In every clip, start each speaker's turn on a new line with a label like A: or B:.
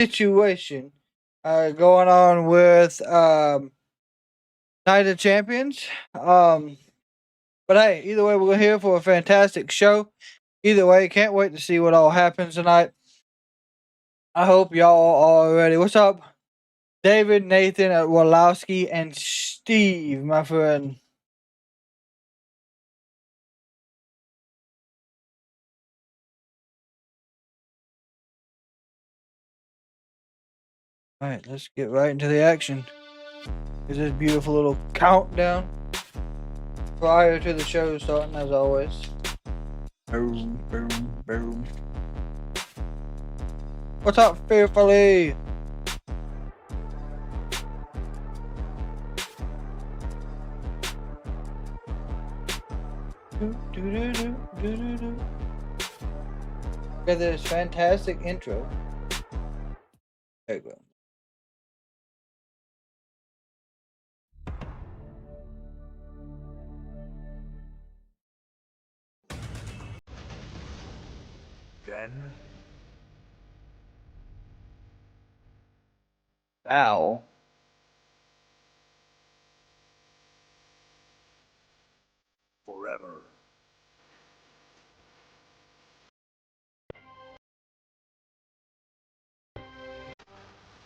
A: situation going on with Night of Champions. But hey, either way, we're here for a fantastic show. Either way, can't wait to see what all happens tonight. I hope y'all are ready. What's up, David, Nathan, Walowski, and Steve, my friend? All right, let's get right into the action. Here's this beautiful little countdown prior to the show starting, as always. Boom, boom, boom. What's up, Fearfully? Got this fantastic intro. There you go.
B: Then
A: Ow.
B: forever.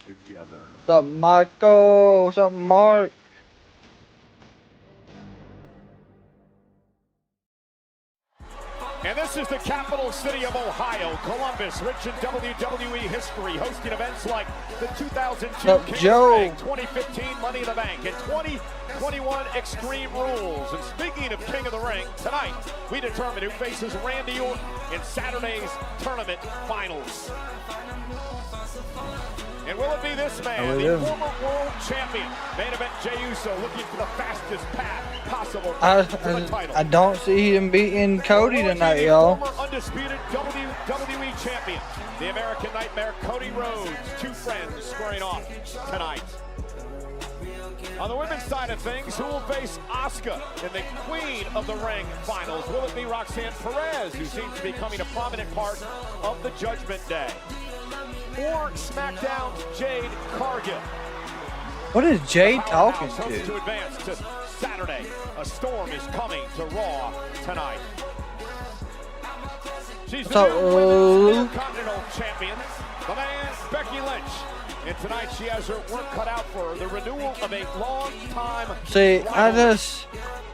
B: Together.
A: What's up, Michael? What's up, Mark?
C: And this is the capital city of Ohio, Columbus, rich in WWE history, hosting events like the 2002 King of the Ring, 2015 Money in the Bank, and 2021 Extreme Rules. And speaking of King of the Ring, tonight we determine who faces Randy Orton in Saturday's tournament finals. And will it be this man, the former world champion? Main event, Jey Uso looking for the fastest path possible to the title.
A: I don't see him beating Cody tonight, y'all.
C: Former undisputed WWE champion, the American Nightmare, Cody Rhodes. Two friends squaring off tonight. On the women's side of things, who will face Asuka in the Queen of the Ring finals? Will it be Roxanne Perez, who seems to be becoming a prominent part of the Judgment Day? Or SmackDown's Jade Cargill?
A: What is Jade talking
C: to advance to Saturday. A storm is coming to Raw tonight. She's the new Women's Intercontinental Champion, the man Becky Lynch. And tonight she has her work cut out for her. The renewal of a long-time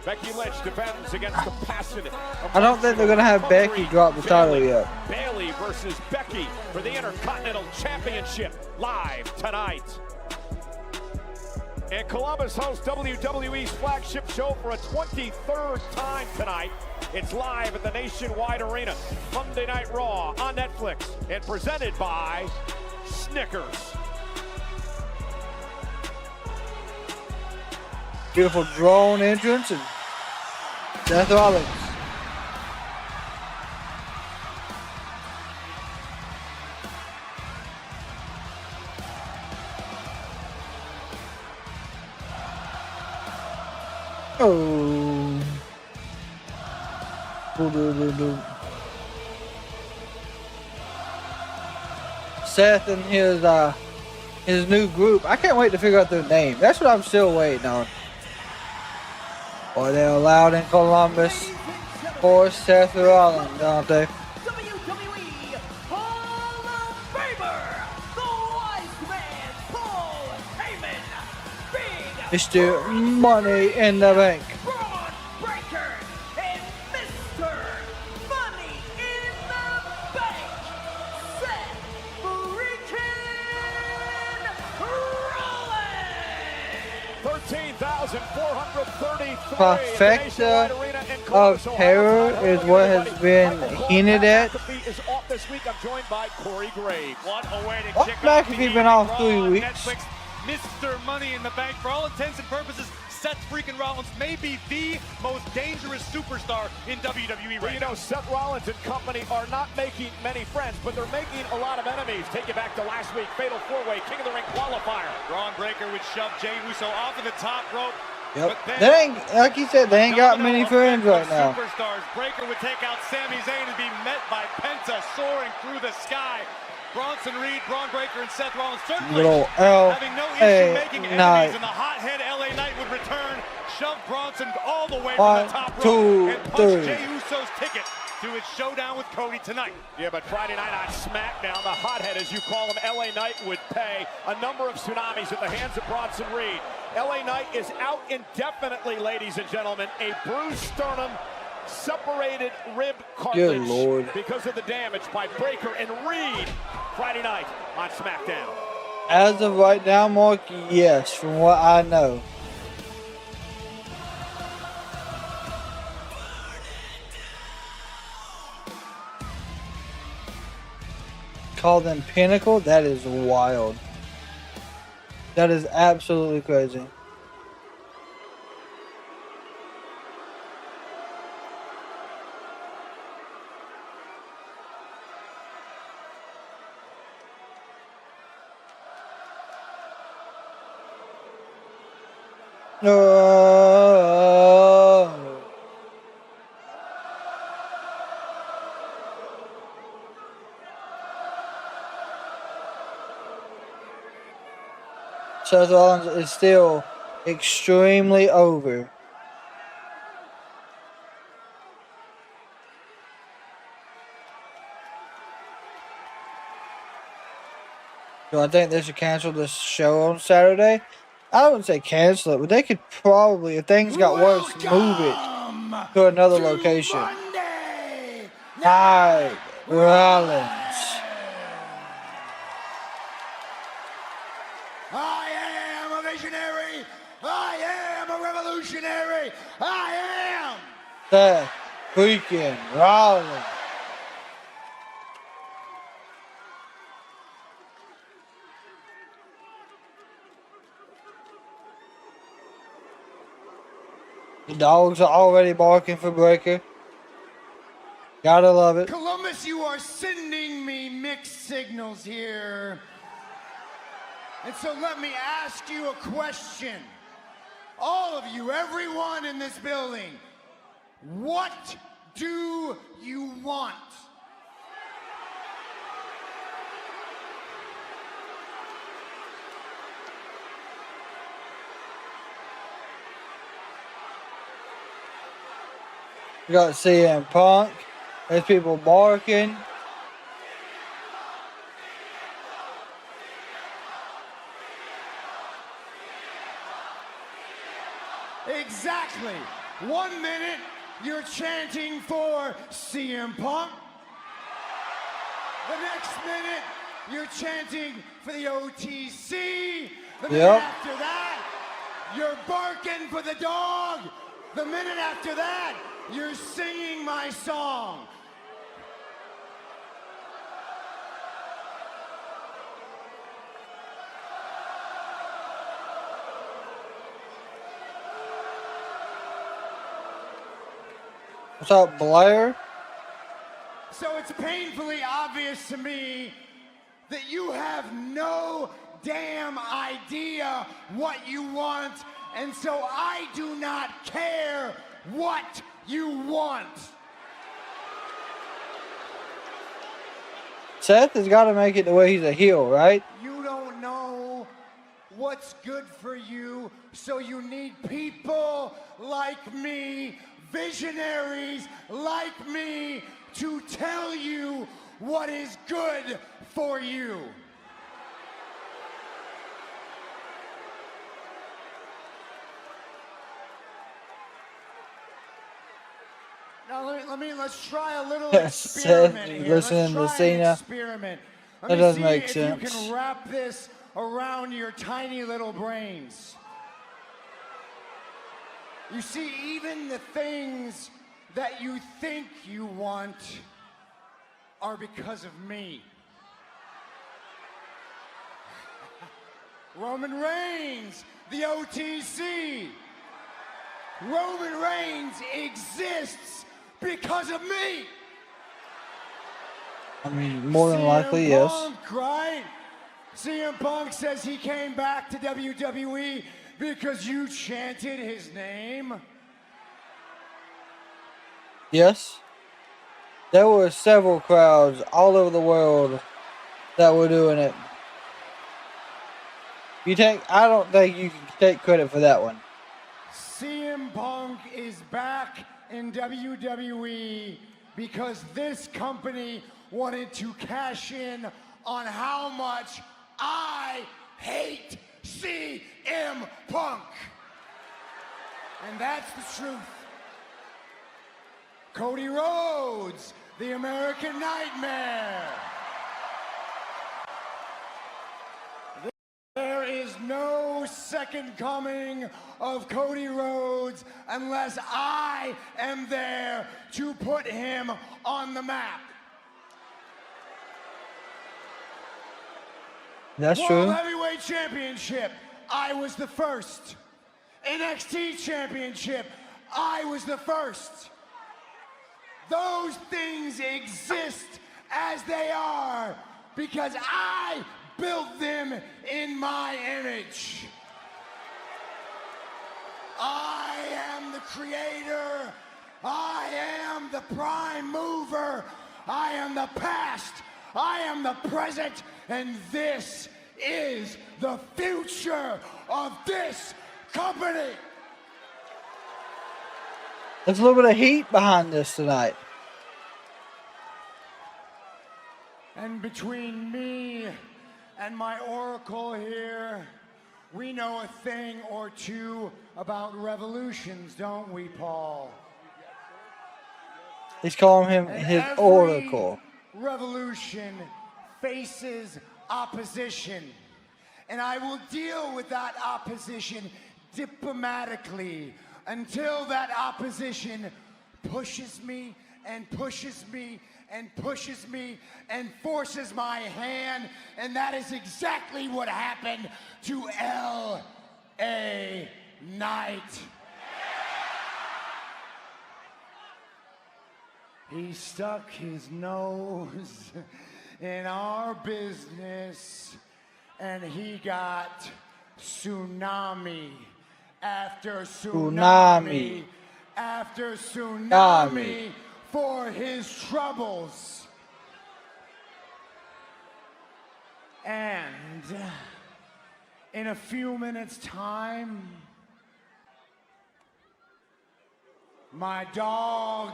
C: Becky Lynch defends against the passionate.
A: I don't think they're gonna have Becky drop the title yet.
C: Bayley versus Becky for the Intercontinental Championship live tonight. And Columbus hosts WWE's flagship show for a 23rd time tonight. It's live at the Nationwide Arena, Monday Night Raw on Netflix, and presented by Snickers.
A: Beautiful drone entrance and Seth Rollins. Oh. Seth and his new group. I can't wait to figure out their name. That's what I'm still waiting on. Or they're allowed in Columbus for Seth Rollins, aren't they?
D: WWE Hall of Famer, the Wise Man, Paul Heyman, Big
A: Mr. Money in the Bank.
D: Bron Breakker, and Mr. Money in the Bank, Seth freaking Rollins.
C: 13,433.
A: Trifecta of terror is what has been hinted at. What's McAfee been off 3 weeks?
E: Mr. Money in the Bank. For all intents and purposes, Seth freaking Rollins may be the most dangerous superstar in WWE right now.
C: Seth Rollins and company are not making many friends, but they're making a lot of enemies. Take it back to last week, Fatal 4-Way, King of the Ring qualifier.
E: Bron Breakker would shove Jey Uso off of the top rope.
A: Yep. They ain't, like you said, they ain't got many friends right now.
E: Superstars. Breakker would take out Sami Zayn and be met by Penta soaring through the sky. Bronson Reed, Bron Breakker, and Seth Rollins certainly
A: Little L.
E: having no issue making enemies,
A: Night.
E: and the hothead LA Knight would return, shove Bronson all the way
A: One,
E: from the top
A: two,
E: rope, and punch
A: three.
E: Jey Uso's ticket to his showdown with Cody tonight.
C: Yeah, but Friday night on SmackDown, the hothead, as you call him, LA Knight, would pay a number of tsunamis at the hands of Bronson Reed. LA Knight is out indefinitely, ladies and gentlemen. A bruised sternum, separated rib cartilage
A: Good Lord.
C: because of the damage by Breakker and Reed Friday night on SmackDown.
A: As of right now, Mark, yes, from what I know. Call them Pinnacle? That is wild. That is absolutely crazy. No. Seth Rollins is still extremely over. Do I think they should cancel this show on Saturday? I wouldn't say cancel it, but they could probably, if things got worse, move it to another location. Jade Rollins.
F: I am a visionary. I am a revolutionary. I am.
A: Seth freaking Rollins. The dogs are already barking for Breakker. Gotta love it.
F: Columbus, you are sending me mixed signals here. And so let me ask you a question. All of you, everyone in this building, what do you want?
A: We got CM Punk. There's people barking.
F: Exactly. 1 minute, you're chanting for CM Punk. The next minute, you're chanting for the OTC. The minute after that, you're barking for the dog. The minute after that, you're singing my song.
A: What's up, Blair?
F: So it's painfully obvious to me that you have no damn idea what you want, and so I do not care what you want.
A: Seth has got to make it the way he's a heel, right?
F: You don't know what's good for you, so you need people like me, visionaries like me, to tell you what is good for you. Now let's try a little experiment here.
A: Listening to
F: Let's try an
A: Cena.
F: experiment. Let
A: That
F: me
A: doesn't
F: see
A: make
F: if
A: sense.
F: you can wrap this around your tiny little brains. You see, even the things that you think you want are because of me. Roman Reigns, the OTC. Roman Reigns exists because of me.
A: I mean, more than likely, yes.
F: Punk, right? CM Punk says he came back to WWE because you chanted his name.
A: Yes. There were several crowds all over the world that we're doing it. I don't think you can take credit for that one.
F: CM Punk is back in WWE because this company wanted to cash in on how much I hate CM Punk. And that's the truth. Cody Rhodes, the American Nightmare. There is no second coming of Cody Rhodes unless I am there to put him on the map.
A: That's true.
F: World Heavyweight Championship, I was the first. NXT Championship, I was the first. Those things exist as they are because I built them in my image. I am the creator. I am the prime mover. I am the past. I am the present. And this is the future of this company.
A: There's a little bit of heat behind this tonight.
F: And between me and my oracle here, we know a thing or two about revolutions, don't we, Paul?
A: He's calling him
F: And
A: his
F: every
A: oracle.
F: revolution faces opposition. And I will deal with that opposition diplomatically until that opposition pushes me and pushes me and pushes me and forces my hand, and that is exactly what happened to L.A. Knight. He stuck his nose in our business, and he got tsunami after tsunami after tsunami for his troubles. And in a few minutes' time, my dog,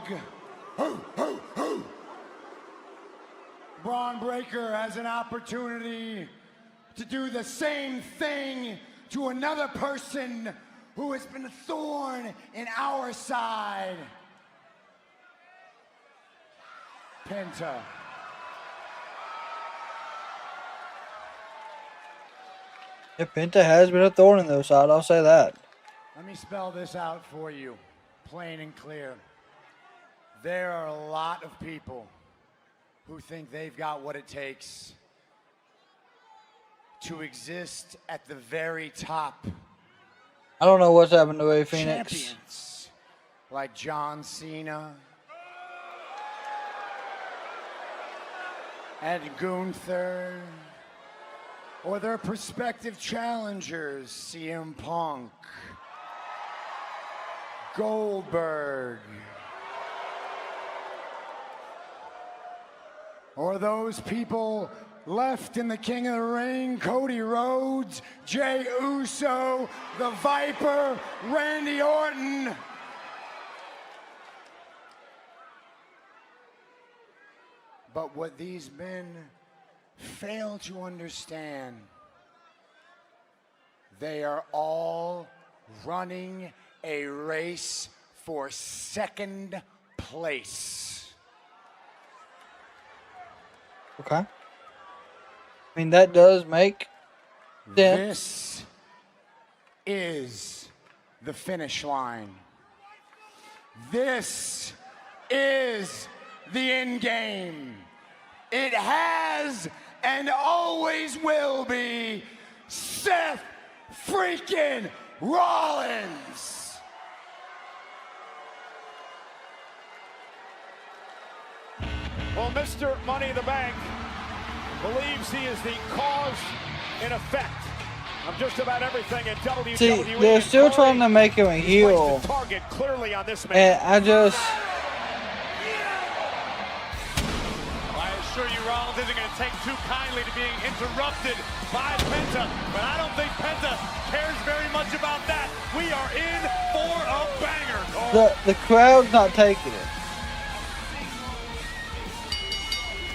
F: Bron Breakker, has an opportunity to do the same thing to another person who has been a thorn in our side. Penta.
A: Yeah, Penta has been a thorn in their side, I'll say that.
F: Let me spell this out for you, plain and clear. There are a lot of people who think they've got what it takes to exist at the very top.
A: I don't know what's happened to Ray Phoenix.
F: Champions like John Cena and Gunther, or their prospective challengers, CM Punk, Goldberg, or those people left in the King of the Ring, Cody Rhodes, Jey Uso, the Viper, Randy Orton. But what these men fail to understand, they are all running a race for second place.
A: Okay. I mean, that does make sense.
F: This is the finish line. This is the end game. It has and always will be Seth freaking Rollins.
C: Well, Mr. Money in the Bank believes he is the cause and effect of just about everything in WWE.
A: See, they're still trying to make him a heel.
C: Target clearly on this man.
A: And I
E: I assure you, Rollins Rollins isn't going to take too kindly to being interrupted by Penta, but I don't think Penta cares very much about that. We are in for a banger.
A: The crowd's not taking it.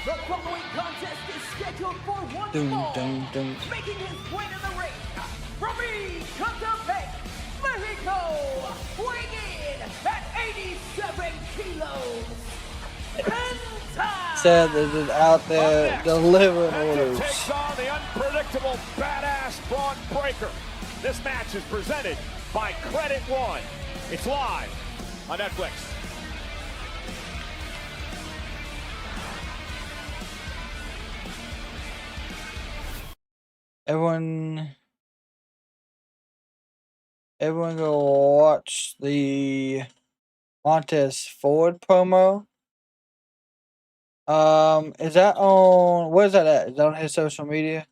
D: The following contest is scheduled for one fall. Making his way to the ring from Ecatepec, Mexico, weighing in at 87 kilos, Penta.
A: Sad they're just out there delivering
C: Penta
A: orders.
C: takes on the unpredictable badass Bron Breakker. This match is presented by Credit One. It's live on Netflix.
A: Everyone go watch the Montez Ford promo. Is that on, where's that at? Is that on his social media?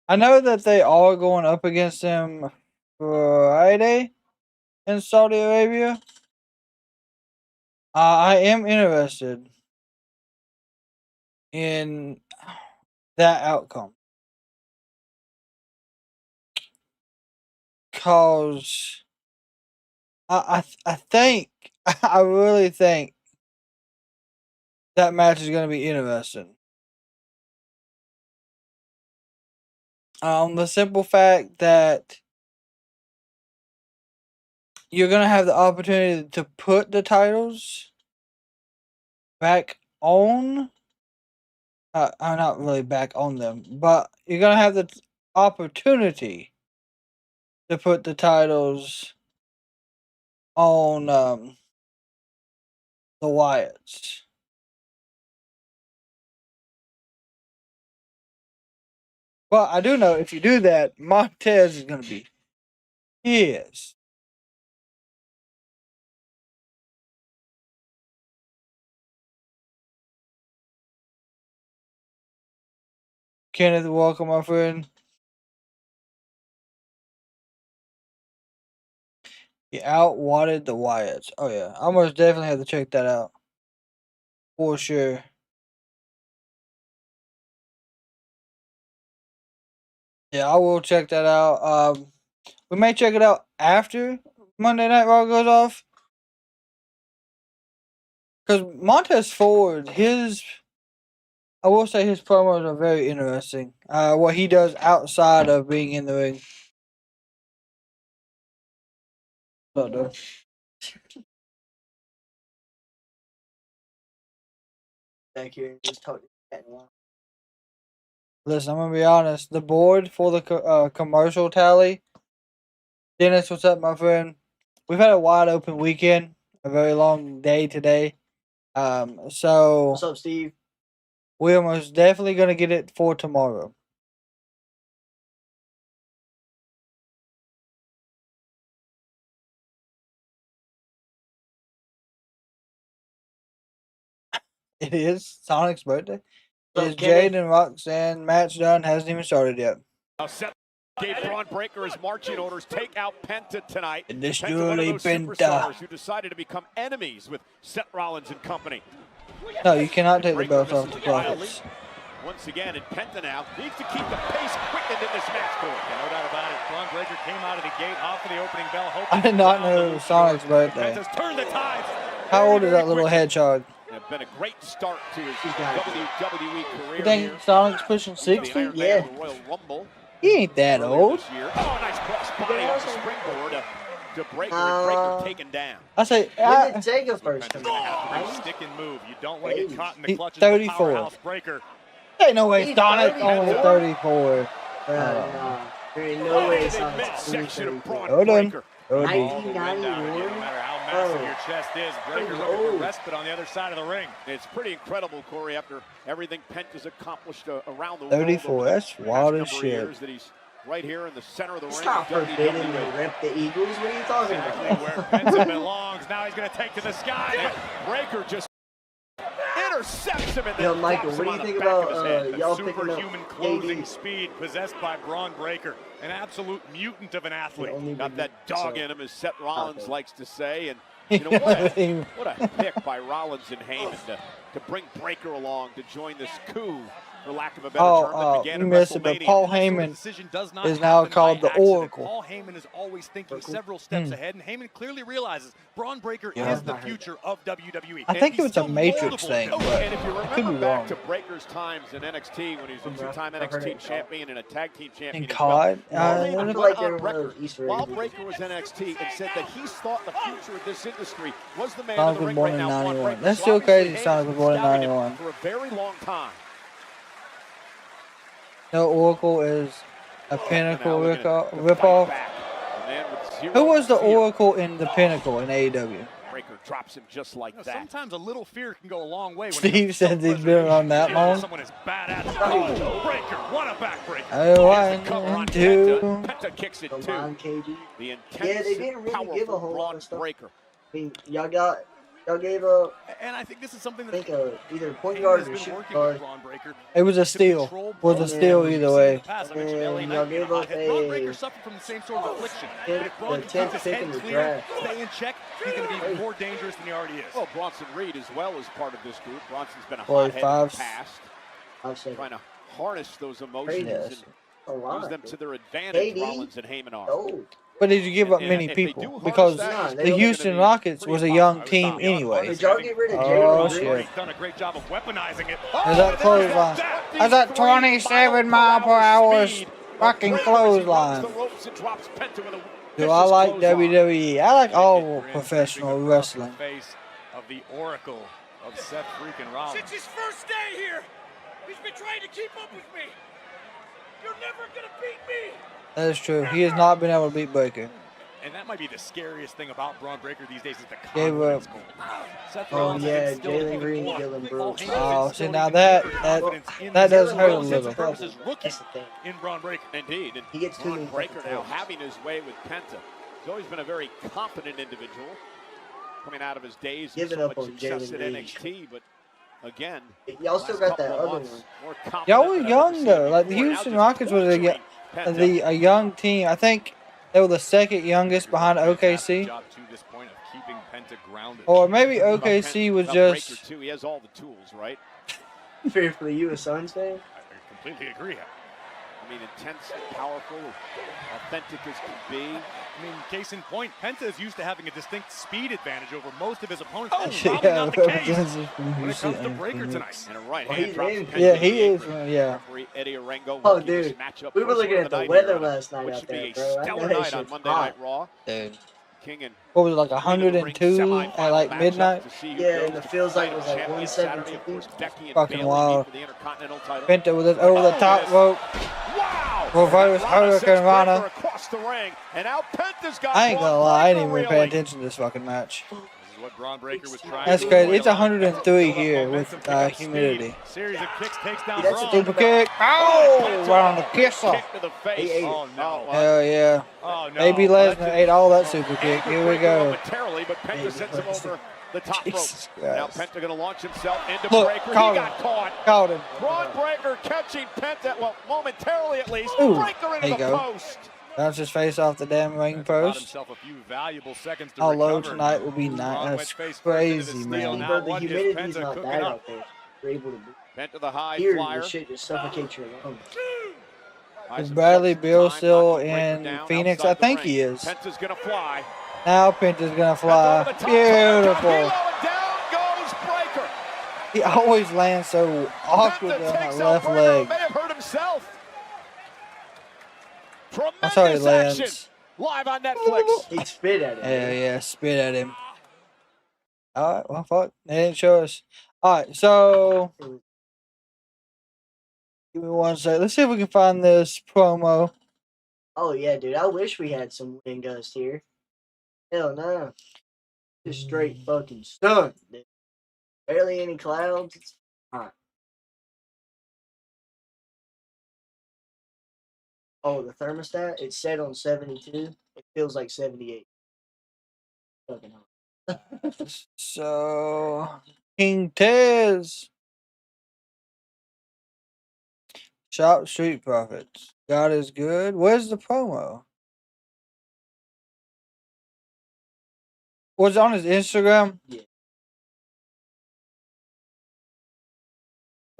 A: I know that they are going up against him Friday in Saudi Arabia. I am interested in that outcome. Cause I think, I really think that match is going to be interesting. The simple fact that you're going to have the opportunity to put the titles back on, I'm not really back on them, but you're going to have the opportunity to put the titles on the Wyatts. But I do know if you do that, Montez is going to be pissed. Kenneth, welcome, my friend. He out-wadded the Wyatts. Oh, yeah. I most definitely have to check that out. For sure. Yeah, I will check that out. We may check it out after Monday Night Raw goes off. Because Montez Ford, I will say his promos are very interesting. What he does outside of being in the ring. What's up, dude? Thank you. Just talk to anyone. Listen, I'm gonna be honest. The board for the commercial tally. Dennis, what's up, my friend? We've had a wide open weekend, a very long day today. So
G: What's up, Steve?
A: we're most definitely gonna get it for tomorrow. It is Sonic's birthday.
G: What's
A: Is
G: up, Kenneth?
A: Jade and Roxanne match done? Hasn't even started yet.
C: Now Seth gave Bron Breakker his marching orders. Take out Penta tonight.
A: And this
C: Penta, one of
A: Julie
C: those
A: Penta.
C: superstars who decided to become enemies with Seth Rollins and company.
A: No, you cannot take the
C: Breakker
A: belts off
C: misses
A: the
C: wildly.
A: profits.
C: Once again, and Penta now needs to keep the pace quickened in this match for him.
E: No doubt about it. Bron Breakker came out of the gate off of the opening bell.
A: I did not know it was Sonic's birthday.
E: Penta's turned the tides.
A: How old is that little hedgehog?
C: It's been a great start to his WWE career.
A: You think
C: here.
A: Sonic's pushing
C: The
A: 60?
C: Iron Man
G: Yeah.
C: of the Royal Rumble
A: He ain't that
C: earlier
A: old.
C: this year. Oh, nice cross body off the springboard to Breakker. And Breakker taken down.
A: I say,
G: When did Jacob first
E: Penta's
G: come
E: gonna have to
G: out?
E: be stick and move. You don't want to get caught in the
A: He's
E: clutches of a
A: 34.
E: powerhouse Breakker.
A: ain't no way
G: He's
A: Sonic's only
G: 34.
A: 34.
G: No. There ain't no way
C: The
G: Sonic's
C: midsection of Bron
A: Hold on.
C: Breakker.
A: Hold on.
E: All the wind out of you, no
G: 1991?
E: matter how massive
G: Oh.
E: your chest is. Breakker
G: He's
E: looking for
G: old.
E: respite on the other side of the ring.
C: It's pretty incredible, Corey, after everything Penta's accomplished around the
A: 34,
C: world. over the
A: that's
C: past
A: wild
C: number
A: as
C: of
A: shit.
C: years that he's right here in the center of the
G: It's
C: ring.
G: not forbidden to
C: WWE.
G: rep the Eagles. What are you talking
E: Exactly
G: about?
E: where Penta belongs. Now he's going to take to the sky.
C: Breakker just intercepts him and then
F: Yo, Michael,
C: drops
F: what
C: him
F: do
C: on
F: you
C: the
F: think
C: back of
F: about
C: his head.
F: y'all picking up
E: Superhuman closing
F: JD?
E: speed possessed by Bron Breakker, an absolute mutant of an athlete.
C: Got that dog in him, as Seth Rollins
F: Okay.
C: likes to say. And you know
A: He-
C: what a pick by Rollins and Heyman to bring Breakker along to join this coup, for lack of a better term, that began
A: you
C: in
A: missed it, but
C: WrestleMania.
A: Paul
E: This sort of
A: Heyman
E: decision does not
A: is now
E: happen
A: called
E: by
A: the
E: accident.
A: Oracle.
E: Paul Heyman is always thinking several steps ahead, and Heyman clearly realizes Bron Breakker
A: Yeah.
E: is the future of WWE.
A: I
E: And
A: think
E: he's
A: it was a
E: still
A: Matrix
E: moldable
A: thing,
E: to-
A: but
C: And if you
A: I could be
C: remember back
A: wrong.
C: to Breaker's times in NXT, when he was a two-time
F: I heard
C: NXT
F: it.
C: champion and a tag team champion
A: And
C: as well,
A: COD,
C: Paul
A: uh,
C: Heyman
A: I
C: went
F: feel like
C: on
F: they're one of
C: record
F: those Easter
C: while
F: eggs.
C: Breakker was NXT and said that he thought the future of this industry was the man
A: Sonic
C: in the
A: was
C: ring
A: born
C: right
A: in
C: now.
A: 91.
C: Breakker.
A: That's
C: So
A: still
C: obviously
A: crazy,
C: Heyman's
A: Sonic was
C: been
A: born in
C: scouting him
A: 91.
C: for a very long time.
A: No, Oracle is a Pinnacle
C: Now looking to fight
A: ripoff.
C: back. A man with zero
A: Who was the
C: fear.
A: Oracle in the Pinnacle in AEW?
C: Breakker drops him just like
E: You know,
C: that.
E: sometimes a little fear can go a long way. When
A: Steve
E: it comes to
A: says he's been around that
E: self-preservation.
A: long.
E: Someone is badass. Oh, Breakker, what a backbreaker.
A: Oh,
C: Here's the cover on
A: one,
C: Penta.
A: two.
C: Penta kicks it
F: Come
C: too.
F: on, KG.
C: The intense,
F: Yeah, they didn't really
C: powerful
F: give a whole lot
C: Bron
F: of stuff.
C: Breakker.
F: I mean, y'all gave up,
E: And I think this is something
F: I
E: that
F: think, either a point
E: Heyman
F: guard
E: has
F: or
E: been
F: shoot
E: working
F: guard.
E: with Bron Breakker.
A: It was a
E: to
A: steal.
E: control
A: Was a
E: Bron
A: steal
E: Breakker.
A: either
E: We've seen in
A: way.
E: the past, I mentioned
F: And
E: LA
F: y'all
E: Knight being
F: gave
E: a
F: up
E: hothead. Bron
F: a-
E: Breakker suffered from the same sort of affliction.
F: Yeah,
E: And if Bron
F: the
E: can keep
F: 10th
E: his
F: pick
E: head
F: in the
E: clear,
F: draft.
E: stay in check, he's going to be more dangerous than he already is.
C: Well, Bronson Reed as well as part of this group. Bronson's been a
A: Boy,
C: hothead in the
A: five.
C: past,
F: I've said
C: trying to harness those emotions
A: Yes.
F: a
C: and
F: lot.
C: use them to their advantage.
F: KD.
C: Rollins and Heyman are.
F: Oh,
A: But did you give up
C: And
A: many
C: if they do
A: people?
C: harness
A: Because
C: that,
F: Nah,
C: it's
F: they
A: the
F: don't
A: Houston
C: gonna be
A: Rockets
C: pretty
A: was a
C: impossible.
A: young
E: I was
A: team
E: not beyond
A: anyway.
F: did y'all get rid of
A: Oh,
F: Jalen
A: shit.
F: Green?
E: He's done a great job of weaponizing it.
A: There's that clothesline. That's that 27 mile per hour fucking clothesline. Do I like WWE? I like all professional wrestling.
E: Face of the Oracle of Seth freaking Rollins.
H: Since his first day here, he's been trying to keep up with me. You're never gonna beat me.
A: That is true. He has not been able to beat Breakker.
E: And that might be the scariest thing about Bron Breakker these days is the
A: Gave
E: confidence
A: up.
E: goal. Seth
F: Oh,
E: Rollins has
F: yeah,
E: instilled
F: Jalen
E: even
F: Green,
E: more.
F: Dylan
E: Paul
F: Brooks.
E: Heyman
A: Oh,
E: has
A: see,
E: instilled
A: now
E: even
A: that-
E: deeper
A: that-
E: confidence in
A: that
E: this
A: does
E: young
A: hurt a
E: Rollins
A: little.
E: versus rookie
F: That's the thing.
E: in Bron Breakker.
C: Indeed. And
F: He gets too
C: Bron
F: many
C: Breakker
F: fucking
C: now
F: calls.
C: having his way with Penta. He's always been a very confident individual, coming out of his days of
F: Giving
C: so
F: up
C: much
F: on
C: success
F: Jalen
C: at
F: Green.
C: NXT. But again,
F: Y'all still
C: last
F: got that
C: couple of
F: other
C: months,
F: one.
C: more confident
A: Y'all were
C: than I've ever
A: young
C: seen
A: though.
C: him
A: Like the
C: before. Now
A: Houston
C: just
A: Rockets was
C: torturing Penta.
A: a young team. I think they were the second youngest behind OKC,
E: Job to this point of keeping Penta grounded.
A: or maybe
C: About
A: OKC
C: Penta,
A: was
C: about Breakker,
A: just.
C: too. He has all the tools, right?
F: For you, a Suns fan?
E: I completely agree.
C: I mean, intense, powerful, authentic as can be.
E: I mean, case in point, Penta is used to having a distinct speed advantage over most of his opponents.
A: Oh,
E: That's probably
A: yeah,
E: not the case
A: representatives from
E: when it comes to
A: Houston
E: Breakker
A: and
E: tonight.
C: And a right
F: Well,
C: hand
F: he's
C: drops
F: in.
C: Penta
A: Yeah,
C: to
A: he
C: the
A: is.
C: apron.
A: Yeah.
C: Referee Eddie Orengo
F: Oh,
C: working this
F: dude.
C: matchup
F: We
C: for
F: were
C: us
F: looking
C: of
F: at the
C: night
F: weather
C: here on
F: last night
C: which
F: out
C: should be
F: there,
C: a
F: bro. I know
C: stellar
F: that
C: night
F: shit's
C: on Monday
F: hot.
C: Night Raw.
A: Dude.
C: King and
A: What was it, like
C: Queen of the Ring
A: 102
C: semifinal
A: at like
C: matchup
A: midnight?
C: to see who
F: Yeah,
C: goes
F: and it
C: to
F: feels like it was
C: Night of
F: like
C: Champions Saturday. Of
F: 117.
C: course, Becky and
A: Fucking
C: Bayley
A: wild.
C: meet for the Intercontinental title.
A: Penta with it over the top rope.
C: Wow!
A: Reverse
C: Rana sends
A: Hurricane Rana.
C: Breakker across the ring, and now Penta's got
A: I ain't gonna
C: Bron
A: lie, I ain't
C: Breakker
A: even paying
C: reeling.
A: attention to this fucking match.
E: This is what Bron Breakker was trying
A: That's
E: to
A: crazy.
E: avoid.
A: It's 103
E: Build up
A: here
E: momentum,
A: with
E: pick up
A: humidity.
E: speed. Series of kicks takes down
F: That's a
E: Bron.
A: Super kick. Oh, right on the kisser.
C: Kick to the face.
F: He ate it.
E: Oh, no.
A: Hell yeah.
E: Oh, no.
A: Baby
E: That's
A: Lesnar
E: it.
A: ate all that super kick. Here we
C: Breakker
A: go.
C: momentarily, but Penta
F: Baby
C: sends him
F: Lesnar.
C: over the top rope.
A: Jesus
C: Now
A: Christ.
C: Penta going to launch himself into
A: Look,
C: Breakker. He
A: caught him.
C: got caught.
A: Caught him.
C: Bron Breakker catching Penta, well, momentarily at least.
A: Ooh,
C: Breakker
A: there
C: into
A: you
C: the
A: go.
C: post.
A: Bounce his face off the damn ring
E: That's bought
A: post.
E: himself a few valuable seconds to
A: How low
E: recover.
A: tonight will be
E: Bron
A: nice.
E: went
A: That's
E: face first into the
A: crazy,
E: steel.
A: man.
E: Now
F: But the
E: what is
F: humidity's
E: Penta
F: not
E: cooking
F: bad
E: up?
F: out there. You're able to
C: Penta the high
F: hear
C: flyer.
F: the shit just suffocate your lungs.
A: Is Bradley Beal still
C: Breakker
A: in
C: down
A: Phoenix?
C: outside
A: I
C: the
A: think
C: ring.
A: he is.
C: Penta's going to fly.
A: Now Penta's gonna
C: Penta
A: fly.
C: over the top,
A: Beautiful.
C: Cargill, and down goes Breakker.
A: He always lands so awkward
C: Penta
A: on that
C: takes out
A: left
C: Breakker,
A: leg.
C: may have hurt himself.
A: That's how he
C: Tremendous action.
A: lands.
C: Live on Netflix.
F: He'd spit at it.
A: Yeah, yeah, spit at him. Alright, well, fuck. They didn't show us. Alright, so. Give me one sec. Let's see if we can find this promo.
F: Oh, yeah, dude. I wish we had some wind gust here. Hell no. Just straight fucking sun, dude. Barely any clouds. It's hot. Oh, the thermostat? It's set on 72. It feels like 78. Fucking hot.
A: So. King Tez Shop Street Profits. God is good. Where's the promo? Was it on his Instagram?
G: Yeah.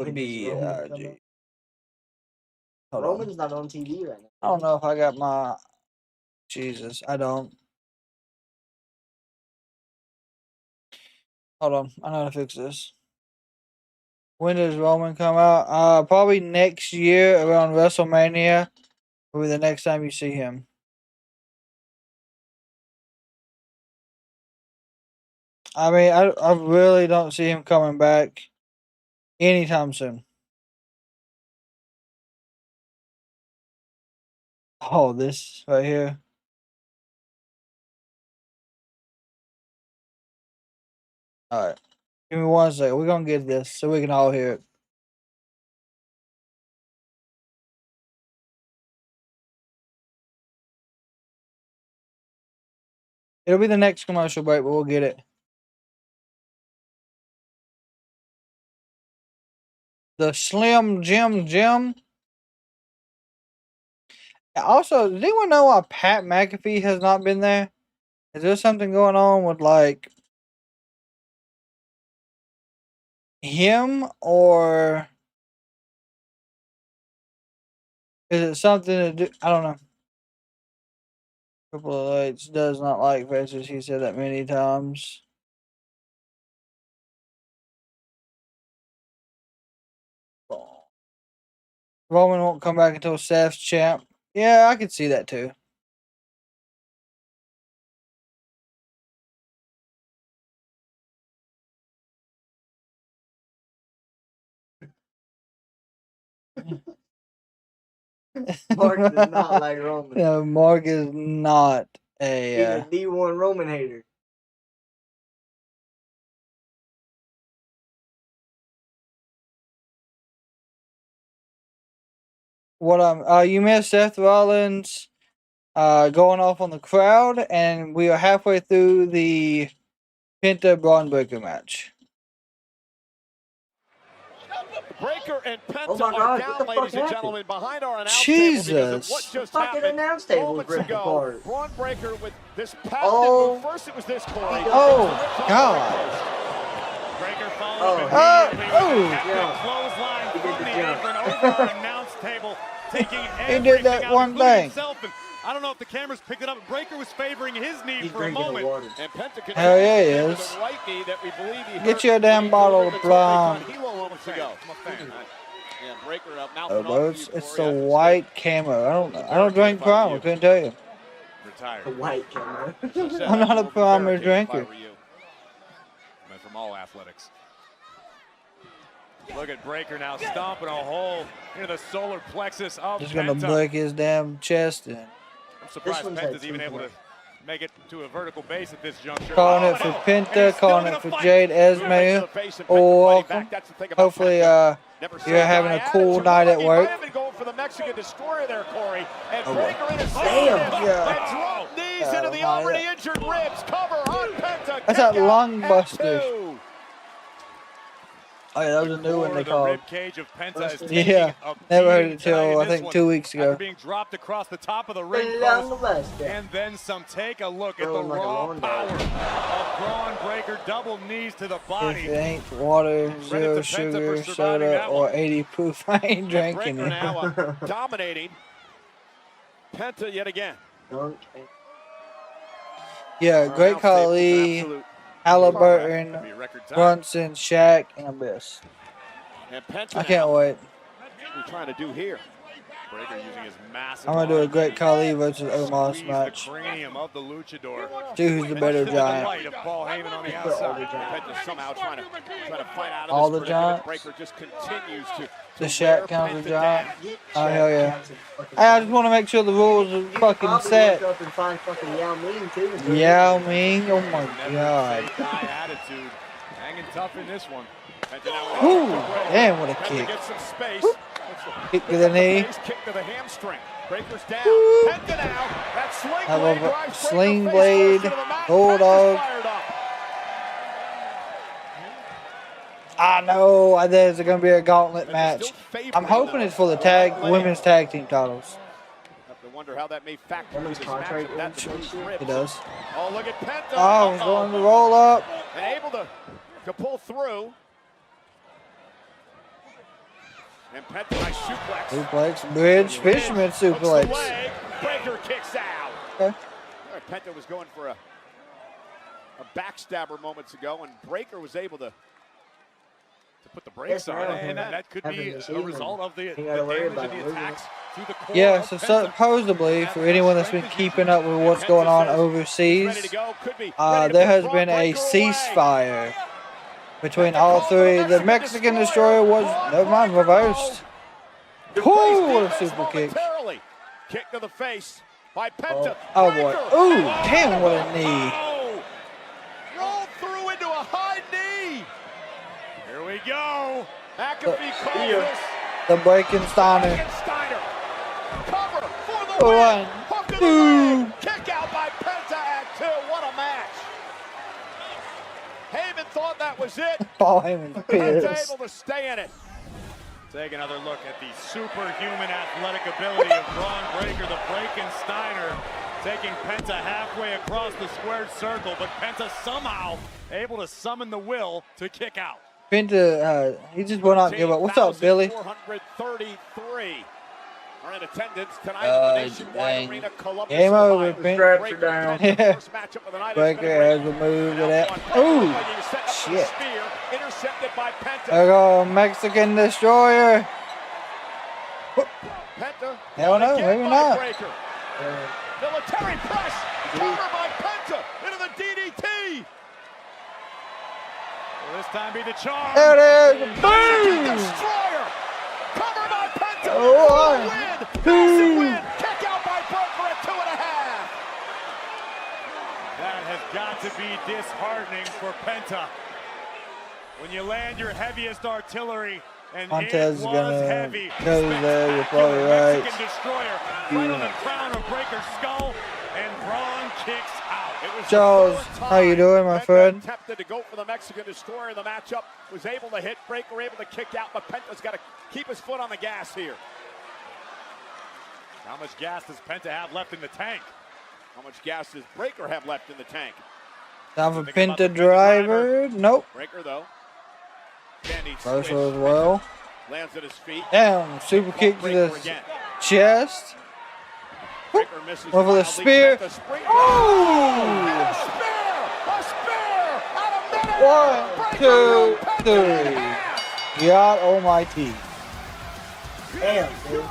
A: Yeah, gee. Hold on.
G: Roman's not on TV right now.
A: I don't know if I got my. Jesus, I don't. Hold on. I know how to fix this. When does Roman come out? Probably next year around WrestleMania. Will be the next time you see him. I mean, I really don't see him coming back anytime soon. Oh, this right here. All right. Give me 1 second. We're going to get this so we can all hear it. It'll be the next commercial break, but we'll get it. The Slim Jim. Also, does anyone know why Pat McAfee has not been there? Is there something going on with, like, him, or is it something to do? I don't know. Triple H does not like faces. He said that many times. Roman won't come back until Seth's champ. Yeah, I could see that too.
G: Mark does not like Roman.
A: No, Mark is not
G: He's
A: a.
G: a D1 Roman hater.
A: You missed Seth Rollins going off on the crowd, and we are halfway through the Penta Bron Breakker match.
C: Breakker and Penta
G: Oh my
C: are
G: God,
C: down,
G: what the fuck
C: ladies and
G: happened?
C: gentlemen, behind our announce
A: Jesus.
C: table because of what just
G: Fucking
C: happened
G: announce table
C: moments
G: ripped
C: ago.
G: apart.
C: Bron Breakker with this patented
A: Oh.
C: move. First it was this, Corey.
A: Oh, God.
E: Breakker
G: Oh.
E: followed
A: Yeah.
E: clothesline
G: He did
E: from
G: the
E: the
G: jump.
E: apron over our announce table, taking
A: He did that
E: everything out,
A: one
E: including
A: thing.
E: himself, and I don't know if the cameras picked it up. Breakker was favoring his knee
G: He's
E: for a
G: drinking the
E: moment.
G: water.
C: And Penta
A: Hell yeah, he
C: continues
A: is.
C: with the right knee that we believe he
A: Get
C: hurt
A: your damn
C: when he
A: bottle
C: delivered
A: of
C: the tope
A: Blanc.
C: on Hilo moments ago.
E: I'm a fan.
C: Yeah, Breakker up now.
A: Oh, bro, it's the white camo. I don't drink Prime. I couldn't tell you.
E: Retired.
G: The white camera.
A: I'm not a primary drinker.
E: From all athletics. Look at Breakker now stomping a hole into the solar plexus of
A: Just gonna
E: Penta.
A: break his damn chest in.
E: I'm surprised
G: one's had
E: Penta's even
G: two
E: able to make it to a vertical base at this juncture.
A: Calling it for Penta, calling it for Jade Esme. Or welcome. Hopefully, you're having a cool night at work.
C: Been going for the Mexican destroyer there, Corey. And
A: Oh,
C: Breakker in his
G: Damn.
C: and drop knees into the already injured ribs. Cover on Penta.
A: That's that
C: Kick out
A: lung
C: at
A: buster.
C: 2.
A: Oh yeah, that was a new one they
E: The
A: called.
E: rib cage of Penta is
A: Yeah,
E: taking a
A: never heard
E: beating
A: it till,
E: tonight in
A: I
E: this
A: think,
E: one.
A: 2 weeks ago.
E: After being dropped across the top of the ring
G: The
E: post.
G: long buster.
E: And then some. Take a look at the
G: Throwing like a
E: raw
G: lawn
E: power
G: dart.
E: of Bron Breakker. Double knees to the
A: If
E: body.
A: it ain't water, zero
E: to Penta for
A: sugar,
E: surviving
A: soda,
E: that
A: or
E: one.
A: 80 proof, I ain't drinking
C: Breakker
A: it.
C: now dominating Penta yet again.
G: Dunk.
A: Yeah, Great Khali, Halliburton,
E: That'd be a record time.
A: Brunson, Shaq, and Abyss.
C: And Penta
A: I can't wait.
C: What are we trying to do here?
E: Breakker using his massive
A: I'm gonna do a
E: arms
A: Great
E: to
A: Khali versus Omos
E: squeeze
A: match.
E: the cranium of the luchador.
A: See who's the better
E: Much to the
A: giant.
E: delight of Paul Heyman on the
G: Put all
E: outside.
G: the giants.
C: Penta somehow trying to fight out of
A: All
C: this
A: the
C: predicament.
A: giants?
C: Breakker just continues to
A: The
C: wear
A: Shaq counts as
C: Penta
A: giant.
C: down.
A: Oh hell yeah! Hey, I just want to make sure the rules are fucking
G: Probably
A: set.
G: look up and find fucking Yao Ming too.
A: Yao Ming, oh my
E: Never
A: god!
E: say die attitude. Hanging tough in this one. Penta now
A: Whew,
E: with a
A: damn, what a
C: Penta
A: kick!
C: gets some space.
A: Kick to the knee.
C: Face kick to the hamstring. Breaker's down.
A: Woo.
C: Penta now. That sling
A: I
C: blade
A: love it.
C: drives
A: Sling
C: Breakker face
A: blade,
C: first into the mat.
A: bulldog.
C: Penta's fired up.
A: I know there's going to be a gauntlet match. I'm hoping it's for the women's tag team titles.
C: Have to wonder how that may factor into
G: Women's
C: this
G: contract
C: matchup. That's
G: next year?
C: ribs.
A: It does.
C: Oh, look at Penta.
A: Oh, he's going to roll up.
C: And able to pull through. And Penta, nice suplex.
A: Suplex, bridge, fisherman
C: Hooks the
A: suplex.
C: leg. Breakker kicks out.
A: Okay.
C: All right, Penta was going for a backstabber moments ago, and Breakker was able to put the brakes on it.
E: And that could be a result of the
G: You gotta worry
E: damage
G: about
E: and the
G: losing
E: attacks through the core
A: Yeah,
E: of
A: so
E: Penta.
A: supposedly, for anyone that's been keeping up with what's going on
C: Ready
A: overseas,
C: to go. Could be ready to
A: there
C: put
A: has
C: Bron
A: been a
C: Breakker away.
A: ceasefire between all three. The Mexican Destroyer was, never mind, reversed. Woo, what a super kick.
C: Momentarily. Kick to the face by Penta.
A: Oh boy.
C: Breakker.
A: Ooh, damn, what a knee.
C: Oh. Rolled through into a high knee.
E: Here we go.
C: McAfee calls this.
A: The breaking Steiner.
C: Steiner. Cover for the
A: One,
C: win. Hook to the
A: two.
C: leg. Kick out by Penta at 2. What a match. Heyman thought that was it.
A: Paul Heyman's
C: Penta
A: pissed.
C: able to stay in it.
E: Take another look at the superhuman athletic ability of Bron Breakker, the Frankensteiner, taking Penta halfway across the squared circle, but Penta somehow able to summon the will to kick out.
A: Penta, he just will not give up. What's up, Billy?
C: 433 are in attendance tonight at the Nationwide
A: dang.
C: Arena, Columbus,
A: Game over,
C: Ohio.
A: Penta.
G: Straps are
C: Breakker,
G: down.
C: Penta, first matchup of the night.
A: Breakker has a move to that. Ooh, shit.
C: Spear, intercepted by Penta.
A: There go Mexican Destroyer.
C: Penta.
A: Hell no,
C: again
A: maybe
C: by
A: not.
C: Breakker. Military press. Cover by Penta into the DDT.
E: Will this time be the charm?
A: There it is. Boom!
C: Destroyer. Cover by Penta.
A: Oh,
C: Win.
A: two.
C: Massive win. Kick out by Breakker at 2.5.
E: That has got to be disheartening for Penta. When you land your heaviest artillery, and
A: Montez
E: it
A: is
E: was
A: gonna
E: heavy.
A: go there, you're probably
E: Spectacular
A: right.
E: Mexican Destroyer right on the crown of Breakker's skull, and Bron kicks out.
C: It was
A: Charles,
C: the third
A: how you
C: time
A: doing, my
C: Penta
A: friend?
C: attempted to go for the Mexican Destroyer in the matchup. Was able to hit Breakker, able to kick out, but Penta's got to keep his foot on the gas here.
E: How much gas does Penta have left in the tank?
C: How much gas does Breakker have left in the tank?
A: Time for
E: Thinking about the
A: Penta
E: Penta
A: driver. Nope.
C: Breakker, though. Candy
A: Reversal as well.
C: lands at his feet.
A: Down. Super kick to
C: Breakker
A: the
C: again.
A: chest.
C: Breakker misses
A: Went for the
C: wildly.
A: spear.
C: Penta spring-
A: Oh!
C: And a spear out of midair.
A: 1,
C: Breakker
A: 2,
C: Penta in
A: 3.
C: half.
A: God almighty.
G: Damn, dude.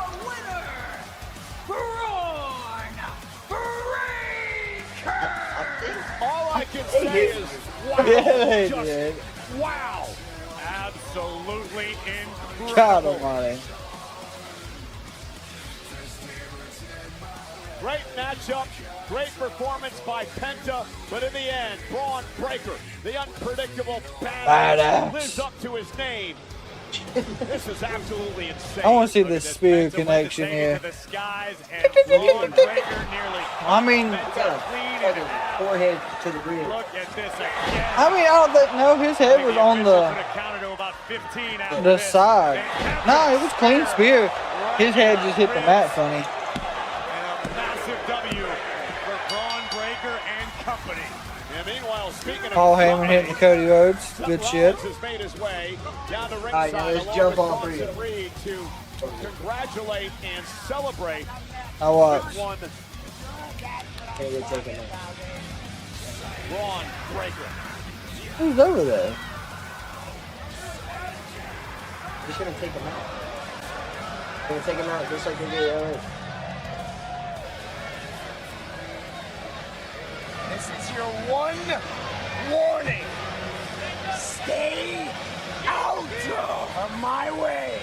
C: All I can say is, wow.
A: Yeah, they
C: Just
A: did.
C: wow.
E: Absolutely incredible.
A: God almighty.
C: Great matchup, great performance by Penta, but in the end, Bron Breakker, the unpredictable badass,
A: Badass.
C: lives up to his name. This is absolutely insane.
A: I want to see
E: Look
A: the
E: at this.
A: spear
E: Penta went
A: connection
E: to take it
A: here.
E: to the skies, and Bron Breakker nearly
A: I mean,
E: Penta
G: Got a
E: clean
G: fucking
E: and out.
G: forehead to the rib.
E: Look at this again.
A: I mean, I don't know. His head was on the side. No, it was clean spear. His head just hit the mat funny.
E: And a massive W for Bron Breakker and company.
C: And meanwhile, speaking of
A: Paul Heyman hitting Cody Rhodes.
C: Seth
A: Good
C: Rollins
A: shit.
C: has made his way down to
G: right, now
C: ringside
G: let's
C: along
G: jump
C: with
G: all three.
C: Bronson Reed to congratulate and celebrate
A: I watched.
C: one
G: Okay, they're taking it.
C: Bron Breakker.
A: Who's over there?
G: Just gonna take him out. They're gonna take him out just like they did earlier.
H: This is your one warning. Stay out of my way.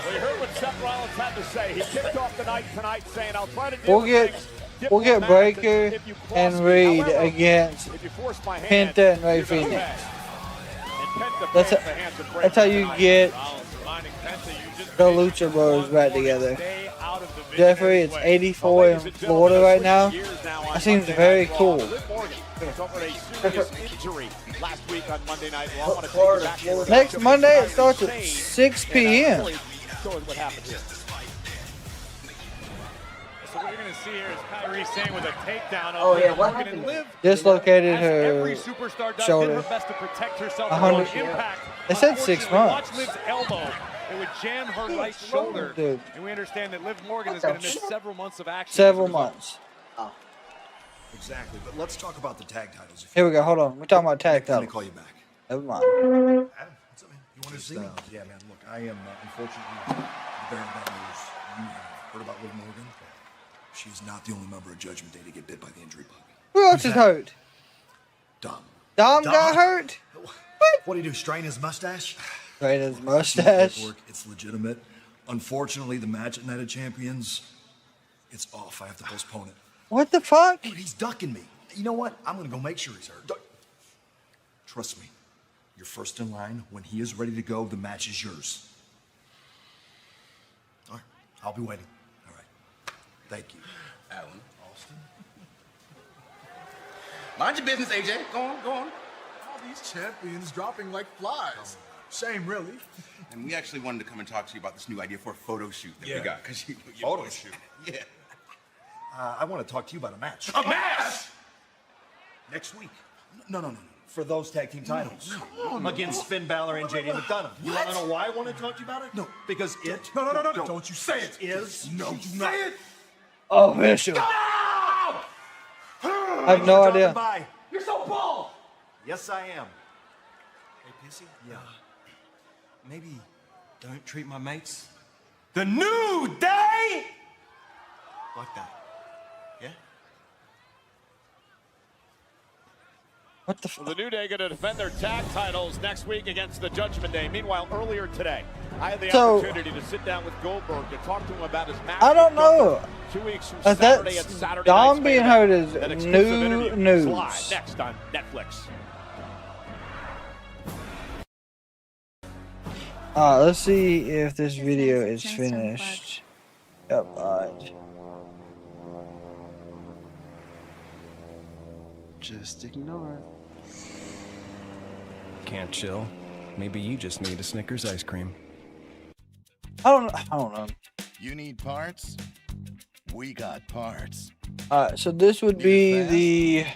C: Well, you heard what Seth Rollins had to say. He kicked off the night tonight saying, I'll try to deal
A: We'll
C: with
A: get
C: things
A: we'll get
C: diplomatically
A: Breakker
C: if you cross
A: and
C: me.
A: Reed
C: However,
A: against
C: if you force my hand,
A: Penta and Ray
C: you're gonna
A: Phoenix.
C: pay. And Penta
A: That's
C: pays
A: a-
C: the hands of
A: That's how
C: Breakker
A: you
C: tonight.
A: get
E: Rollins reminding Penta
A: the Lucha Bros back together.
E: Stay out of the vision
A: Jeffrey, it's
E: anyway.
A: 84 in Florida right now. That seems very cool.
C: Liv Morgan suffered a serious injury last week on Monday Night Raw. I want to take you back to
A: Next Monday, it starts at 6 p.m.
C: Show us what happened here.
E: So what you're going to see here is Kyrie saying with a takedown of
G: Oh, yeah,
E: Liv
G: what
E: Morgan, and
G: happened?
E: Liv,
A: Dislocated
E: as
A: her
E: every superstar does,
A: shoulder.
E: did her best to protect herself
A: 100
E: from impact.
A: They said 6
E: Unfortunately,
A: months.
E: Watch Liv's elbow. It would jam her right shoulder.
A: Dude.
E: And we understand that Liv Morgan is going to miss several months of action.
A: Several months.
I: Exactly, but let's talk about the tag titles.
A: Here we go. Hold on. We're talking about tag
I: Let me
A: titles.
I: call you back.
A: Never mind.
I: Adam, what's up, man? You want to see me? Yeah, man. Look, I am unfortunately the very bad news. You have heard about Liv Morgan? She's not the only member of Judgment Day to get bit by the injury bug.
A: Who else is hurt?
I: Dom.
A: Dom got hurt?
I: What do you do? Strain his mustache?
A: Right, his
I: I've seen the
A: mustache.
I: paperwork. It's legitimate. Unfortunately, the match at Night of Champions, it's off. I have to postpone it.
A: What the fuck?
I: Dude, he's ducking me. You know what? I'm gonna go make sure he's hurt. Trust me. You're first in line. When he is ready to go, the match is yours. All right. I'll be waiting. All right. Thank you.
J: Alan.
I: Austin.
J: Mind your business, AJ. Go on, go on.
F: All these champions dropping like flies. Shame, really.
J: And we actually wanted to come and talk to you about this new idea for a photo shoot that we got. Cause you
I: Photo shoot?
J: Yeah.
I: I want to talk to you about a match.
J: A match?
I: Next week. No. For those tag team titles. Against Finn Balor and JD McDonough. You want to know why I want to talk to you about it? No. Because it...
F: No. Don't you say it.
I: ...is...
F: No, you say it.
A: Oh, Bishop. I have no idea.
I: By.
F: You're so bald.
I: Yes, I am. Hey, Pissy? Yeah. Maybe don't treat my mates the New Day like that. Yeah?
A: What the
C: The New Day going to defend their tag titles next week against the Judgment Day. Meanwhile, earlier today, I had the opportunity to sit down with Goldberg to talk to him about his match.
A: I don't know.
C: 2 weeks from
A: That's
C: Saturday at Saturday
A: Dom
C: Night's
A: being
C: Main
A: hurt
C: Event.
A: is
C: That exclusive interview
A: new
C: is
A: news.
C: live next on Netflix.
A: Let's see if this video is finished. Yep, alright.
K: Just ignore it. Can't chill. Maybe you just need a Snickers ice cream.
A: I don't know.
L: You need parts? We got parts.
A: Alright, so this would be the...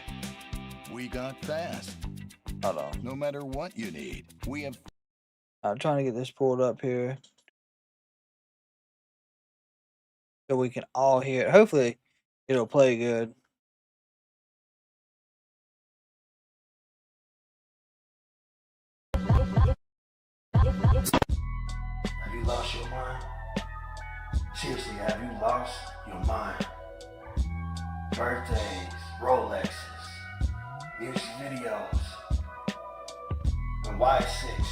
L: We got fast.
A: Hold on.
L: No matter what you need, we have...
A: I'm trying to get this pulled up here. So we can all hear it. Hopefully, it'll play good.
M: Have you lost your mind? Seriously, have you lost your mind? Birthdays, Rolexes, music videos, and Y6.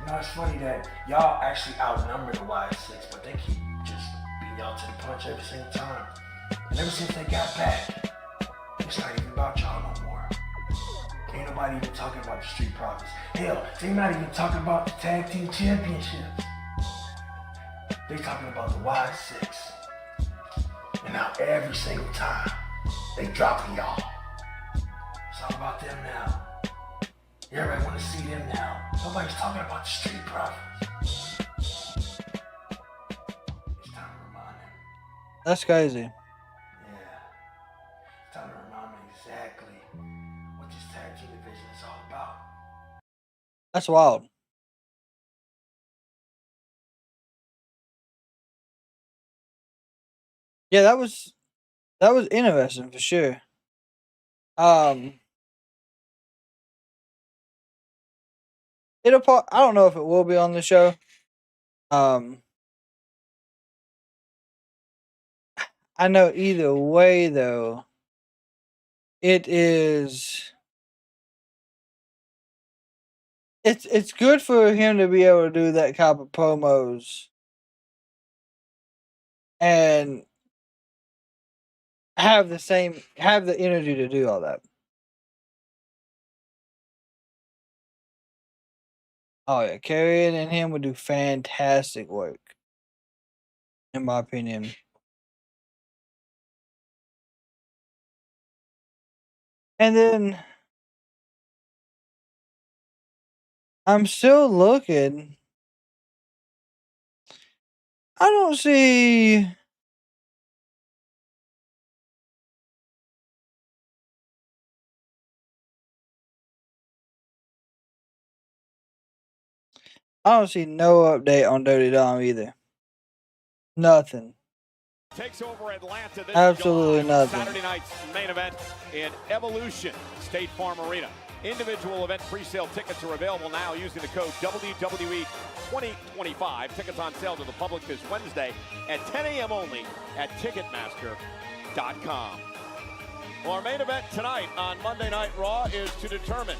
M: You know, it's funny that y'all actually outnumber the Y6, but they keep just beating y'all to the punch every single time. And ever since they got back, it's not even about y'all no more. Ain't nobody even talking about the Street Profits. Hell, they not even talking about the Tag Team Championships. They talking about the Y6. And now every single time, they dropping y'all. It's all about them now. Everybody want to see them now. Nobody's talking about the Street Profits. It's time to remind them.
A: That's crazy.
M: Yeah. It's time to remind them exactly what this tag team division is all about.
A: That's wild. Yeah, that was interesting for sure. I don't know if it will be on the show. I know either way though, it's good for him to be able to do that type of promos and have the energy to do all that. Oh yeah, Karrion and him would do fantastic work, in my opinion. And then I'm still looking. I don't see. I don't see no update on Dirty Dom either. Nothing.
C: Takes over Atlanta this
A: Absolutely
C: July.
A: nothing.
C: Saturday night's main event in Evolution State Farm Arena. Individual event pre-sale tickets are available now using the code WWE 2025. Tickets on sale to the public this Wednesday at 10 a.m. only at Ticketmaster.com. Well, our main event tonight on Monday Night Raw is to determine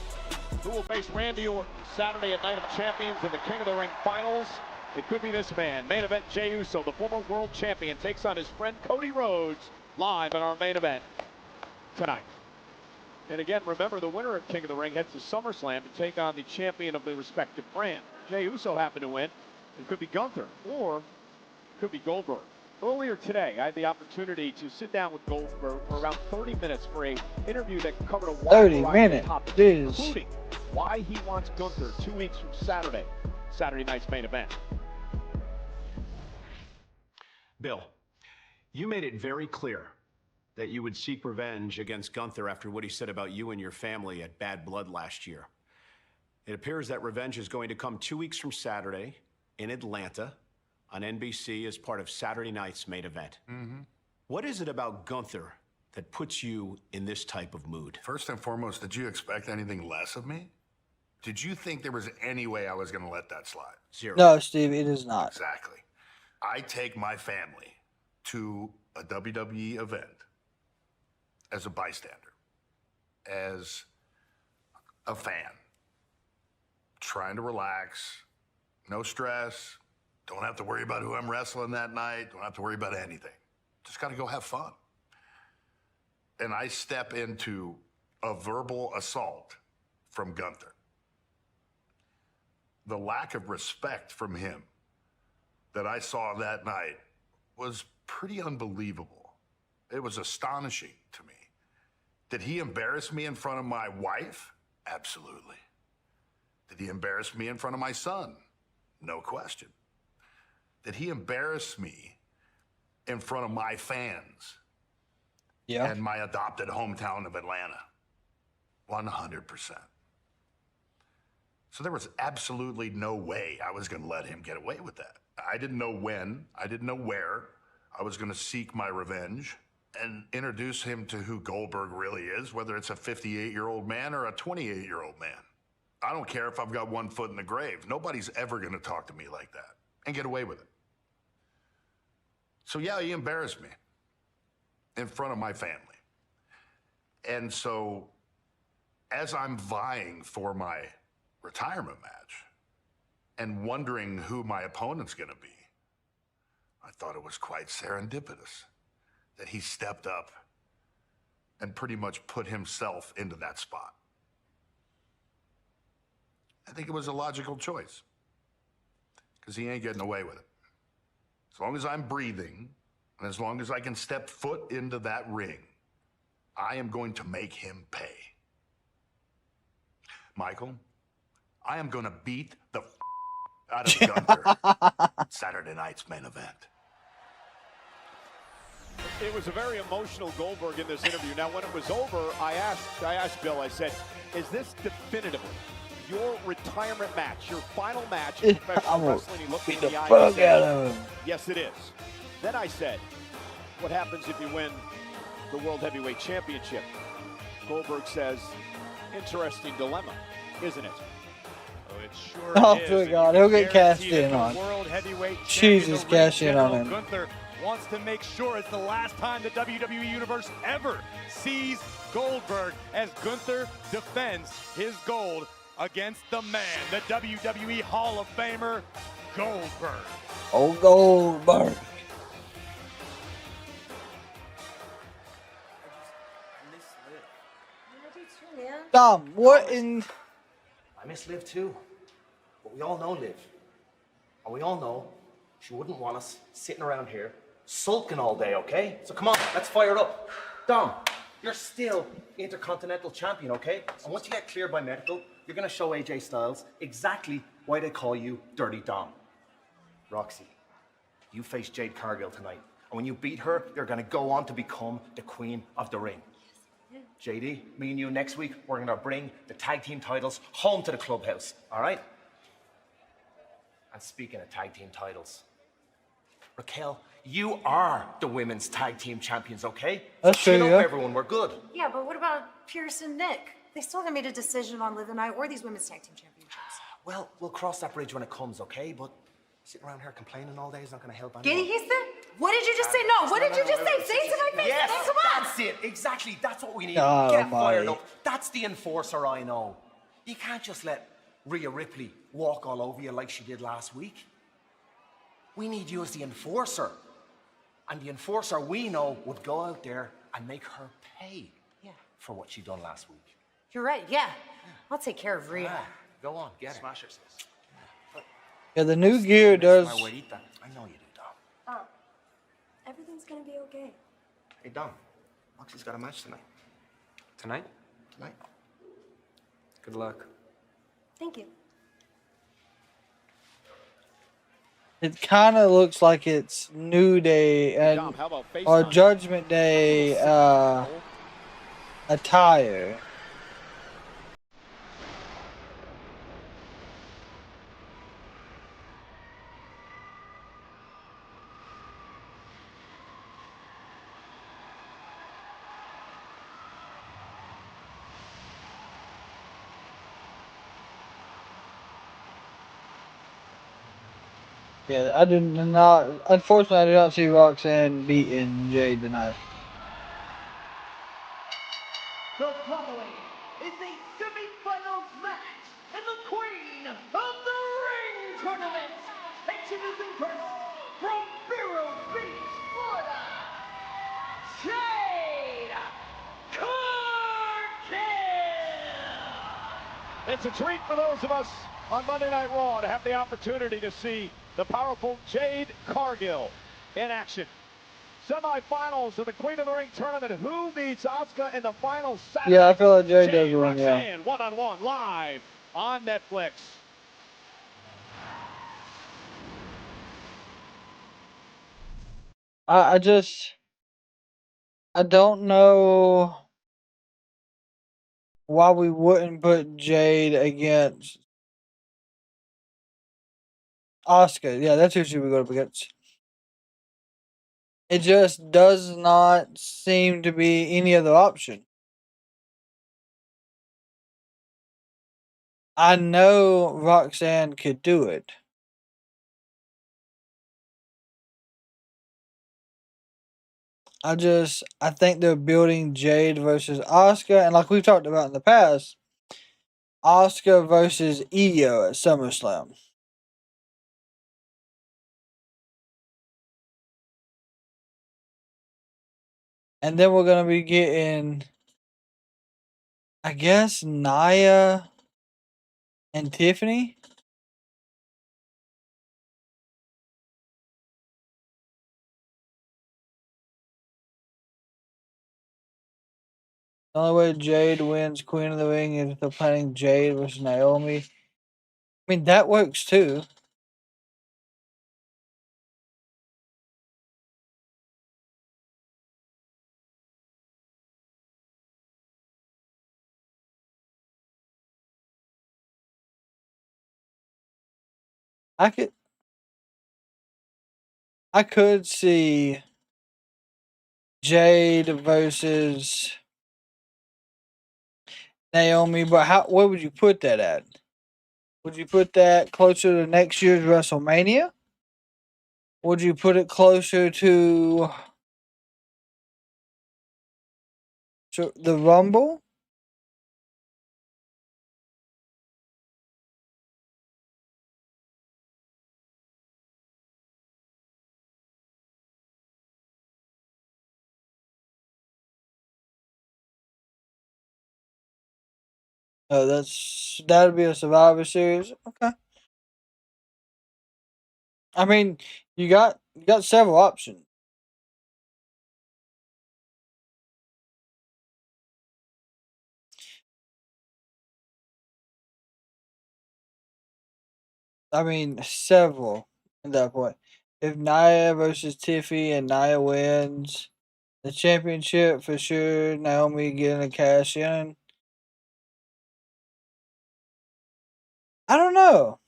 C: who will face Randy Orton Saturday at Night of Champions in the King of the Ring finals. It could be this man. Main event, Jey Uso, the former world champion, takes on his friend Cody Rhodes live in our main event tonight. And again, remember, the winner of King of the Ring heads to SummerSlam to take on the champion of the respective brand. Jey Uso happened to win. It could be Gunther, or it could be Goldberg. Earlier today, I had the opportunity to sit down with Goldberg for around 30 minutes for an interview that covered a wide
A: 30
C: variety of
A: minutes,
C: topics,
A: jeez.
C: including why he wants Gunther 2 weeks from Saturday night's main event.
N: Bill, you made it very clear that you would seek revenge against Gunther after what he said about you and your family at Bad Blood last year. It appears that revenge is going to come 2 weeks from Saturday in Atlanta on NBC as part of Saturday night's main event. What is it about Gunther that puts you in this type of mood?
L: First and foremost, did you expect anything less of me? Did you think there was any way I was going to let that slide?
N: Zero.
A: No, Steve, it is not.
L: Exactly. I take my family to a WWE event as a bystander, as a fan, trying to relax, no stress, don't have to worry about who I'm wrestling that night, don't have to worry about anything. Just got to go have fun. And I step into a verbal assault from Gunther. The lack of respect from him that I saw that night was pretty unbelievable. It was astonishing to me. Did he embarrass me in front of my wife? Absolutely. Did he embarrass me in front of my son? No question. Did he embarrass me in front of my fans?
A: Yeah.
L: And my adopted hometown of Atlanta? 100%. So there was absolutely no way I was going to let him get away with that. I didn't know when, I didn't know where I was going to seek my revenge and introduce him to who Goldberg really is, whether it's a 58-year-old man or a 28-year-old man. I don't care if I've got one foot in the grave. Nobody's ever going to talk to me like that and get away with it. So yeah, he embarrassed me in front of my family. And so as I'm vying for my retirement match and wondering who my opponent's going to be, I thought it was quite serendipitous that he stepped up and pretty much put himself into that spot. I think it was a logical choice because he ain't getting away with it. As long as I'm breathing and as long as I can step foot into that ring, I am going to make him pay. Michael, I am going to beat the out of Gunther Saturday night's main event.
C: It was a very emotional Goldberg in this interview. Now, when it was over, I asked Bill, I said, is this definitively your retirement match, your final match in professional wrestling? He looked me in the eye and said, yes, it is. Then I said, what happens if you win the World Heavyweight Championship? Goldberg says, interesting dilemma, isn't it?
E: It sure
A: Oh,
E: is.
A: good God, he'll get cast in on.
E: World Heavyweight
A: Jesus,
E: Champion,
A: cash in on him.
E: Gunther wants to make sure it's the last time the WWE Universe ever sees Goldberg as Gunther defends his gold against the man, the WWE Hall of Famer, Goldberg.
A: Oh, Goldberg.
G: I do too, man.
A: Dom, what in...
M: I miss Liv too. But we all know Liv. And we all know she wouldn't want us sitting around here sulking all day, okay? So come on, let's fire up. Dom, you're still Intercontinental Champion, okay? And once you get cleared by medical, you're gonna show AJ Styles exactly why they call you Dirty Dom. Roxy, you face Jade Cargill tonight. And when you beat her, you're gonna go on to become the Queen of the Ring. JD, me and you next week, we're gonna bring the tag team titles home to the clubhouse, all right? And speaking of tag team titles, Raquel, you are the women's tag team champions, okay?
A: That's
M: so
A: true,
M: chin up,
A: yeah.
M: everyone, we're good.
O: Yeah, but what about Pierce and Nick? They still haven't made a decision on Liv and I or these women's tag team championships.
M: Well, we'll cross that bridge when it comes, okay? But sitting around here complaining all day is not gonna help anyone.
O: Giddy, he's there? What did you just say? No, what did you just say? Say it to my face.
M: Yes,
O: Come on.
M: that's it. Exactly. That's what we need.
A: Oh,
M: Get
A: my.
M: fired up. That's the enforcer I know. You can't just let Rhea Ripley walk all over you like she did last week. We need you as the enforcer. And the enforcer we know would go out there and make her pay for what she done last week.
O: You're right, yeah. I'll take care of Rhea.
M: Go on, get it.
L: Smash her, sis.
A: Yeah, the new gear does.
M: My Juanita. I know you do, Dom.
O: Oh, everything's gonna be okay.
M: Hey, Dom. Moxie's got a match tonight.
K: Tonight?
M: Tonight.
K: Good luck.
O: Thank you.
A: It kind of looks like it's New Day and
C: Dom, how about
A: or
C: FaceTime?
A: Judgment Day attire. Yeah, I did not. Unfortunately, I did not see Roxanne beating Jade tonight.
D: The following is a semi-finals match in the Queen of the Ring tournament. Introducing first from Vero Beach, Florida, Jade Cargill.
C: It's a treat for those of us on Monday Night Raw to have the opportunity to see the powerful Jade Cargill in action. Semifinals of the Queen of the Ring tournament. Who beats Asuka in the final Saturday?
A: Yeah, I feel like Jade does win, yeah.
C: Roxanne, one-on-one live on Netflix.
A: I don't know why we wouldn't put Jade against Asuka. Yeah, that's who she would go up against. It just does not seem to be any other option. I know Roxanne could do it. I think they're building Jade versus Asuka, and like we've talked about in the past, Asuka versus Io at SummerSlam. And then we're going to be getting, I guess, Nia and Tiffany. The only way Jade wins Queen of the Ring is if they're planning Jade versus Naomi. I mean, that works too. I could see Jade versus Naomi, but where would you put that at? Would you put that closer to next year's WrestleMania? Would you put it closer to the Rumble? Oh, that'd be a Survivor Series. Okay. I mean, you got several options. I mean, several at that point. If Nia versus Tiffy and Nia wins the championship for sure, Naomi getting a cash in. I don't know.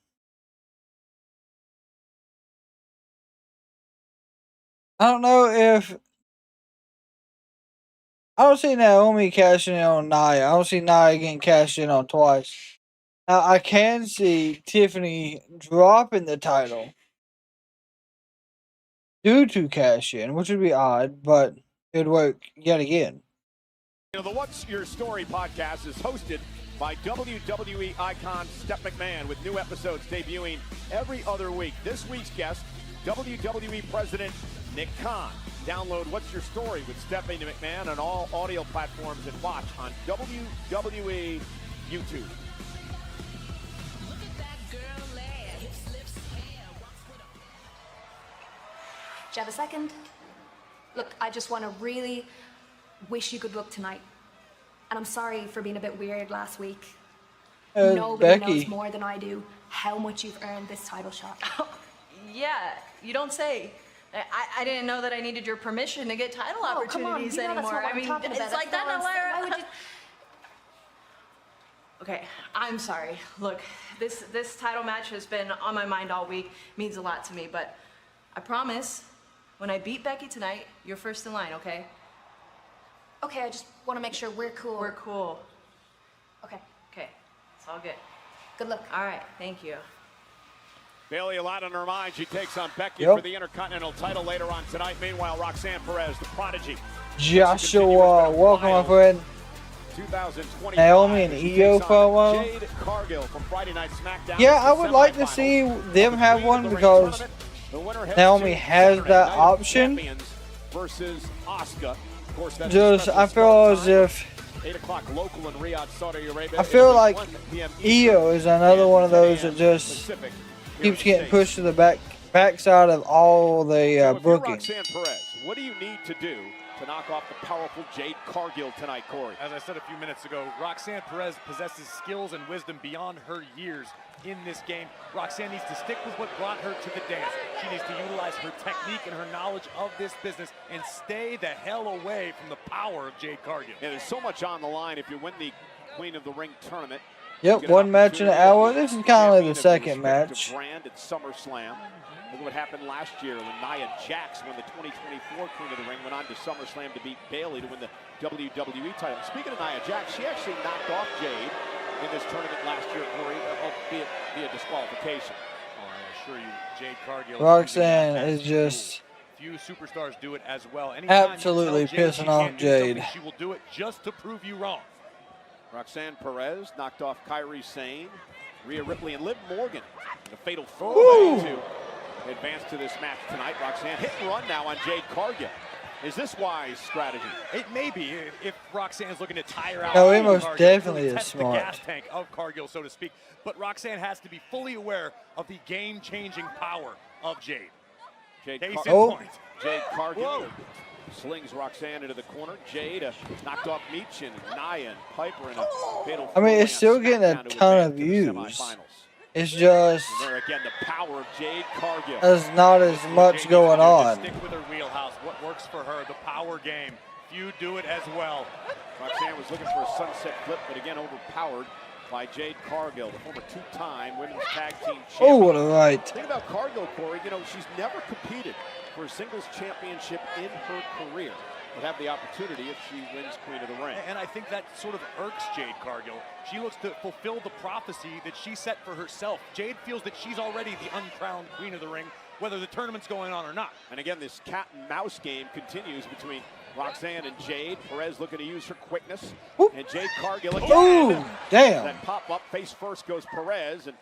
A: I don't know if I don't see Naomi cashing in on Nia. I don't see Nia getting cashed in on twice. Now I can see Tiffany dropping the title due to cash in, which would be odd, but it would work yet again.
C: You know, the What's Your Story podcast is hosted by WWE icon Steph McMahon, with new episodes debuting every other week. This week's guest, WWE President Nick Khan. Download What's Your Story with Stephanie McMahon on all audio platforms and watch on WWE YouTube.
P: Do you have a second? Look, I just want to really wish you good luck tonight. And I'm sorry for being a bit weird last week. Nobody
Q: Becky
P: knows more than I do how much you've earned this title shot.
Q: Yeah, you don't say. I didn't know that I needed your permission to get title opportunities
P: you know that's
Q: anymore.
P: not what I'm talking about.
Q: It's like
P: That's
Q: that,
P: not what I'm saying. Why
Q: Lara.
P: would you-
Q: Okay, I'm sorry. Look, this title match has been on my mind all week. Means a lot to me, but I promise, when I beat Becky tonight, you're first in line, okay?
P: Okay, I just want to make sure we're cool.
Q: We're cool.
P: Okay.
Q: Okay, it's all good.
P: Good luck.
Q: All right, thank you.
C: Bayley, a lot on her mind. She takes on Becky
A: Yep.
C: for the Intercontinental title later on tonight. Meanwhile, Roxanne Perez, the prodigy.
A: Joshua, welcome my friend.
C: 2020
A: Naomi and Io promo.
C: Jade Cargill from Friday Night SmackDown.
A: Yeah, I would like to see them have one because Naomi has that option.
C: Versus Asuka. Of course, that's
A: Just, I feel as if
C: 8 o'clock local in Riyadh, Saudi Arabia.
A: I feel like
C: 1 p.m.
A: Io is another one of those that just keeps getting pushed to the backside of all the
C: So if you're
A: booking.
C: Roxanne Perez, what do you need to do to knock off the powerful Jade Cargill tonight, Corey?
R: As I said a few minutes ago, Roxanne Perez possesses skills and wisdom beyond her years in this game. Roxanne needs to stick with what brought her to the dance. She needs to utilize her technique and her knowledge of this business and stay the hell away from the power of Jade Cargill.
C: Yeah, there's so much on the line if you win the Queen of the Ring tournament.
A: Yep, one match in an hour. This is kind of like the second match.
C: Brand at SummerSlam. Look at what happened last year when Nia Jax won the 2024 Queen of the Ring, went on to SummerSlam to beat Bayley to win the WWE title. Speaking of Nia Jax, she actually knocked off Jade in this tournament last year, Corey, albeit via disqualification.
R: Oh, I assure you, Jade Cargill.
A: Roxanne is just
R: few superstars do it as well. Anytime
A: absolutely
R: you tell Jade she
A: pissing off
R: can't do something,
A: Jade.
R: she will do it just to prove you wrong.
C: Roxanne Perez knocked off Kairi Sane, Rhea Ripley, and Liv Morgan in a fatal
A: Ooh.
C: four-way to advance to this match tonight. Roxanne hit and run now on Jade Cargill. Is this wise strategy?
R: It may be if Roxanne's looking to tire out.
A: No, it most
R: Cargill,
A: definitely
R: really
A: is
R: test
A: smart.
R: The gas tank of Cargill, so to speak. But Roxanne has to be fully aware of the game-changing power of Jade.
C: Jade
R: Case
C: Cargill.
R: in point.
C: Jade Cargill
R: Whoa.
C: slings Roxanne into the corner. Jade knocked off Meechin, Nia, and Piper in a fatal
A: I mean,
C: four-way
A: it's still
C: on
A: getting a
C: SmackDown to
A: ton
C: advance
A: of
C: to the
A: views.
C: semifinals.
A: It's just
C: And there again, the power of Jade Cargill.
A: there's not as much
R: Jade
A: going
R: needs to
A: on.
R: Stick with her wheelhouse. What works for her, the power game. Few do it as well.
C: Roxanne was looking for a sunset flip, but again overpowered by Jade Cargill, the former two-time women's tag team champion.
A: Oh, what a right.
C: The thing about Cargill, Corey, you know, she's never competed for a singles championship in her career. Would have the opportunity if she wins Queen of the Ring.
R: And I think that sort of irks Jade Cargill. She looks to fulfill the prophecy that she set for herself. Jade feels that she's already the uncrowned Queen of the Ring, whether the tournament's going on or not.
C: And again, this cat and mouse game continues between Roxanne and Jade. Perez looking to use her quickness. And Jade Cargill again.
A: Ooh, damn.
C: That pop-up face first goes Perez. And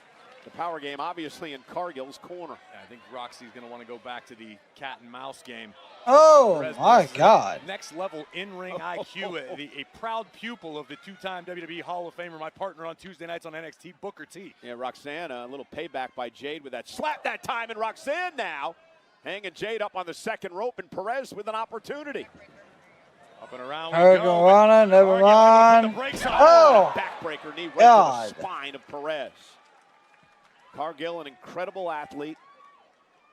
E: The power game obviously in Cargill's corner.
R: Yeah, I think Roxy's going to want to go back to the cat and mouse game.
A: Oh,
R: Perez
A: my
R: possesses
A: God.
R: Next level in-ring IQ. A proud pupil of the two-time WWE Hall of Famer, my partner on Tuesday nights on NXT, Booker T.
E: Yeah, Roxanne, a little payback by Jade with that slap that time, and Roxanne now hanging Jade up on the second rope, and Perez with an opportunity.
R: Up and around
A: Hurricane Rana, never mind. Oh,
E: backbreaker knee right
A: God.
E: to the spine of Perez. Cargill, an incredible athlete,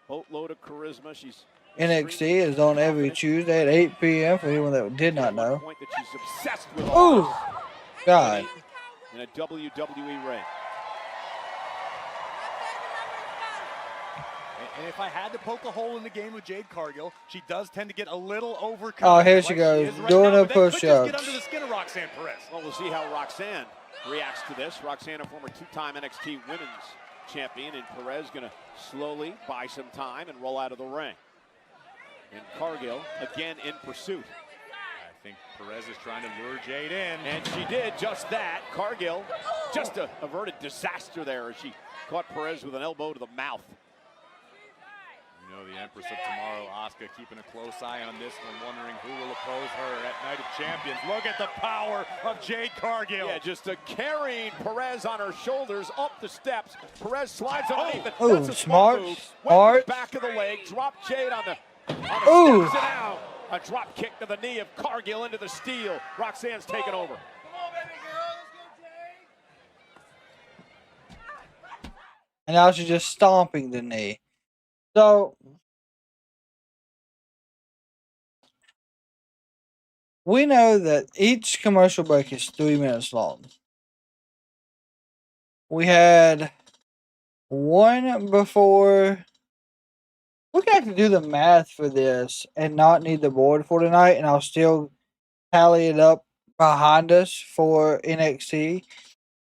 E: boatload of charisma. She's
A: NXT is on every Tuesday at 8 p.m. for anyone that did not know.
E: point that she's obsessed with.
A: Ooh, God.
E: In a WWE ring.
R: And if I had to poke a hole in the game with Jade Cargill, she does tend to get a little overconfident.
A: Oh, here she goes, doing a push-up.
R: Get under the skin of Roxanne Perez.
E: Well, we'll see how Roxanne reacts to this. Roxanne, a former two-time NXT Women's Champion, and Perez going to slowly buy some time and roll out of the ring. And Cargill again in pursuit.
R: I think Perez is trying to lure Jade in.
E: And she did just that. Cargill just averted disaster there as she caught Perez with an elbow to the mouth.
R: You know, the Empress of Tomorrow, Asuka, keeping a close eye on this one, wondering who will oppose her at Night of Champions. Look at the power of Jade Cargill.
E: Yeah, just carrying Perez on her shoulders up the steps. Perez slides underneath it.
A: Oh,
E: That's a
A: smart,
E: move.
A: smart.
E: Back of the leg, drop Jade on the
A: Ooh.
E: steps and out. A drop kick to the knee of Cargill into the steel. Roxanne's taken over.
A: And now she's just stomping the knee. So, we know that each commercial break is 3 minutes long. We had one before. We can actually do the math for this and not need the board for tonight, and I'll still tally it up behind us for NXT.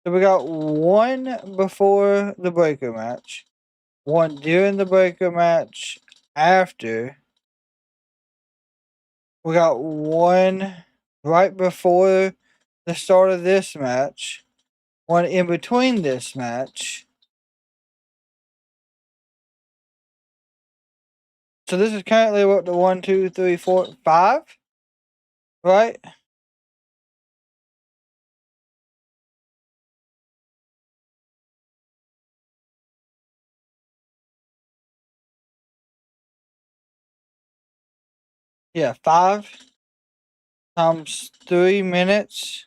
A: So we got one before the Breakker match, one during the Breakker match after. We got one right before the start of this match, one in between this match. So this is currently what, the 1, 2, 3, 4, 5, right? Yeah, 5 times 3 minutes.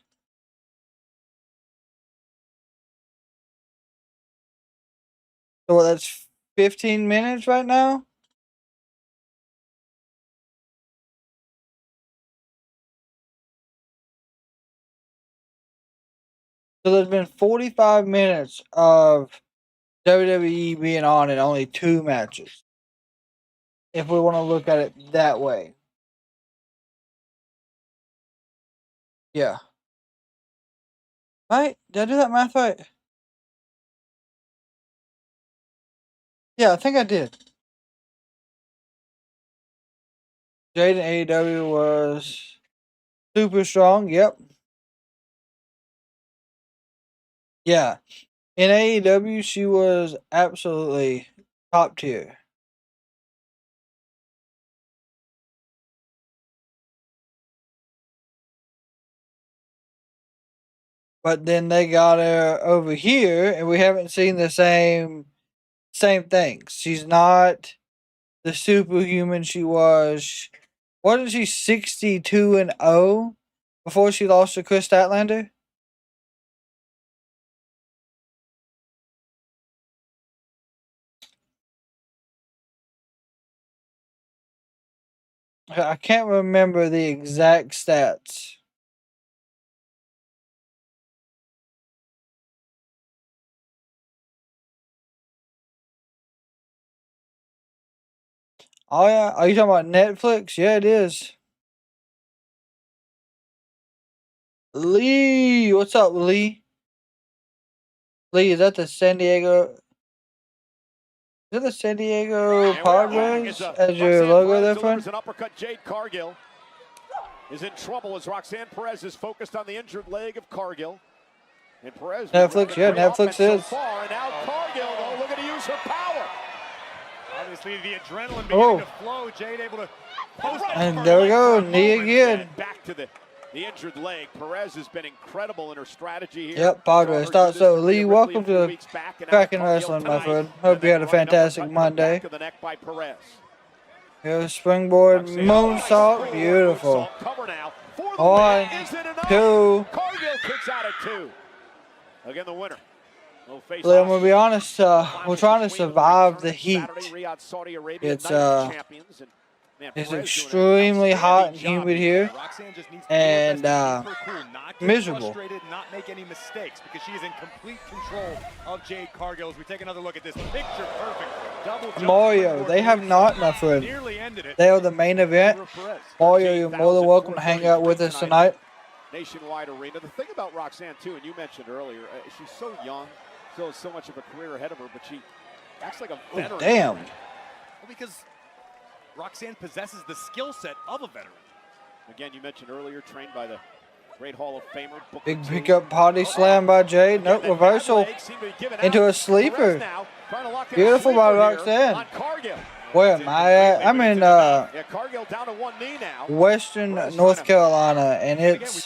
A: So that's 15 minutes right now. So there's been 45 minutes of WWE being on in only 2 matches. If we want to look at it that way. Yeah. Right? Did I do that math right? Yeah, I think I did. Jade in AEW was super strong. Yep. Yeah. In AEW, she was absolutely top tier. But then they got her over here, and we haven't seen the same things. She's not the superhuman she was. Wasn't she 62-0 before she lost to Chris Statlander? I can't remember the exact stats. Oh, yeah. Are you talking about Netflix? Yeah, it is. Lee. What's up, Lee? Lee, is that the San Diego? Is that the San Diego Padres as your logo there, friend?
E: An uppercut. Jade Cargill is in trouble as Roxanne Perez is focused on the injured leg of Cargill.
C: And Perez
A: Netflix, yeah, Netflix is.
C: So far, and now Cargill, though, looking to use her power.
E: Obviously, the adrenaline beginning to flow. Jade able to post that.
A: And there we go, knee again.
C: Back to the injured leg. Perez has been incredible in her strategy here.
A: Yep, progress starts so. Lee, welcome to Kraken Wrestling, my friend. Hope you had a fantastic Monday. Here's springboard moonsault, beautiful. 1, 2.
C: Cargill kicks out at 2. Again, the winner.
A: I'm gonna be honest. We're trying to survive the heat. It's extremely hot and humid here, and miserable.
E: Not make any mistakes because she is in complete control of Jade Cargill. As we take another look at this picture perfect double jump.
A: Mario, they have not, my friend. They are the main event. Mario, you're more than welcome to hang out with us tonight.
C: Nationwide arena. The thing about Roxanne too, and you mentioned earlier, she's so young, still has so much of a career ahead of her, but she acts like a veteran.
A: Oh, damn.
R: Well, because Roxanne possesses the skill set of a veteran.
C: Again, you mentioned earlier, trained by the great Hall of Famer.
A: Big pickup body slam by Jade. Nope, reversal into a sleeper. Beautiful by Roxanne. Where am I at? I'm in Western North Carolina, and it's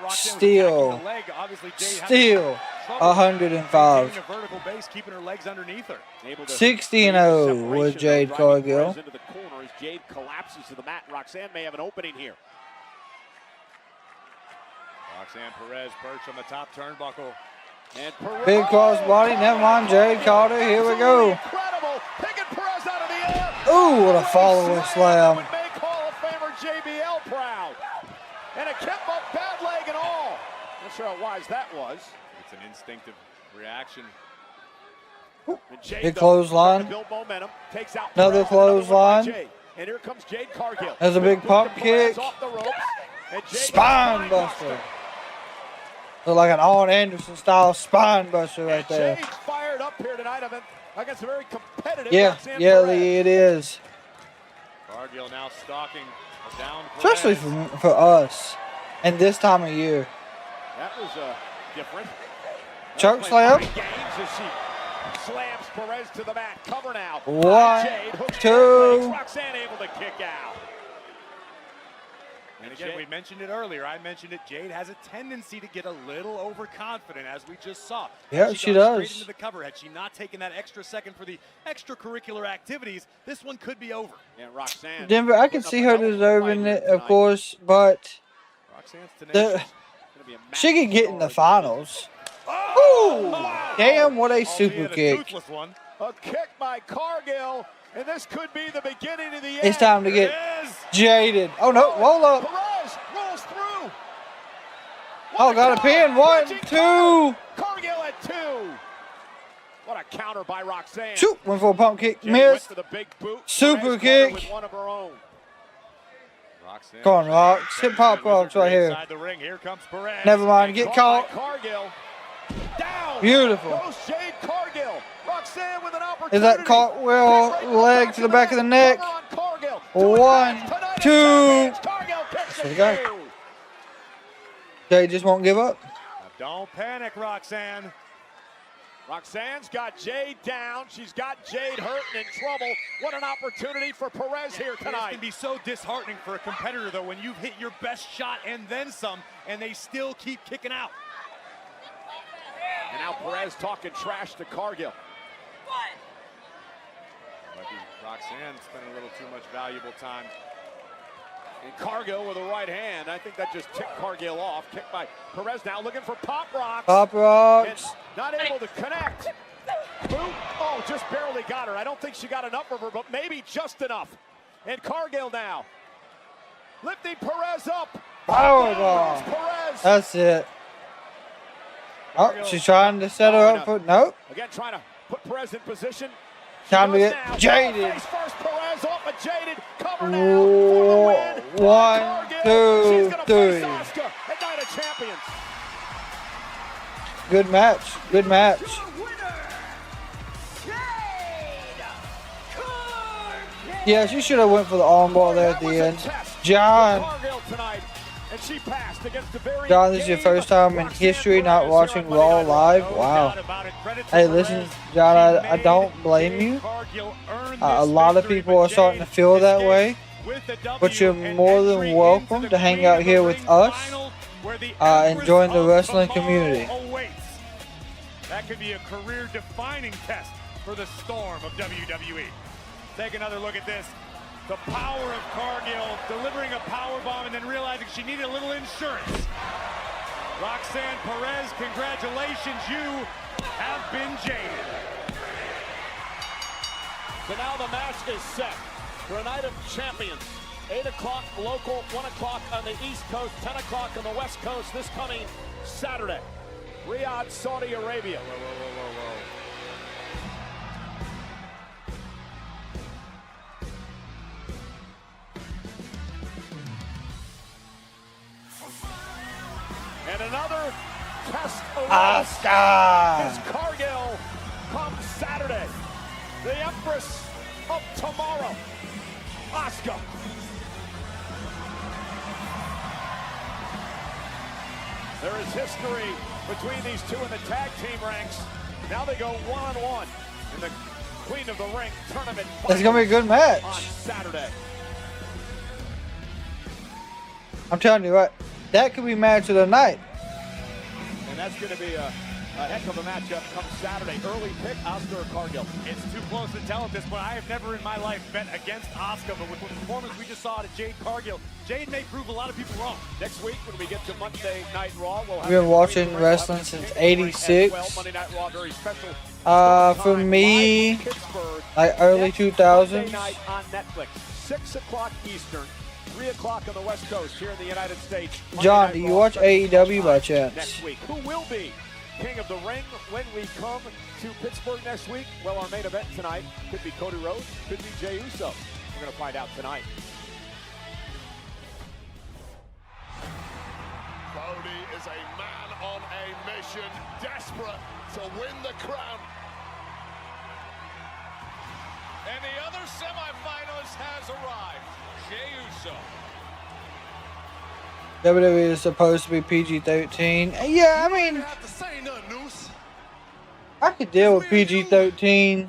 A: still 105. 60-0 with Jade Cargill.
C: Jade collapses to the mat. Roxanne may have an opening here.
E: Roxanne Perez perched on the top turnbuckle.
C: And Perez,
A: big crossbody. Never mind. Jade caught her. Here we go.
C: Incredible. Picking Perez out of the air.
A: Ooh, what a follower slam.
C: Would make Hall of Famer JBL proud. And a kept up bad leg and all. Not sure how wise that was.
E: It's an instinctive reaction.
A: Big clothesline. Another clothesline.
C: And here comes Jade Cargill.
A: There's a big pump kick. Spine buster. Look like an Arn Anderson style spine buster right there.
C: Jade's fired up here tonight against a very competitive.
A: Yeah, Lee, it is.
E: Cargill now stalking down.
A: Especially for us and this time of year.
C: That was different.
A: Choke slam.
C: Slams Perez to the mat. Cover now.
A: 1, 2.
C: Roxanne able to kick out.
E: And again, we mentioned it earlier. I mentioned it. Jade has a tendency to get a little overconfident, as we just saw.
A: Yeah, she does.
E: Straight into the cover. Had she not taken that extra second for the extracurricular activities, this one could be over.
C: And Roxanne.
A: Denver, I can see her deserving it, of course, but she could get in the finals. Ooh, damn, what a super kick.
C: A kick by Cargill, and this could be the beginning of the end.
A: It's time to get jaded. Oh, no, roll up.
C: Perez rolls through.
A: Oh, got a pin. 1, 2.
C: Cargill at 2. What a counter by Roxanne.
A: Shoot, went for a pump kick, missed. Super kick.
C: One of her own.
A: Come on, Rox. Hit pop rocks right here. Never mind, get caught.
C: Cargill. Down.
A: Beautiful.
C: Goes Jade Cargill. Roxanne with an opportunity.
A: Is that cartwheel leg to the back of the neck? 1, 2. That's what we got. Jade just won't give up.
E: Don't panic, Roxanne.
C: Roxanne's got Jade down. She's got Jade hurt and in trouble. What an opportunity for Perez here tonight.
E: It can be so disheartening for a competitor, though, when you've hit your best shot and then some, and they still keep kicking out.
C: And now Perez talking trash to Cargill.
E: Roxanne spending a little too much valuable time.
C: And Cargill with a right hand. I think that just ticked Cargill off. Kicked by Perez now looking for pop rocks.
A: Pop rocks.
C: And not able to connect. Boot. Oh, just barely got her. I don't think she got enough of her, but maybe just enough. And Cargill now lifting Perez up.
A: Powerbomb.
C: Perez.
A: That's it. Oh, she's trying to set her up for nope.
C: Again, trying to put Perez in position.
A: Time to get jaded.
C: Face first, Perez off a jaded. Cover now for the win.
A: 1, 2, 3.
C: Asuka at Night of Champions.
A: Good match. Good match. Yeah, she should have went for the armbar there at the end. John.
C: And she passed against the very
A: John, this is your first time in history not watching Raw live? Wow. Hey, listen, John, I don't blame you. A lot of people are starting to feel that way. But you're more than welcome to hang out here with us and join the wrestling community.
C: That could be a career-defining test for the Storm of WWE. Take another look at this. The power of Cargill delivering a powerbomb and then realizing she needed a little insurance. Roxanne Perez, congratulations, you have been jaded.
R: So now the match is set for a night of champions. 8 o'clock local, 1 o'clock on the East Coast, 10 o'clock on the West Coast this coming Saturday. Riyadh, Saudi Arabia. Whoa, whoa, whoa, whoa, whoa. And another test of as Cargill comes Saturday. The Empress of Tomorrow, Asuka. There is history between these two in the tag team ranks. Now they go one-on-one in the Queen of the Ring tournament.
A: It's going to be a good match.
R: On Saturday.
A: I'm telling you what, that could be match of the night.
R: And that's going to be a heck of a matchup come Saturday. Early pick, Asuka or Cargill.
C: It's too close to tell at this point. I have never in my life bet against Asuka, but with the performance we just saw out of Jade Cargill, Jade may prove a lot of people wrong.
R: Next week, when we get to Monday Night Raw, we'll have
A: We've been watching wrestling since '86.
R: Well, Monday Night Raw, very special.
A: For me, like early 2000s.
R: Monday night on Netflix, 6 o'clock Eastern, 3 o'clock on the West Coast here in the United States.
A: John, do you watch AEW by chance?
R: Next week, who will be King of the Ring when we come to Pittsburgh next week? Well, our main event tonight could be Cody Rhodes, could be Jey Uso. We're going to find out tonight.
L: Cody is a man on a mission, desperate to win the crown.
C: And the other semifinalist has arrived, Jey Uso.
A: WWE is supposed to be PG-13. Yeah, I mean, I could deal with PG-13.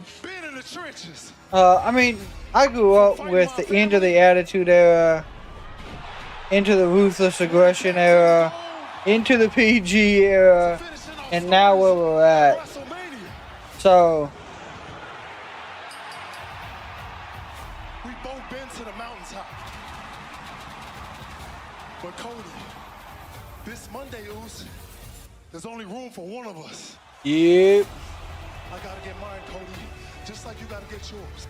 A: I mean, I grew up with the end of the Attitude Era, into the Ruthless Aggression Era, into the PG era, and now where we're at. So,
L: We both been to the mountaintop. But Cody, this Monday, Oos, there's only room for one of us.
A: yep.
L: I gotta get mine, Cody, just like you gotta get yours.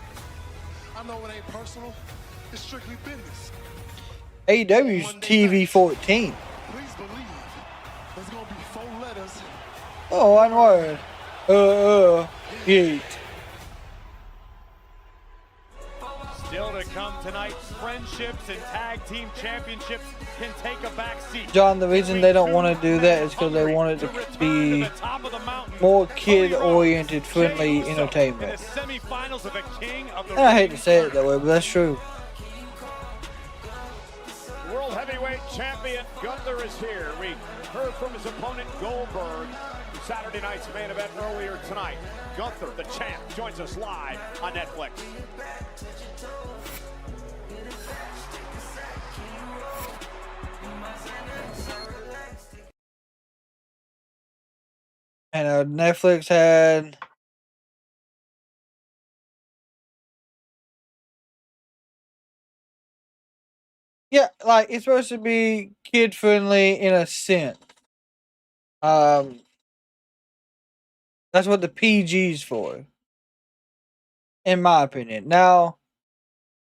L: I know it ain't personal, it's strictly business.
A: AEW's TV 14.
L: Please believe there's gonna be 4 letters.
A: Oh, one word. Yeet.
C: Still to come tonight, friendships and tag team championships can take a back seat.
A: John, the reason they don't want to do that is because they want it to be more kid-oriented, friendly entertainment. And I hate to say it that way, but that's true.
R: World Heavyweight Champion Gunther is here. We heard from his opponent Goldberg Saturday night's main event earlier tonight. Gunther, the champ, joins us live on Netflix.
A: And Netflix had like it's supposed to be kid friendly in a sense. That's what the PG's for, in my opinion. Now,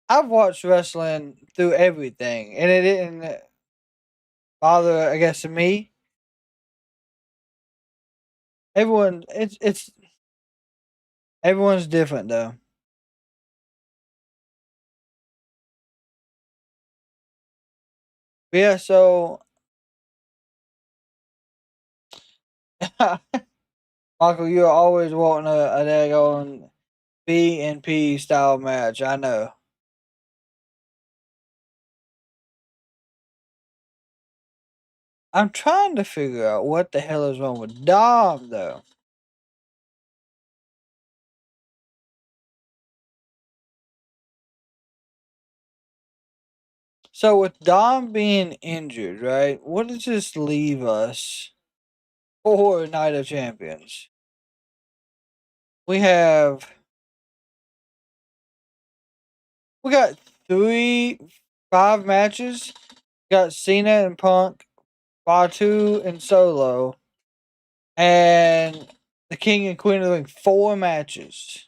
A: I've watched wrestling through everything, and it didn't bother, I guess, me. Everyone, it's everyone's different though. Yeah, so Michael, you're always wanting a daggone B and P style match. I know. I'm trying to figure out what the hell is wrong with Dom, though. So with Dom being injured, right? What does this leave us for Night of Champions? We got 5 matches. We got Cena and Punk, Batu and Solo, and the King and Queen are doing 4 matches.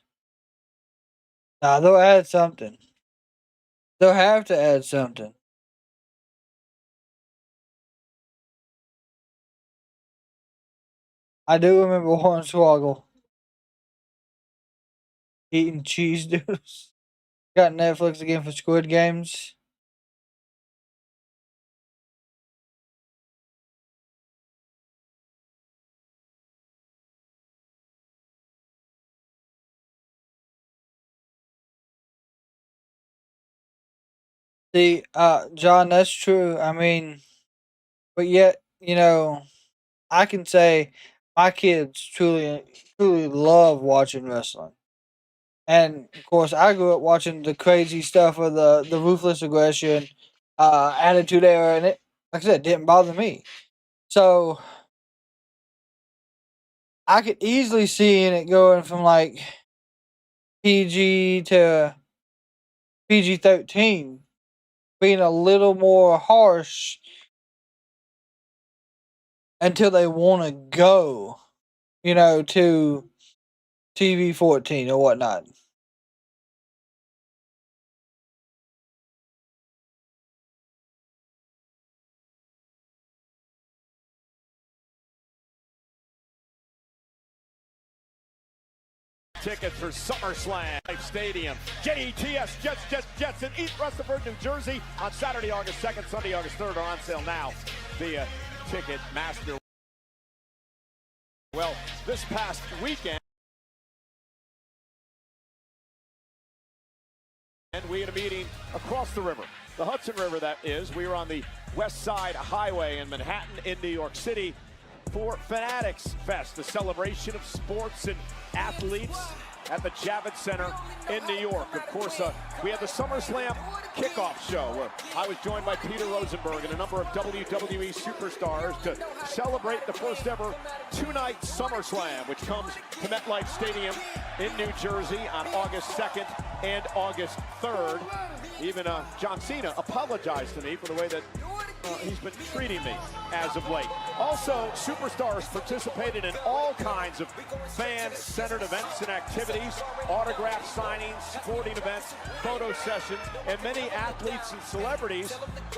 A: Now they'll add something. They'll have to add something. I do remember Hornswoggle eating cheese doodles. Got Netflix again for Squid Games. See, John, that's true. I mean, but yet, you know, I can say my kids truly love watching wrestling. And of course, I grew up watching the crazy stuff of the ruthless aggression, attitude era, and it, like I said, didn't bother me. So I could easily see in it going from like PG to PG-13 being a little more harsh until they want to go, you know, to TV-14 or whatnot.
C: Tickets for SummerSlam Stadium. JETS, Jets in East Rutherford, New Jersey on Saturday, August 2nd, Sunday, August 3rd are on sale now via Ticketmaster. Well, this past weekend, and we had a meeting across the river, the Hudson River that is. We were on the West Side Highway in Manhattan in New York City for Fanatics Fest, the celebration of sports and athletes at the Javits Center in New York. Of course, we had the SummerSlam kickoff show where I was joined by Peter Rosenberg and a number of WWE superstars to celebrate the first ever 2-night SummerSlam, which comes to MetLife Stadium in New Jersey on August 2nd and August 3rd. Even John Cena apologized to me for the way that he's been treating me as of late. Also, superstars participated in all kinds of fan-centered events and activities, autograph signings, sporting events, photo sessions, and many athletes and celebrities,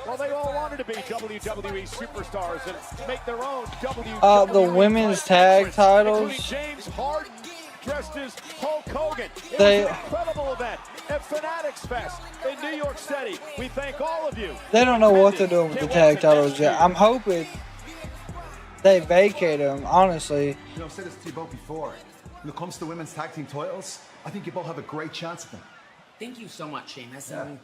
C: well, they all wanted to be WWE superstars and make their own WWE
A: the women's tag titles,
C: including James Harden, dressed as Hulk Hogan. It
A: They-
C: was an incredible event at Fanatics Fest in New York City. We thank all of you.
A: they don't know what they're doing with the tag titles yet. I'm hoping they vacate them, honestly.
S: You know, I've said this to you both before. When it comes to women's tag team titles, I think you both have a great chance at them.
T: Thank you so much, Sheamus. I mean,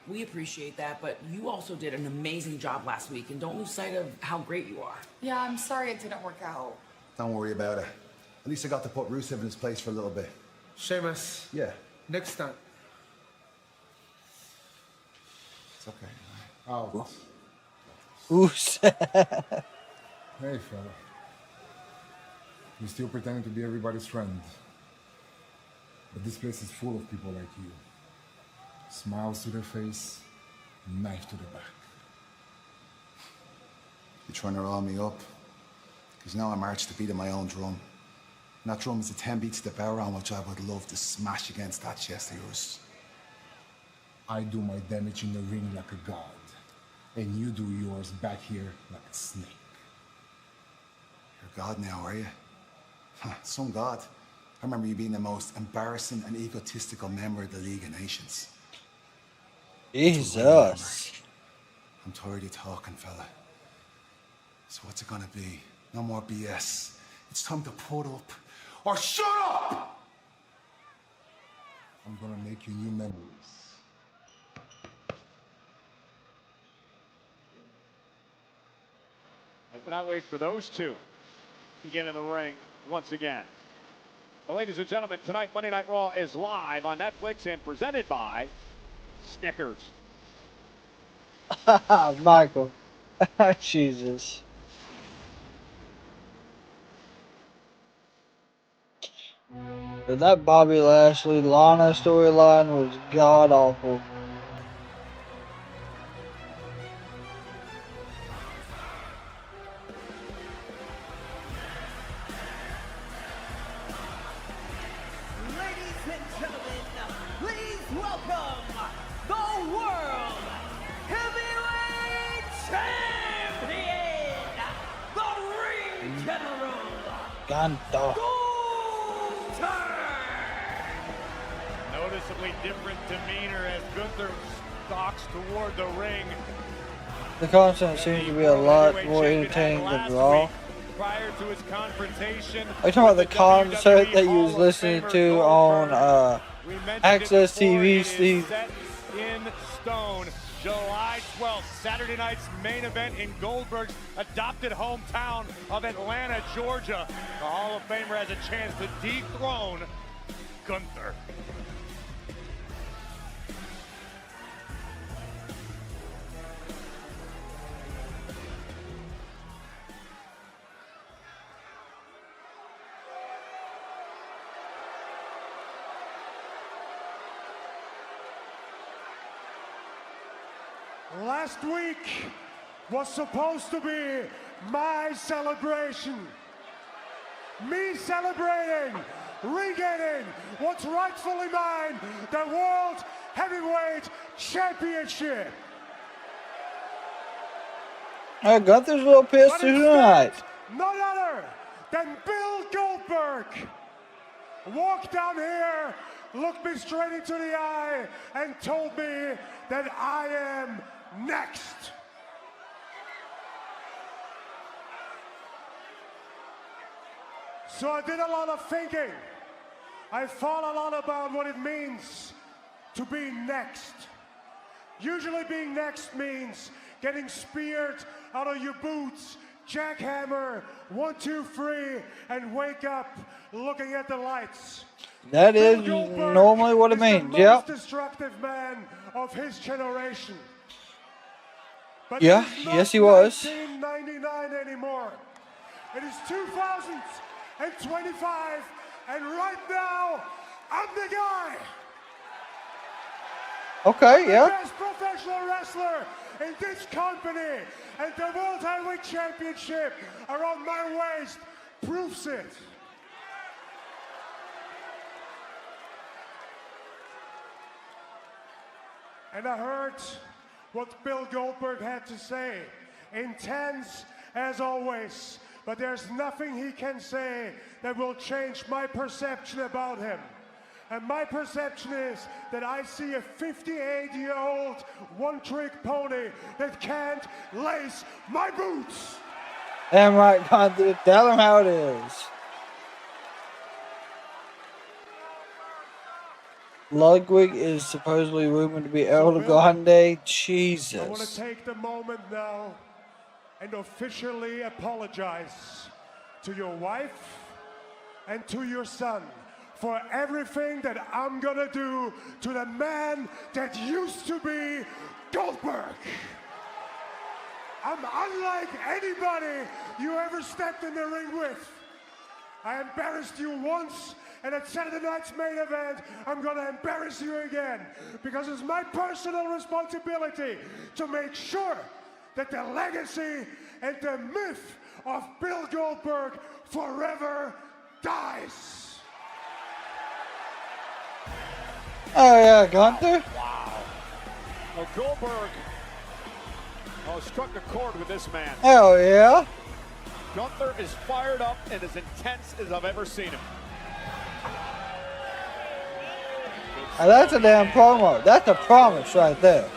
T: we appreciate that, but you also did an amazing job last week, and don't lose sight of how great you are.
U: Yeah, I'm sorry it didn't work out.
S: Don't worry about it. At least I got to put Rusev in his place for a little bit.
F: Sheamus.
S: Yeah.
F: Next time.
S: It's okay.
F: Oh.
A: Ooh.
V: Hey, fella. You're still pretending to be everybody's friend. But this place is full of people like you. Smiles to their face, knife to the back.
S: You're trying to roll me up. Because now I march to beat my own drum. And that drum is a 10 beats to the barrel on which I would love to smash against that chest of yours.
V: I do my damage in the ring like a god. And you do yours back here like a snake.
S: You're God now, are you? Huh, some god. I remember you being the most embarrassing and egotistical member of the League of Nations.
A: Jesus.
S: I'm tired of talking, fella. So what's it gonna be? No more BS. It's time to put up or shut up!
V: I'm gonna make you new memories.
C: Cannot wait for those two to get in the ring once again. Well, ladies and gentlemen, tonight Monday Night Raw is live on Netflix and presented by Snickers.
A: Michael. Jesus. But that Bobby Lashley Lana storyline was god awful.
D: Ladies and gentlemen, please welcome the World Heavyweight Champion, the Ring General,
A: Gunther.
E: Noticeably different demeanor as Gunther stalks toward the ring.
A: The content seems to be a lot more entertaining than Raw.
E: Prior to his confrontation,
A: Are you talking about the concert that you was listening to on Access TV, Steve?
E: Set in stone, July 12th, Saturday night's main event in Goldberg's adopted hometown of Atlanta, Georgia. The Hall of Famer has a chance to dethrone Gunther.
F: Last week was supposed to be my celebration. Me celebrating, regaining what's rightfully mine, the World Heavyweight Championship.
A: Gunther's a little pissed too tonight.
F: None other than Bill Goldberg walked down here, looked me straight into the eye, and told me that I am next. So I did a lot of thinking. I thought a lot about what it means to be next. Usually being next means getting speared out of your boots, jackhammer, 1, 2, 3, and wake up looking at the lights.
A: That is normally what it means,
F: the most destructive man of his generation. But
A: Yeah, yes he was.
F: 1999 anymore. It is 2025, and right now, I'm the guy.
A: Okay,
F: I'm
A: yeah.
F: the best professional wrestler in this company, and the World Heavyweight Championship around my waist proves it. And I heard what Bill Goldberg had to say. Intense as always, but there's nothing he can say that will change my perception about him. And my perception is that I see a 58-year-old one-trick pony that can't lace my boots.
A: Damn right, Gunther. Tell him how it is. Ludwig is supposedly rumored to be El Grande. Jesus.
F: I want to take the moment now and officially apologize to your wife and to your son for everything that I'm gonna do to the man that used to be Goldberg. I'm unlike anybody you ever stepped in the ring with. I embarrassed you once, and at Saturday night's main event, I'm gonna embarrass you again, because it's my personal responsibility to make sure that the legacy and the myth of Bill Goldberg forever dies.
A: Oh yeah, Gunther.
C: Wow. Well, Goldberg struck a chord with this man.
A: Hell yeah.
C: Gunther is fired up and as intense as I've ever seen him.
A: Now that's a damn promo. That's a promise right there.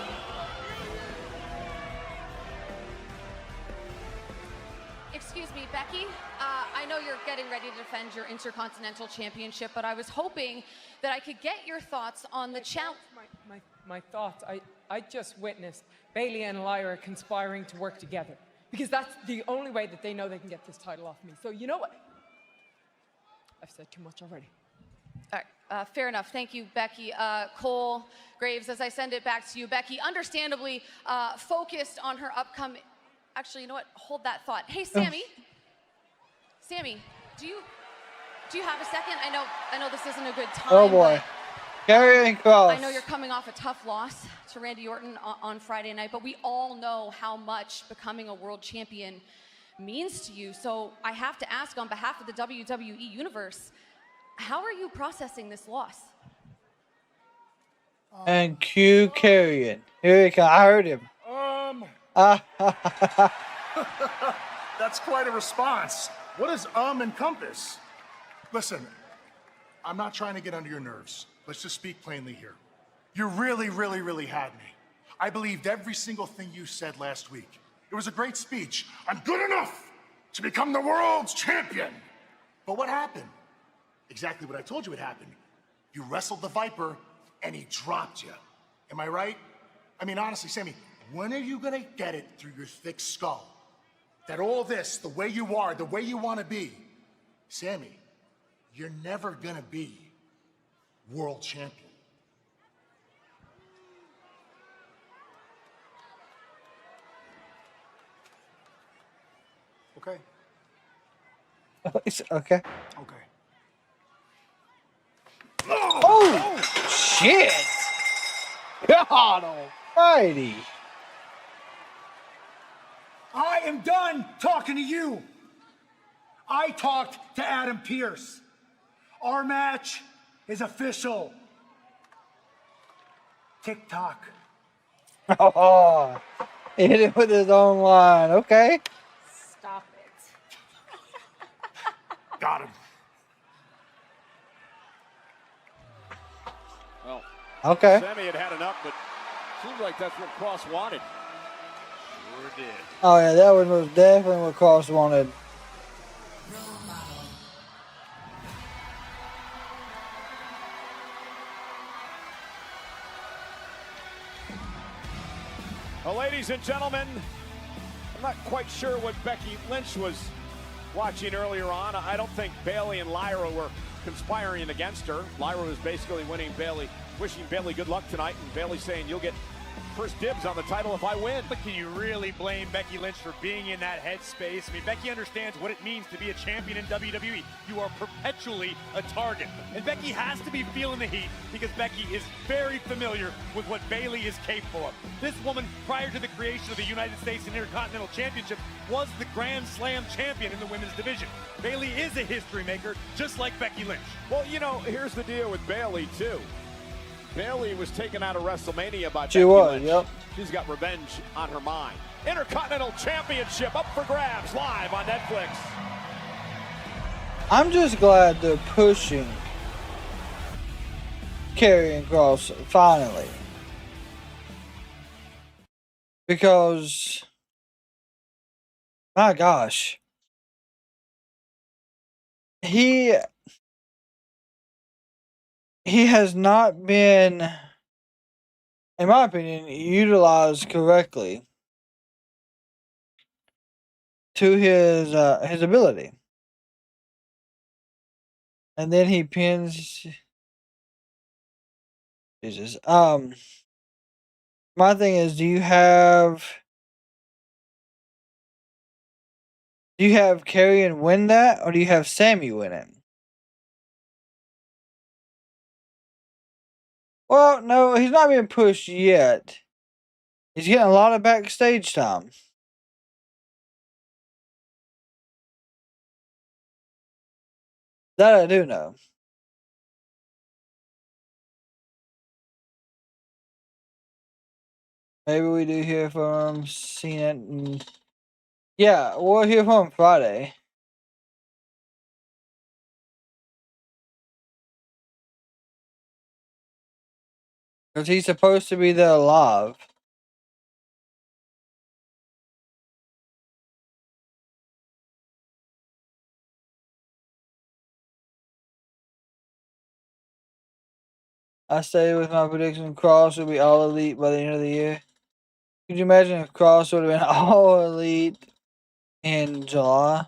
B: Excuse me, Becky. I know you're getting ready to defend your Intercontinental Championship, but I was hoping that I could get your thoughts on the challenge.
H: My thoughts. I just witnessed Bayley and Lyra conspiring to work together.
U: Because that's the only way that they know they can get this title off me. So you know what? I've said too much already.
B: All right, fair enough. Thank you, Becky. Cole Graves, as I send it back to you, Becky, understandably focused on her upcoming. Actually, you know what? Hold that thought. Hey, Sammy. Sammy, do you have a second? I know this isn't a good time.
A: Oh boy, Karrion Kross.
B: I know you're coming off a tough loss to Randy Orton on Friday night, but we all know how much becoming a world champion means to you. So I have to ask, on behalf of the WWE Universe, how are you processing this loss?
A: And cue Karrion. Here he comes. I heard him.
L: That's quite a response. What does encompass? Listen, I'm not trying to get under your nerves. Let's just speak plainly here. You really, really, really had me. I believed every single thing you said last week. It was a great speech. I'm good enough to become the world's champion. But what happened? Exactly what I told you would happen. You wrestled the Viper and he dropped you. Am I right? I mean, honestly, Sammy, when are you gonna get it through your thick skull that all this, the way you are, the way you wanna be, Sammy, you're never gonna be world champion. Okay?
A: Okay.
L: Okay.
A: Oh, shit! God almighty!
F: I am done talking to you. I talked to Adam Pearce. Our match is official. TikTok.
A: Oh, he hit it with his own line. Okay.
O: Stop it.
L: Got him.
C: Well,
A: Okay.
C: Sammy had enough, but seems like that's what Cross wanted. Sure did.
A: Oh yeah, that was definitely what Cross wanted.
C: Well, ladies and gentlemen, I'm not quite sure what Becky Lynch was watching earlier on. I don't think Bayley and Lyra were conspiring against her. Lyra was basically wishing Bayley good luck tonight, and Bayley saying, you'll get first dibs on the title if I win.
R: But can you really blame Becky Lynch for being in that headspace? I mean, Becky understands what it means to be a champion in WWE. You are perpetually a target. And Becky has to be feeling the heat because Becky is very familiar with what Bayley is capable of. This woman, prior to the creation of the United States Intercontinental Championship, was the Grand Slam champion in the women's division. Bayley is a history maker, just like Becky Lynch.
C: Well, you know, here's the deal with Bayley, too. Bayley was taken out of WrestleMania by
A: She
C: Becky
A: was,
C: Lynch.
A: yep.
C: She's got revenge on her mind. Intercontinental Championship up for grabs live on Netflix.
A: I'm just glad they're pushing Karrion Kross finally. Because, my gosh, he has not been, in my opinion, utilized correctly to his ability. And then he pins Jesus. My thing is, do you have Karrion win that, or do you have Sammy win it? Well, no, he's not being pushed yet. He's getting a lot of backstage time. That I do know. Maybe we do hear from Cena. And yeah, we'll hear from him Friday. Because he's supposed to be there live. I stay with my prediction. Cross will be all elite by the end of the year. Could you imagine if Cross would have been all elite in July.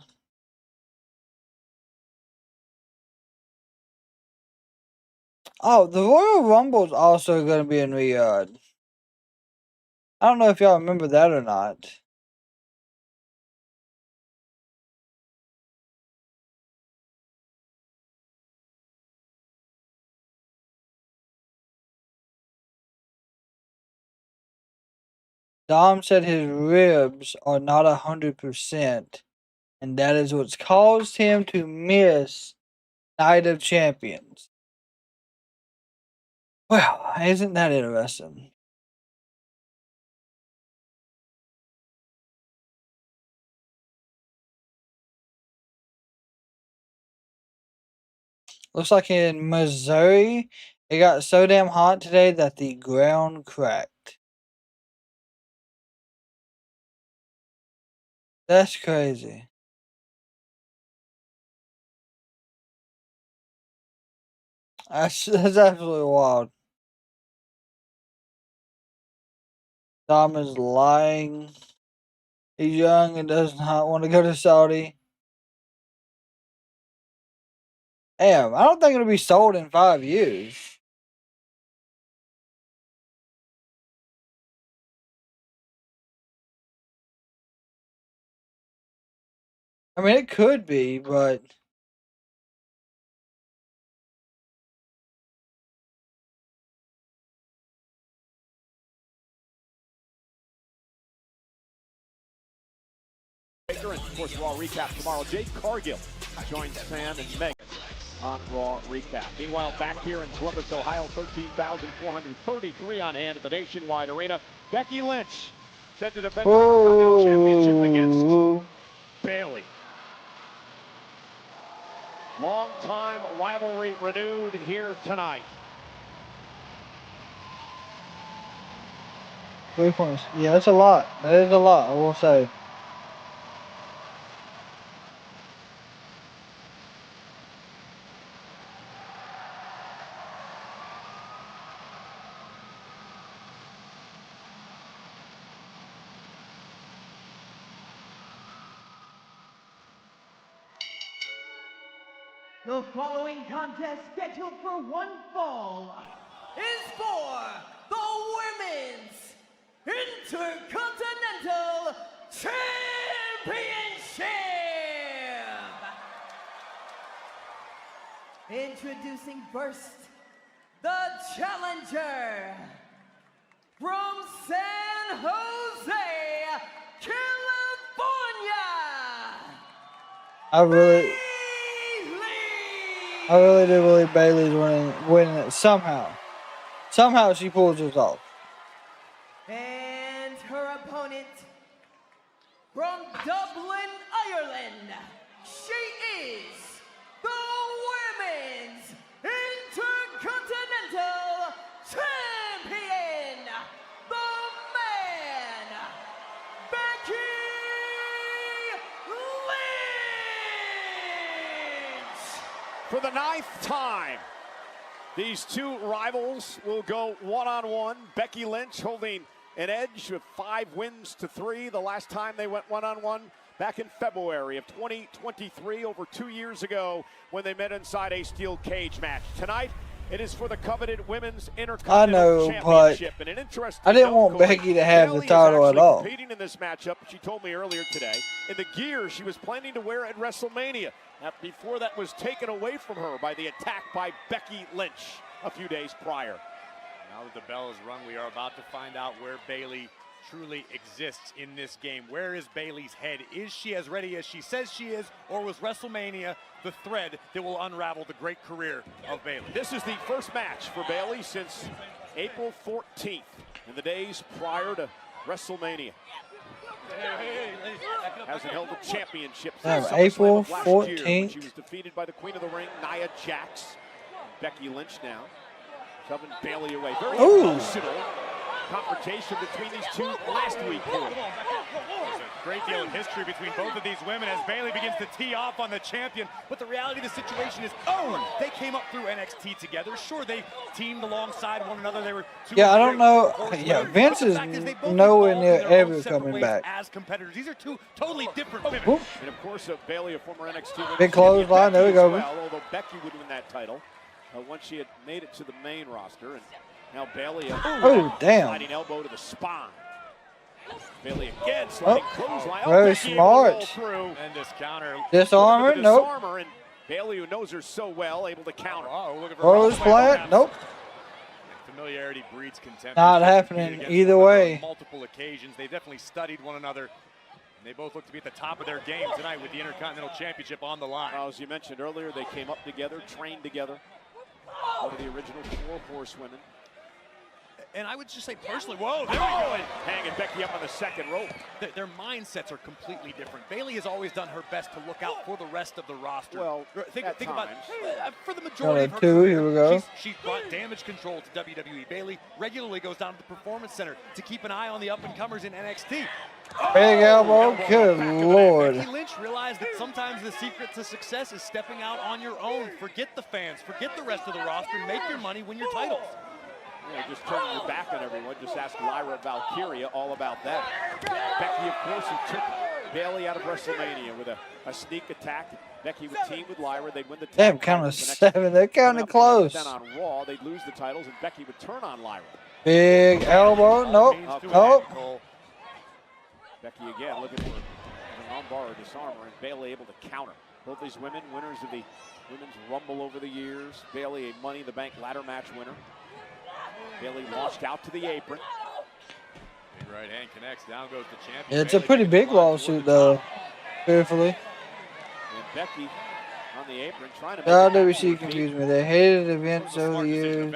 A: Oh, the Royal Rumble is also going to be in Riyadh. I don't know if y'all remember that or not. Dom said his ribs are not 100%, and that is what's caused him to miss Night of Champions. Well, isn't that interesting? Looks like in Missouri, it got so damn hot today that the ground cracked. That's crazy. That's absolutely wild. Dom is lying. He's young and does not want to go to Saudi. Damn, I don't think it'll be sold in 5 years. I mean, it could be, but
C: And of course, Raw recap tomorrow. Jade Cargill joins Sam and Megan on Raw recap. Meanwhile, back here in Columbus, Ohio, 13,433 on hand at the Nationwide Arena. Becky Lynch set to defend the championship against Bayley. Long-time rivalry renewed here tonight.
A: 3 points. Yeah, that's a lot. That is a lot, I will say.
D: The following contest scheduled for one fall is for the Women's Intercontinental Championship! Introducing first, the challenger from San Jose, California!
A: I really do believe Bayley's winning it somehow. Somehow she pulls this off.
D: And her opponent from Dublin, Ireland, she is the Women's Intercontinental Champion, the man, Becky Lynch!
C: For the 9th time, these two rivals will go one-on-one. Becky Lynch holding an edge with 5 wins to 3. The last time they went one-on-one back in February of 2023, over 2 years ago, when they met inside a steel cage match. Tonight, it is for the coveted Women's Intercontinental Championship. And an interesting
A: I didn't want Becky to have the title at all.
C: Competing in this matchup, she told me earlier today, in the gear she was planning to wear at WrestleMania. Before that was taken away from her by the attack by Becky Lynch a few days prior.
R: Now that the bell is rung, we are about to find out where Bayley truly exists in this game. Where is Bayley's head? Is she as ready as she says she is, or was WrestleMania the thread that will unravel the great career of Bayley?
C: This is the first match for Bayley since April 14th, in the days prior to WrestleMania. Hasn't held a championship since
A: April
C: last
A: 14th.
C: year. She was defeated by the Queen of the Ring, Nia Jax. Becky Lynch now shoving Bayley away. Very emotional. confrontation between these two last week.
E: There's a great deal of history between both of these women as Bayley begins to tee off on the champion. But the reality of the situation is, they came up through NXT together. Sure, they teamed alongside one another. They were two
A: Yeah, I don't know. Yeah,
E: women.
A: Vince is nowhere near ever coming back.
E: As competitors, these are two totally different women.
A: Whoop.
C: And of course, Bayley, a former NXT
A: Big clothesline. There we go.
C: well, although Becky would win that title once she had made it to the main roster. And now Bayley,
A: Oh, damn.
C: sliding elbow to the spine. Bayley again, sliding clothesline.
A: Very
C: Becky able to
A: smart.
C: roll through.
E: And this counter.
A: Disarm her? Nope.
C: Disarmer, and Bayley, who knows her so well, able to counter.
A: Rose plant? Nope.
E: Familiarity breeds contempt.
A: Not
E: They've
A: happening
E: competed against
A: either
E: one another
A: way.
E: on multiple occasions. They definitely studied one another. And they both look to be at the top of their game tonight with the Intercontinental Championship on the line.
C: Well, as you mentioned earlier, they came up together, trained together. One of the original 4 horsewomen.
E: And I would just say personally, whoa, there we
C: Oh,
E: go.
C: and hanging Becky up on the second rope.
E: Their mindsets are completely different. Bayley has always done her best to look out for the rest of the roster.
C: Well,
E: think
C: at
E: about
C: times.
E: for the majority of her
A: Two,
E: career,
A: here we go.
E: she's brought damage control to WWE. Bayley regularly goes down to the Performance Center to keep an eye on the up-and-comers in NXT.
A: Big elbow. Good Lord.
E: Becky Lynch realized that sometimes the secret to success is stepping out on your own. Forget the fans, forget the rest of the roster, make your money, win your titles.
C: Yeah, just turning your back on everyone. Just ask Lyra Valkyria all about that. Becky, of course, who took Bayley out of WrestleMania with a sneak attack. Becky would team with Lyra. They'd win the title.
A: Damn, counting 7. They're counting close.
C: Then on Raw, they'd lose the titles, and Becky would turn on Lyra.
A: Big elbow. Nope. Nope.
C: Becky again looking for an armbar or disarmer, and Bayley able to counter. Both these women, winners of the Women's Rumble over the years. Bayley, a Money in the Bank ladder match winner. Bayley launched out to the apron.
E: Big right hand connects. Down goes the champion.
A: It's a pretty big lawsuit, though. Fearfully.
C: And Becky on the apron trying to make
A: WWE confused me. They hated events over the years.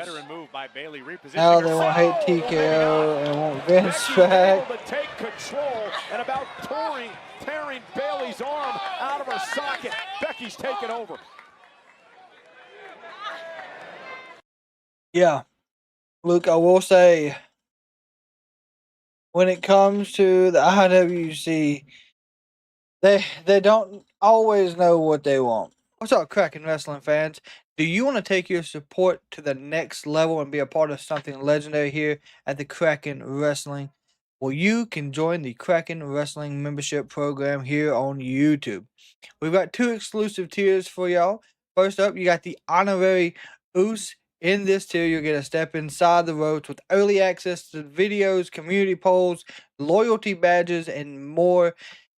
A: Now they want hate TKO and want Vince back.
C: Able to take control and about tearing Bayley's arm out of her socket. Becky's taken over.
A: Yeah. Luke, I will say, when it comes to the IWC, they don't always know what they want. What's up, Kraken Wrestling fans? Do you want to take your support to the next level and be a part of something legendary here at the Kraken Wrestling? Well, you can join the Kraken Wrestling membership program here on YouTube. We've got 2 exclusive tiers for y'all. First up, you got the honorary Oos. In this tier, you'll get a step inside the ropes with early access to videos, community polls, loyalty badges, and more.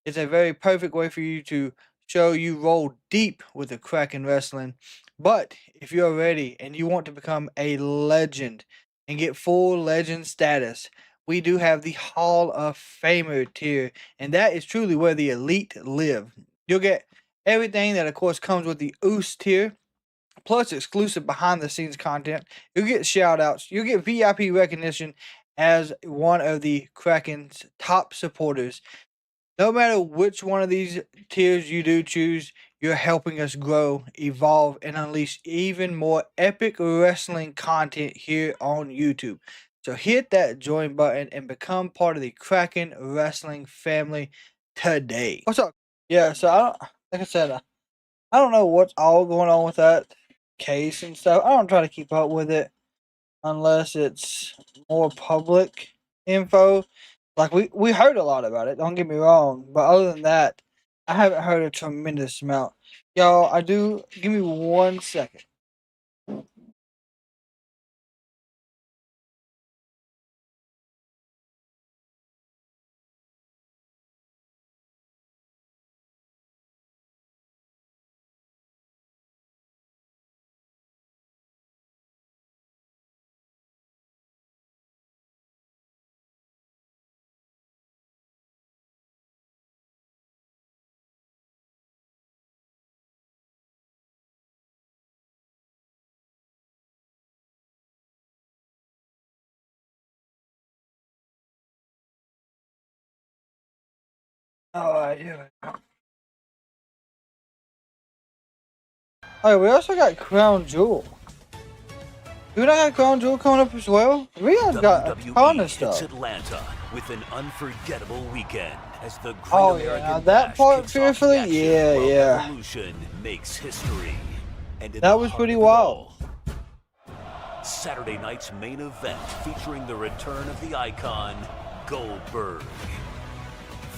A: It's a very perfect way for you to show you roll deep with the Kraken Wrestling. But if you're ready and you want to become a legend and get full legend status, we do have the Hall of Famer tier, and that is truly where the elite live. You'll get everything that, of course, comes with the Oos tier, plus exclusive behind-the-scenes content. You'll get shout-outs. You'll get VIP recognition as one of the Kraken's top supporters. No matter which one of these tiers you do choose, you're helping us grow, evolve, and unleash even more epic wrestling content here on YouTube. So hit that join button and become part of the Kraken Wrestling family today. What's up? Yeah, so like I said, I don't know what's all going on with that case and stuff. I don't try to keep up with it unless it's more public info. Like we heard a lot about it, don't get me wrong, but other than that, I haven't heard a tremendous amount. Y'all, I do. Give me 1 second. Alright, here we go. Oh, we also got Crown Jewel. Do not have Crown Jewel coming up as well? We have got a ton of
H: hits
A: stuff.
H: Atlanta with an unforgettable weekend as the Great
A: Oh yeah,
H: American
A: now that
H: Bash
A: part
H: kicks off
A: fearfully,
H: the action
A: yeah,
H: while
A: yeah.
H: Evolution makes history. And in
A: That
H: the
A: was
H: heart
A: pretty
H: of it
A: wild.
H: all, Saturday night's main event featuring the return of the icon, Goldberg.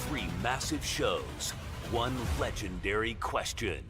H: 3 massive shows, 1 legendary question.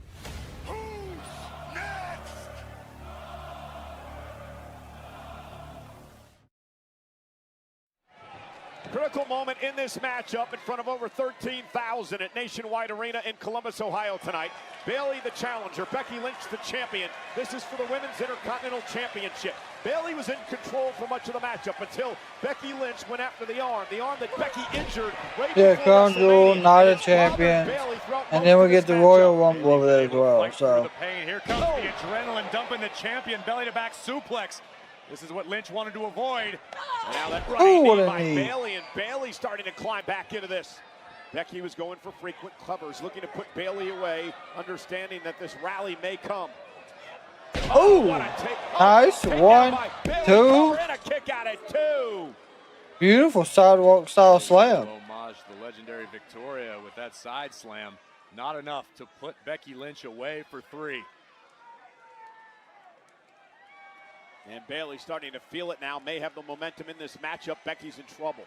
C: Critical moment in this matchup in front of over 13,000 at Nationwide Arena in Columbus, Ohio tonight. Bayley, the challenger. Becky Lynch, the champion. This is for the Women's Intercontinental Championship. Bayley was in control for much of the matchup until Becky Lynch went after the arm that Becky injured right
A: Yeah,
C: before
A: Crown Jewel,
C: WrestleMania.
A: Night of
C: It's bothered
A: Champions.
C: Bayley throughout
A: And
C: most
A: then we
C: of
A: get
C: this
A: the
C: matchup.
A: Royal Rumble over there as well.
E: Through
A: So
E: the pain. Here comes the adrenaline dumping the champion, belly to back suplex. This is what Lynch wanted to avoid.
C: And now that
A: Ooh,
C: running
A: what
C: knee
A: a
C: by
A: knee.
C: Bayley, and Bayley starting to climb back into this. Becky was going for frequent covers, looking to put Bayley away, understanding that this rally may come.
A: Ooh,
C: what a take.
A: nice.
C: Kick out
A: 1,
C: by Bayley,
A: 2.
C: cover and a kick out at 2.
A: Beautiful sidewalk style slam.
E: Homage to the legendary Victoria with that side slam. Not enough to put Becky Lynch away for 3.
C: And Bayley starting to feel it now, may have the momentum in this matchup. Becky's in trouble.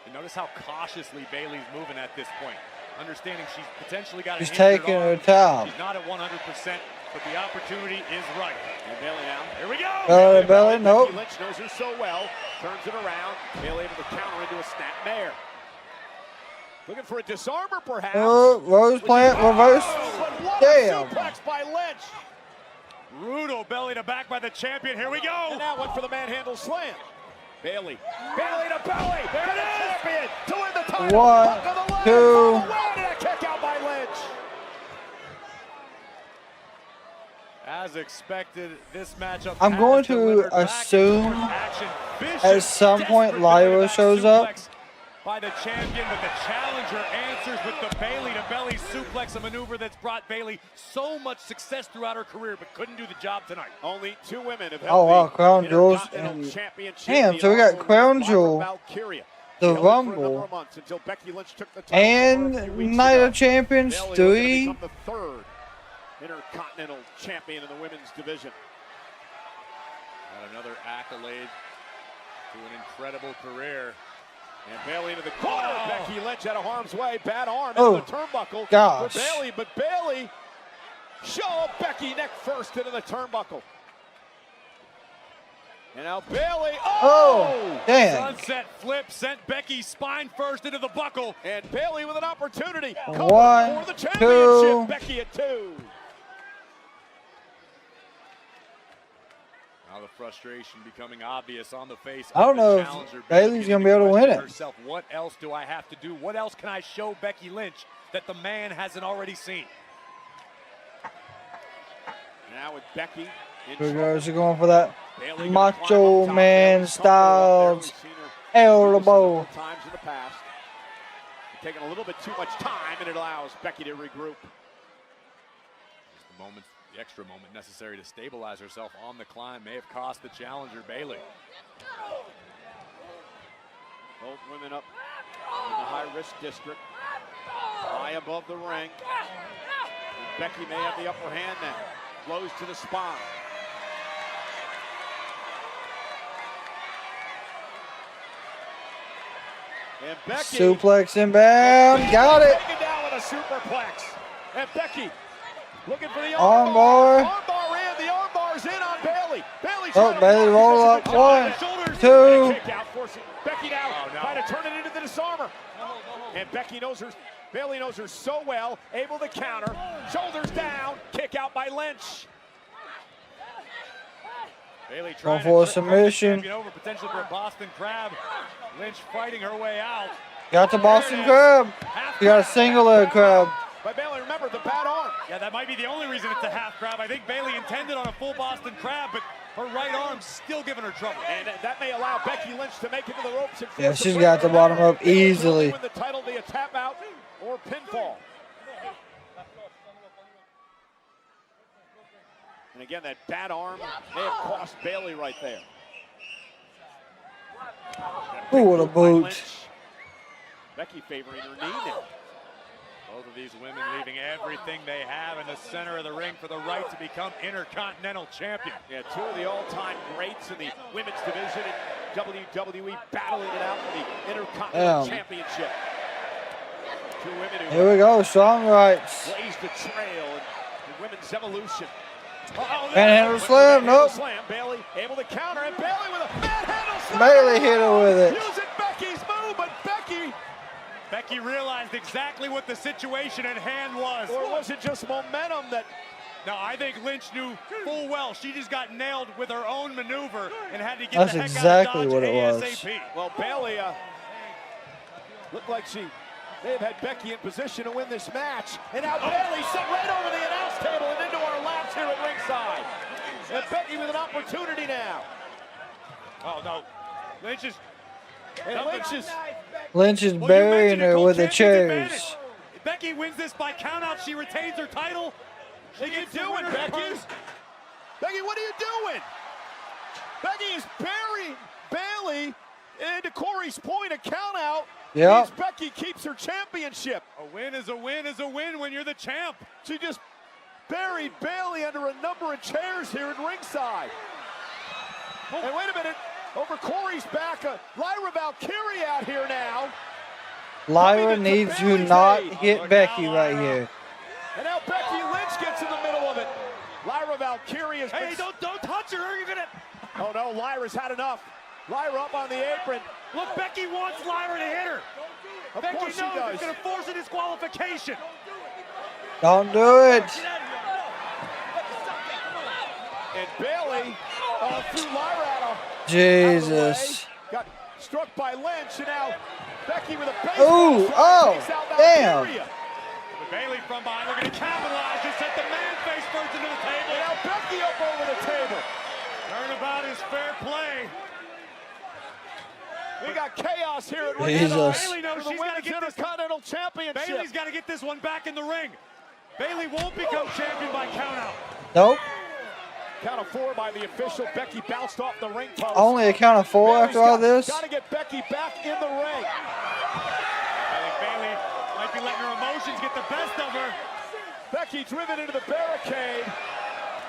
E: And notice how cautiously Bayley's moving at this point. Understanding she's potentially got
A: She's
E: an injured
A: taking
E: arm.
A: her time.
E: She's not at 100%, but the opportunity is right.
C: And Bayley now.
E: Here we go!
A: Bayley, nope.
C: Becky Lynch knows her so well. Turns it around. Bayley able to counter into a snap mare. Looking for a disarmer, perhaps.
A: Rose plant, reverse.
C: But what
A: Damn.
C: a suplex by Lynch.
E: Brutal belly to back by the champion. Here we go.
C: And that went for the manhandle slam. Bayley to belly. There it is. Champion to win the title.
A: 1,
C: Hook of the leg
A: 2.
C: for the win, and a kick out by Lynch.
E: As expected, this matchup.
A: I'm
E: has
A: going to
E: delivered back and
A: assume
E: forth action.
A: at
E: Vicious,
A: some point
E: desperate
A: Lyra
E: belly-to-back
A: shows up.
E: suplex by the champion, but the challenger answers with the Bayley to belly suplex, a maneuver that's brought Bayley so much success throughout her career, but couldn't do the job tonight.
C: Only 2 women have
A: Oh wow,
C: held
A: Crown
C: the
A: Jewels.
C: Intercontinental
A: And
C: Championship.
A: damn, so we got Crown Jewel, the Rumble, and Night of Champions 3.
C: The 3rd Intercontinental Champion in the women's division.
E: Got another accolade to an incredible career.
C: And Bayley into the corner.
E: Oh.
C: Becky Lynch out of harm's way. Bad arm
A: Oh,
C: into the turnbuckle
A: gosh.
C: for Bayley. But Bayley show Becky neck first into the turnbuckle. And now Bayley.
A: Oh, damn.
E: Sunset flip sent Becky spine first into the buckle.
C: And Bayley with an opportunity.
A: 1,
C: for the
A: 2.
C: championship. Becky at 2.
E: Now the frustration becoming obvious on the face.
A: I don't
E: of the
A: know if
E: challenger.
A: Bayley's
E: Becky
A: gonna be able to win
E: questioning
A: it.
E: herself, what else do I have to do? What else can I show Becky Lynch that the man hasn't already seen?
C: Now with Becky in
A: Here
C: trouble.
A: goes, she going for that
C: Bayley gonna climb
A: Macho
C: up top.
A: Man
C: Bayley's comfortable up there.
A: Styles
C: We've seen her do this
A: elbow.
C: several times in the past. Taking a little bit too much time, and it allows Becky to regroup.
E: The moment, the extra moment necessary to stabilize herself on the climb may have cost the challenger Bayley.
C: Both women up in the high-risk district, high above the ring. And Becky may have the upper hand now. Blows to the spine. And Becky
A: Suplex inbound. Got it.
C: taken down with a superplex. And Becky looking for the
A: Armbar.
C: Armbar in. The armbar's in on Bayley. Bayley
A: Oh, Bayley roll up. 1, 2.
C: kick out, forcing Becky now trying to turn it into the disarmer. And Becky knows her. Bayley knows her so well, able to counter. Shoulders down, kick out by Lynch.
E: Bayley
A: Going
E: trying
A: for a
E: to
A: submission.
E: over potential for a Boston Crab. Lynch fighting her way out.
A: Got the Boston Crab. You got a single leg crab.
C: By Bayley, remember the bad arm.
E: Yeah, that might be the only reason it's a half crab. I think Bayley intended on a full Boston Crab, but her right arm's still giving her trouble.
C: And that may allow Becky Lynch to make it to the ropes. And
A: Yeah,
C: force
A: she's
C: a
A: got the bottom up easily.
C: win the title via tap out or pinfall. And again, that bad arm may have cost Bayley right there.
A: Ooh, what a boot.
C: Becky favoring her knee now.
E: Both of these women leaving everything they have in the center of the ring for the right to become Intercontinental Champion.
C: Yeah, two of the all-time greats in the women's division in WWE battling it out for the Intercontinental Championship. Two women who
A: Here we go, strong rights.
C: blazed the trail in women's evolution.
A: Manhandle slam, nope.
C: Slam. Bayley able to counter, and Bayley with a manhandle slam.
A: Bayley hit her with it.
C: Using Becky's move, but
E: Becky realized exactly what the situation at hand was.
C: Or was it just momentum that...
E: No, I think Lynch knew full well she just got nailed with her own maneuver and had to get
A: That's
E: the heck
A: exactly
E: out of
A: what
E: Dodge
A: it was.
E: ASAP.
C: Well, Bayley looked like she may have had Becky in position to win this match. And now Bayley sent right over the announce table and into our laps here at ringside. And Becky with an opportunity now.
E: Oh, no. Lynch is...
A: Lynch is burying her with the chairs.
E: If Becky wins this by countout, she retains her title.
C: What are you doing, Becky? Becky, what are you doing? Becky is burying Bayley, and to Corey's point, a countout.
A: Yeah.
C: Means Becky keeps her championship.
E: A win is a win is a win when you're the champ.
C: She just buried Bayley under a number of chairs here at ringside. And wait a minute, over Corey's back, Lyra Valkyrie out here now.
A: Lyra needs to not hit Becky right here.
C: And now Becky Lynch gets in the middle of it. Lyra Valkyrie is...
E: Hey, don't touch her, you're gonna...
C: Oh no, Lyra's had enough. Lyra up on the apron.
E: Look, Becky wants Lyra to hit her. Becky knows it's gonna force a disqualification.
A: Don't do it.
C: And Bayley threw Lyra out.
A: Jesus.
C: Got struck by Lynch, and now Becky with a baseball
A: Ooh, oh, damn.
E: Bayley from behind, looking to capitalize, just set the man face first into the table.
C: And now Becky up over the table.
E: Turnabout is fair play.
C: We got chaos here at
A: Jesus.
E: Bayley knows she's got to get this
C: Intercontinental Championship.
E: Bayley's got to get this one back in the ring. Bayley won't become champion by countout.
A: Nope.
C: Count of 4 by the official. Becky bounced off the ring post.
A: Only a count of 4 after all this?
C: Got to get Becky back in the ring.
E: I think Bayley might be letting her emotions get the best of her.
C: Becky driven into the barricade.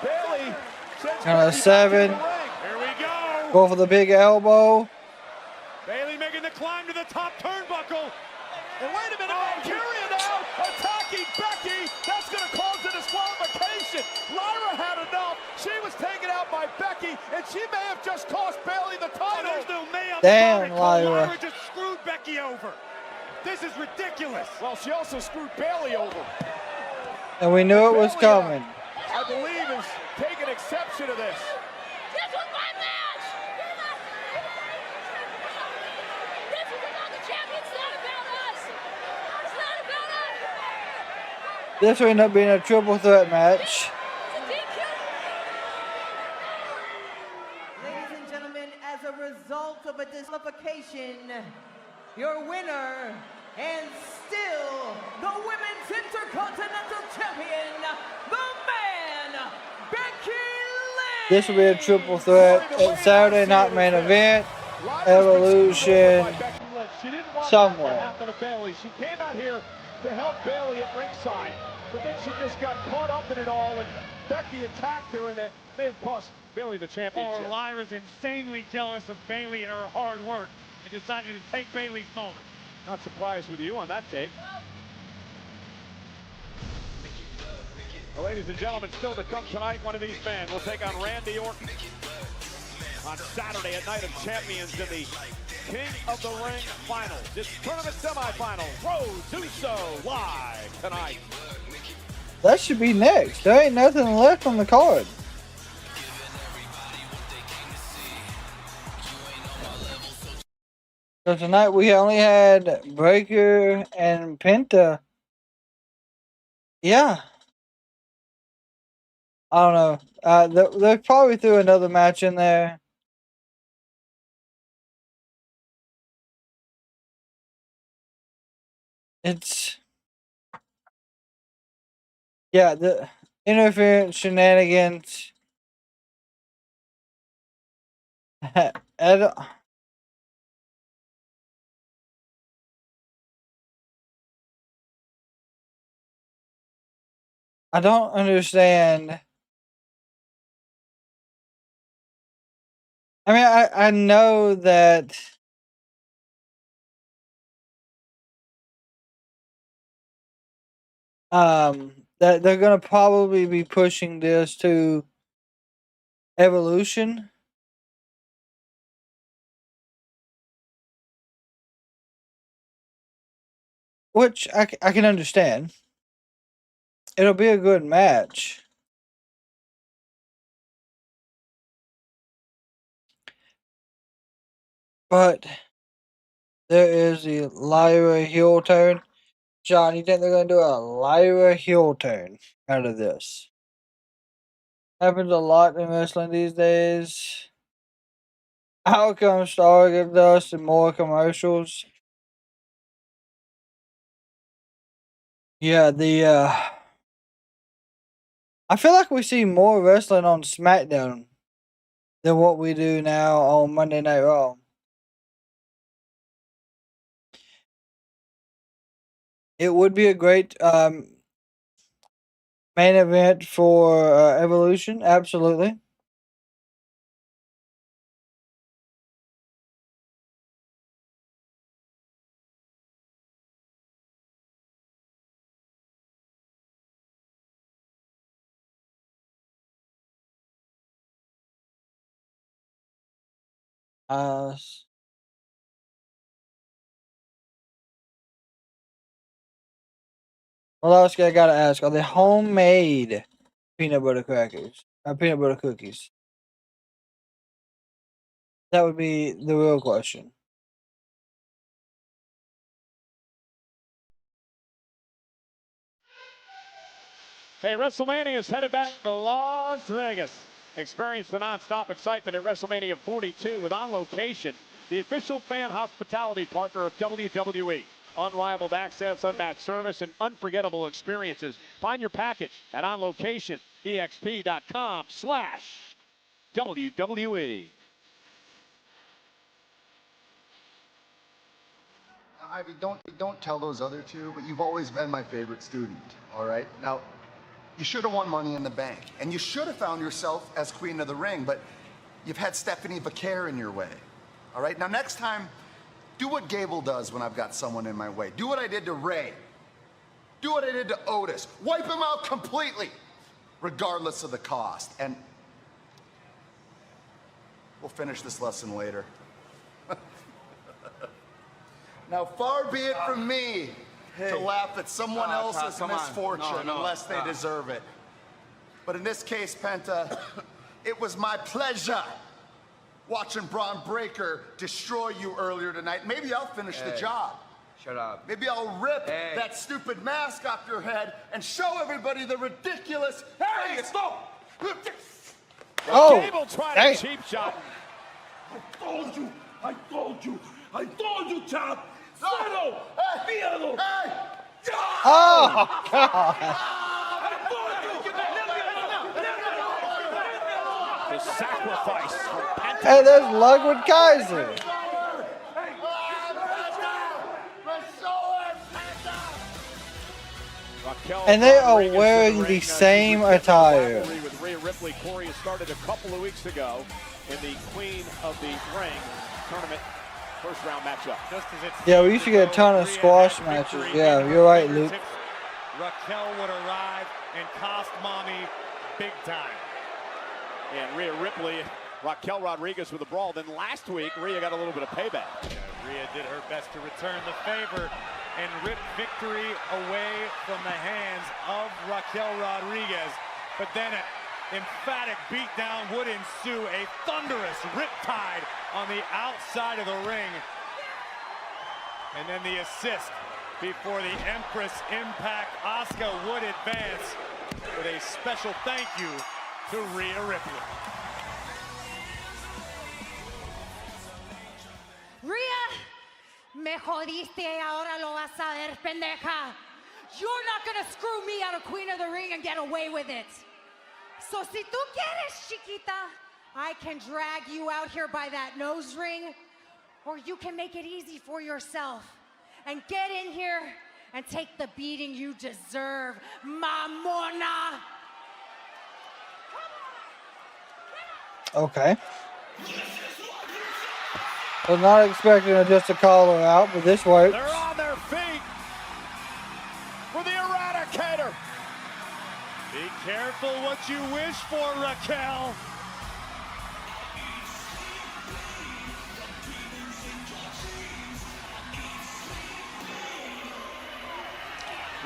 C: Bayley sends
A: Count of 7.
E: Here we go.
A: Go for the big elbow.
E: Bayley making the climb to the top turnbuckle.
C: And wait a minute, Valkyria now attacking Becky. That's going to cause a disqualification. Lyra had enough. She was taken out by Becky, and she may have just cost Bayley the title.
E: There's no may on
A: Damn,
E: the
A: Lyra.
E: Lyra just screwed Becky over. This is ridiculous.
C: Well, she also screwed Bayley over.
A: And we knew it was coming.
C: I believe is taking exception to this.
D: This was my match! This was about the champion. It's not about us! It's not about us!
A: This will end up being a triple threat match.
D: Ladies and gentlemen, as a result of a disqualification, your winner and still the Women's Intercontinental Champion, the man, Becky Lynch!
A: This will be a triple threat at Saturday Night Main Event, Evolution,
C: She didn't want
A: somewhere.
C: that to happen to Bayley. She came out here to help Bayley at ringside, but then she just got caught up in it all, and Becky attacked her, and it may have cost Bayley the championship.
E: Oh, Lyra's insanely jealous of Bayley and her hard work and decided to take Bayley's moment.
C: Not surprised with you on that tape. Well, ladies and gentlemen, still to come tonight, one of these men will take on Randy Orton on Saturday at Night of Champions in the King of the Ring Finals. This tournament semifinals, Rose Uso live tonight.
A: That should be next. There ain't nothing left on the card. So tonight we only had Breakker and Penta. Yeah. I don't know. They probably threw another match in there. Yeah, the interference shenanigans. I don't understand. I mean, I know that that they're gonna probably be pushing this to Evolution. Which I can understand. It'll be a good match. But there is the Lyra heel turn. John, you think they're going to do a Lyra heel turn out of this? Happens a lot in wrestling these days. Outcome Stardust and more commercials. Yeah, I feel like we see more wrestling on SmackDown than what we do now on Monday Night Raw. It would be a great main event for Evolution, absolutely. Well, else I gotta ask: are they homemade peanut butter crackers? Peanut butter cookies? That would be the real question.
C: Hey, WrestleMania is headed back to Las Vegas. Experience the non-stop excitement at WrestleMania 42 with On Location, the official fan hospitality partner of WWE. Unrivaled access, unmatched service, and unforgettable experiences. Find your package at onlocation.exp.com/WWE.
S: Ivy, don't tell those other two, but you've always been my favorite student, all right? Now, you should have won Money in the Bank, and you should have found yourself as Queen of the Ring, but you've had Stephanie Vaquer in your way, all right? Now, next time, do what Gable does when I've got someone in my way. Do what I did to Ray. Do what I did to Otis. Wipe him out completely, regardless of the cost. And we'll finish this lesson later. Now, far be it from me to laugh at someone else's misfortune unless they deserve it. But in this case, Penta, it was my pleasure watching Bron Breakker destroy you earlier tonight. Maybe I'll finish the job.
G: Shut up.
S: Maybe I'll rip that stupid mask off your head and show everybody the ridiculous...
C: Hey, stop!
A: Oh!
C: Gable tried a cheap shot.
I: I told you, Chad! Settle! Fíjalo!
A: Oh, God!
C: The sacrifice from Penta.
A: Hey, there's Ludwig Kaiser. And they are wearing the same attire.
C: With Rhea Ripley, Corey has started a couple of weeks ago in the Queen of the Ring tournament first round matchup.
A: Yeah, we used to get a ton of squash matches. Yeah, you're right, Luke.
E: Raquel would arrive and cost mommy big time.
C: And Rhea Ripley, Raquel Rodriguez with a brawl. Then last week, Rhea got a little bit of payback.
E: Yeah, Rhea did her best to return the favor and rip victory away from the hands of Raquel Rodriguez. But then an emphatic beatdown would ensue, a thunderous riptide on the outside of the ring. And then the assist before the Empress Impact. Asuka would advance with a special thank you to Rhea Ripley.
O: Rhea, me jodiste y ahora lo vas a ver, pendeja. You're not gonna screw me out of Queen of the Ring and get away with it. So si tú quieres, chiquita, I can drag you out here by that nose ring, or you can make it easy for yourself and get in here and take the beating you deserve, Mamona.
A: Okay. Was not expecting her just to call her out, but this works.
C: They're on their feet for the Eradicator.
E: Be careful what you wish for, Raquel.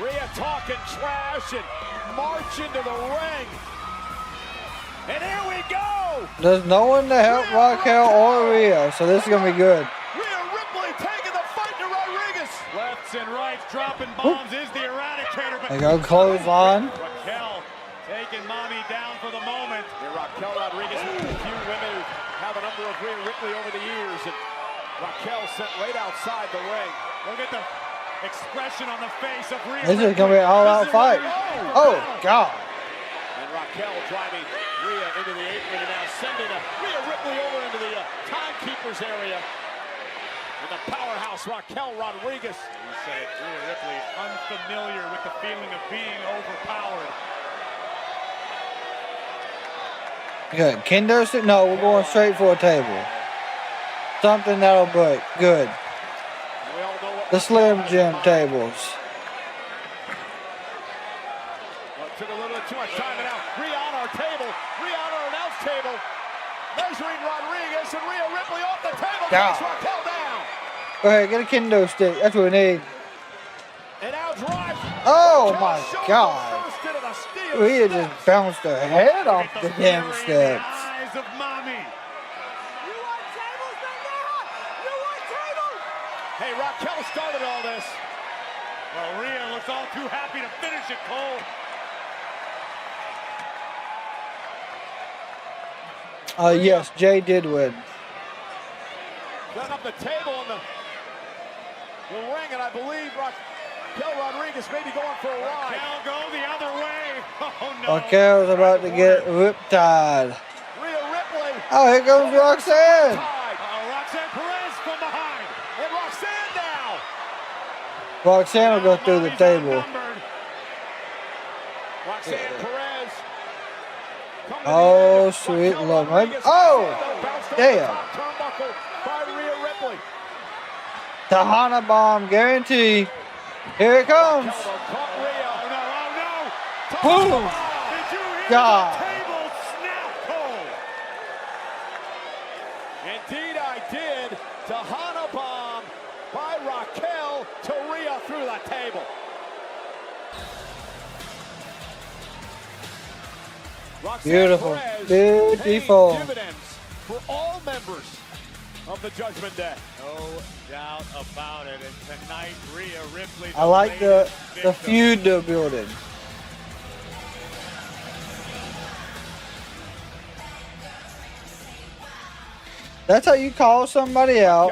C: Rhea talking trash and march into the ring. And here we go.
A: There's no one to help Raquel or Rhea, so this is going to be good.
C: Rhea Ripley taking the fight to Rodriguez.
E: Lefts and rights dropping bombs is the Eradicator.
A: They go clothesline.
E: Raquel taking Mommy down for the moment.
C: Yeah, Raquel Rodriguez, one of the few women who have a number of Rhea Ripley over the years. And Raquel sent right outside the ring.
E: Look at the expression on the face of Rhea.
A: This is going to be an all-out fight. Oh, God.
C: And Raquel driving Rhea into the apron and now sending Rhea Ripley over into the timekeeper's area. And the powerhouse Raquel Rodriguez.
E: You said it, Rhea Ripley is unfamiliar with the feeling of being overpowered.
A: Good. Kendo stick? No, we're going straight for a table. Something that'll break. Good. The Slim Jim tables.
C: Well, it took a little bit too much time, and now Rhea on our table. Rhea on our announce table. Measuring Rodriguez and Rhea Ripley off the table.
A: Down.
C: Takes Raquel down.
A: Go ahead, get a kendo stick. That's what we need.
C: And now drives.
A: Oh my God.
C: First into the steel
A: Rhea
C: steps.
A: just bounced her head off the damn steps.
E: Eyes of Mommy.
C: Hey, Raquel started all this.
E: Well, Rhea looks all too happy to finish it, Cole.
A: Yes, Jay did win.
C: Setting up the table in the ring, and I believe Raquel Rodriguez may be going for a ride.
E: Raquel go the other way. Oh, no.
A: Raquel's about to get riptide.
C: Rhea Ripley.
A: Oh, here comes Roxanne.
E: Roxanne Perez from behind.
C: And Roxanne now.
A: Roxanne will go through the table.
C: Roxanne Perez.
A: Oh, sweet Lord. Oh, damn.
C: Turnbuckle by Rhea Ripley.
A: Tahana bomb guarantee. Here it comes. Boom. God.
C: Indeed I did. Tahana bomb by Raquel to Rhea through the table. Roxanne
A: Beautiful.
C: Perez
A: Beautiful.
C: paying dividends for all members of the Judgment Day.
E: No doubt about it. And tonight, Rhea Ripley.
A: I like the feud they're building. That's how you call somebody out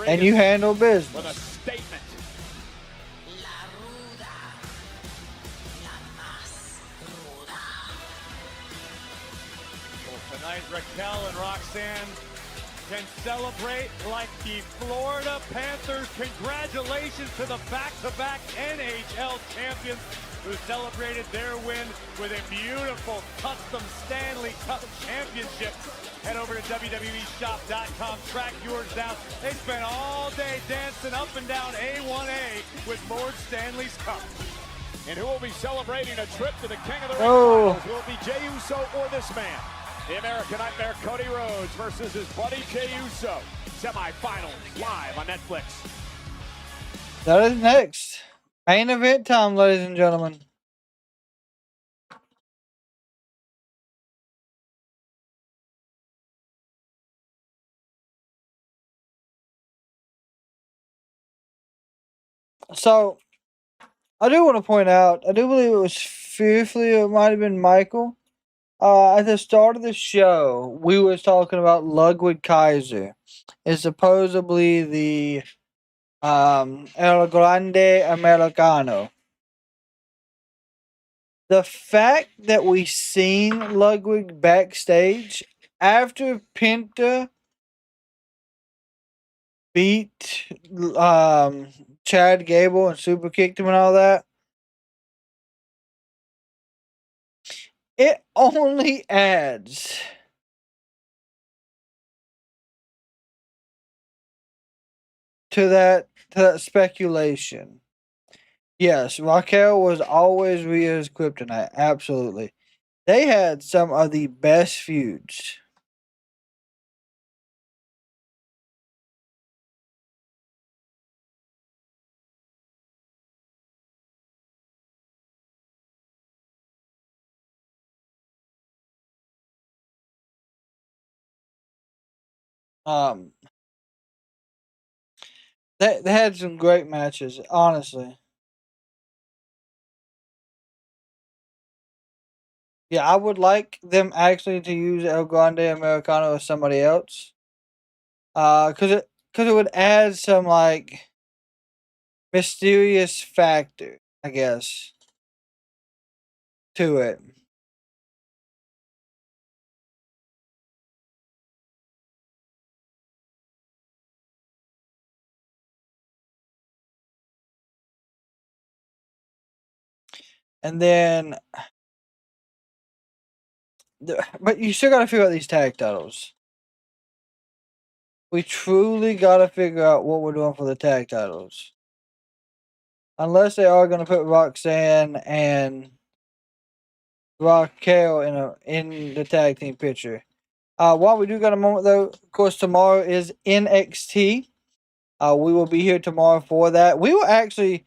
A: and you handle
C: With a
A: business.
C: statement.
E: Well, tonight, Raquel and Roxanne can celebrate like the Florida Panthers. Congratulations to the back-to-back NHL champions who celebrated their win with a beautiful custom Stanley Cup championship. Head over to WWEshop.com, track yours down. They spent all day dancing up and down A1A with Lord Stanley's Cup.
C: And who will be celebrating a trip to the King of the Ring
A: Oh.
C: Finals? Will it be Jey Uso or this man? The American Nightmare Cody Rhodes versus his buddy Jey Uso. Semifinals live on Netflix.
A: That is next. Main event time, ladies and gentlemen. So, I do want to point out, I do believe it was Fearfully, or it might have been Michael. At the start of the show, we was talking about Ludwig Kaiser. Is supposedly the El Grande Americano. The fact that we seen Ludwig backstage after Penta beat Chad Gable and super kicked him and all that, it only adds to that speculation. Yes, Raquel was always Rhea's kryptonite. Absolutely. They had some of the best feuds. They had some great matches, honestly. Yeah, I would like them actually to use El Grande Americano as somebody else. Cause it would add some like mysterious factor, I guess, to it. And then, but you still got to figure out these tag titles. We truly got to figure out what we're doing for the tag titles. Unless they are going to put Roxanne and Raquel in the tag team picture. While we do got a moment though, of course tomorrow is NXT. We will be here tomorrow for that. We will actually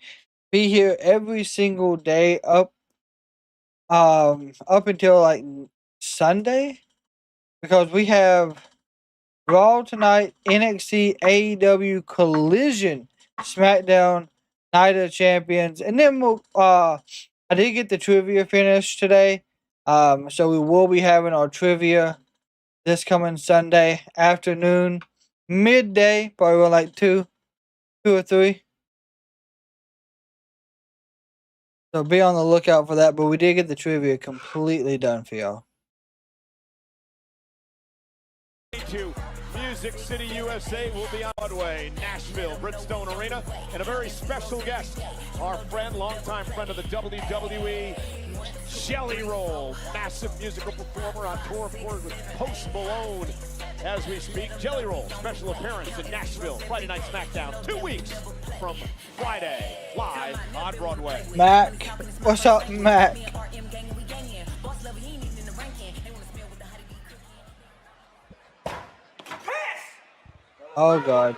A: be here every single day up until like Sunday, because we have Raw tonight, NXT, AEW, Collision, SmackDown, Night of Champions, and then we'll I did get the trivia finished today, so we will be having our trivia this coming Sunday afternoon, midday, probably like 2 or 3. So be on the lookout for that. But we did get the trivia completely done for y'all.
C: Music City, USA will be on Broadway, Nashville, Bridgestone Arena, and a very special guest, our friend, longtime friend of the WWE, Jelly Roll, massive musical performer on tour, of course, with Post Malone as we speak. Jelly Roll, special appearance in Nashville, Friday Night SmackDown, 2 weeks from Friday, live on Broadway.
A: Mac, what's up, Mac? Oh God.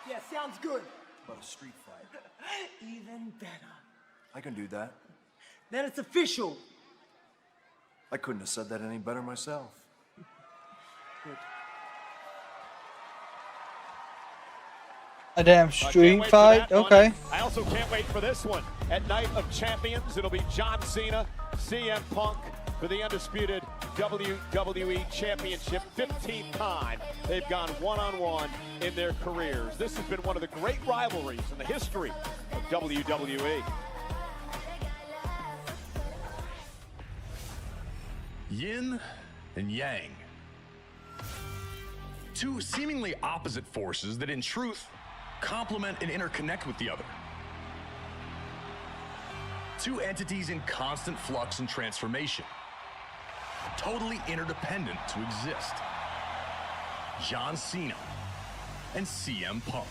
I: Yeah, sounds good.
K: But a street fight.
I: Even better.
K: I can do that.
I: Then it's official.
K: I couldn't have said that any better myself.
A: A damn street fight? Okay.
C: I also can't wait for this one. At Night of Champions, it'll be John Cena, CM Punk for the undisputed WWE Championship. 15th time they've gone one-on-one in their careers. This has been one of the great rivalries in the history of WWE.
J: Yin and Yang. Two seemingly opposite forces that in truth complement and interconnect with the other. Two entities in constant flux and transformation, totally interdependent to exist. John Cena and CM Punk.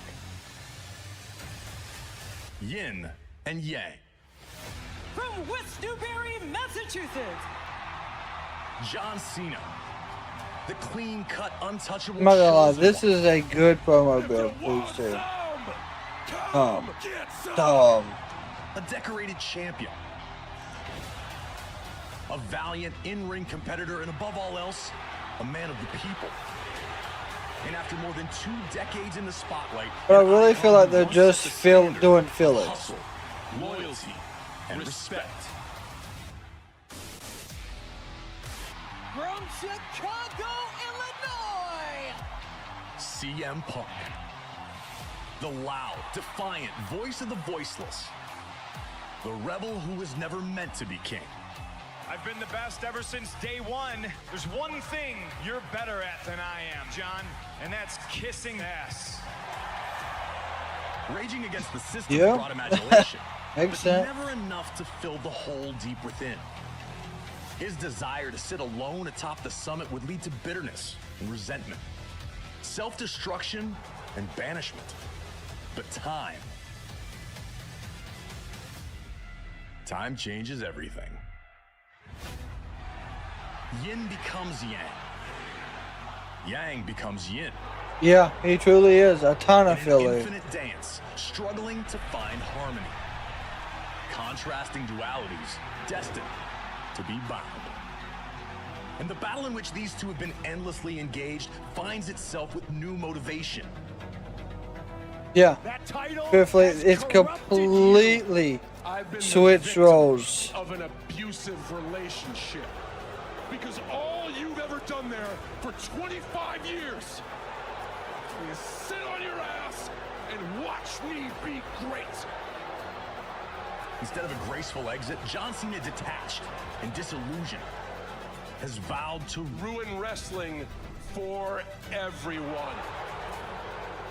J: Yin and Yang.
D: From West Newbury, Massachusetts,
J: John Cena, the clean-cut, untouchable.
A: I'm not gonna lie, this is a good promo build, please too.
J: A decorated champion, a valiant in-ring competitor, and above all else, a man of the people. And after more than 2 decades in the spotlight,
A: But I really feel like they're just doing fillers.
J: hustle, loyalty, and respect.
D: from Chicago, Illinois,
J: CM Punk, the loud, defiant voice of the voiceless, the rebel who was never meant to be king.
E: I've been the best ever since day one. There's one thing you're better at than I am, John, and that's kissing ass.
J: Raging against the system brought him adulation.
A: Makes
J: but
A: sense.
J: Never enough to fill the hole deep within. His desire to sit alone atop the summit would lead to bitterness and resentment, self-destruction and banishment. But time changes everything. Yin becomes yang. Yang becomes yin.
A: Yeah, he truly is a ton of
J: An
A: filler.
J: infinite dance, struggling to find harmony. Contrasting dualities, destined to be bound. And the battle in which these two have been endlessly engaged finds itself with new motivation.
A: Yeah, truthfully, it's completely switched roles.
M: Of an abusive relationship. Because all you've ever done there for 25 years is sit on your ass and watch me be great.
J: Instead of a graceful exit, John Cena, detached and disillusioned, has vowed to
M: ruin wrestling for everyone.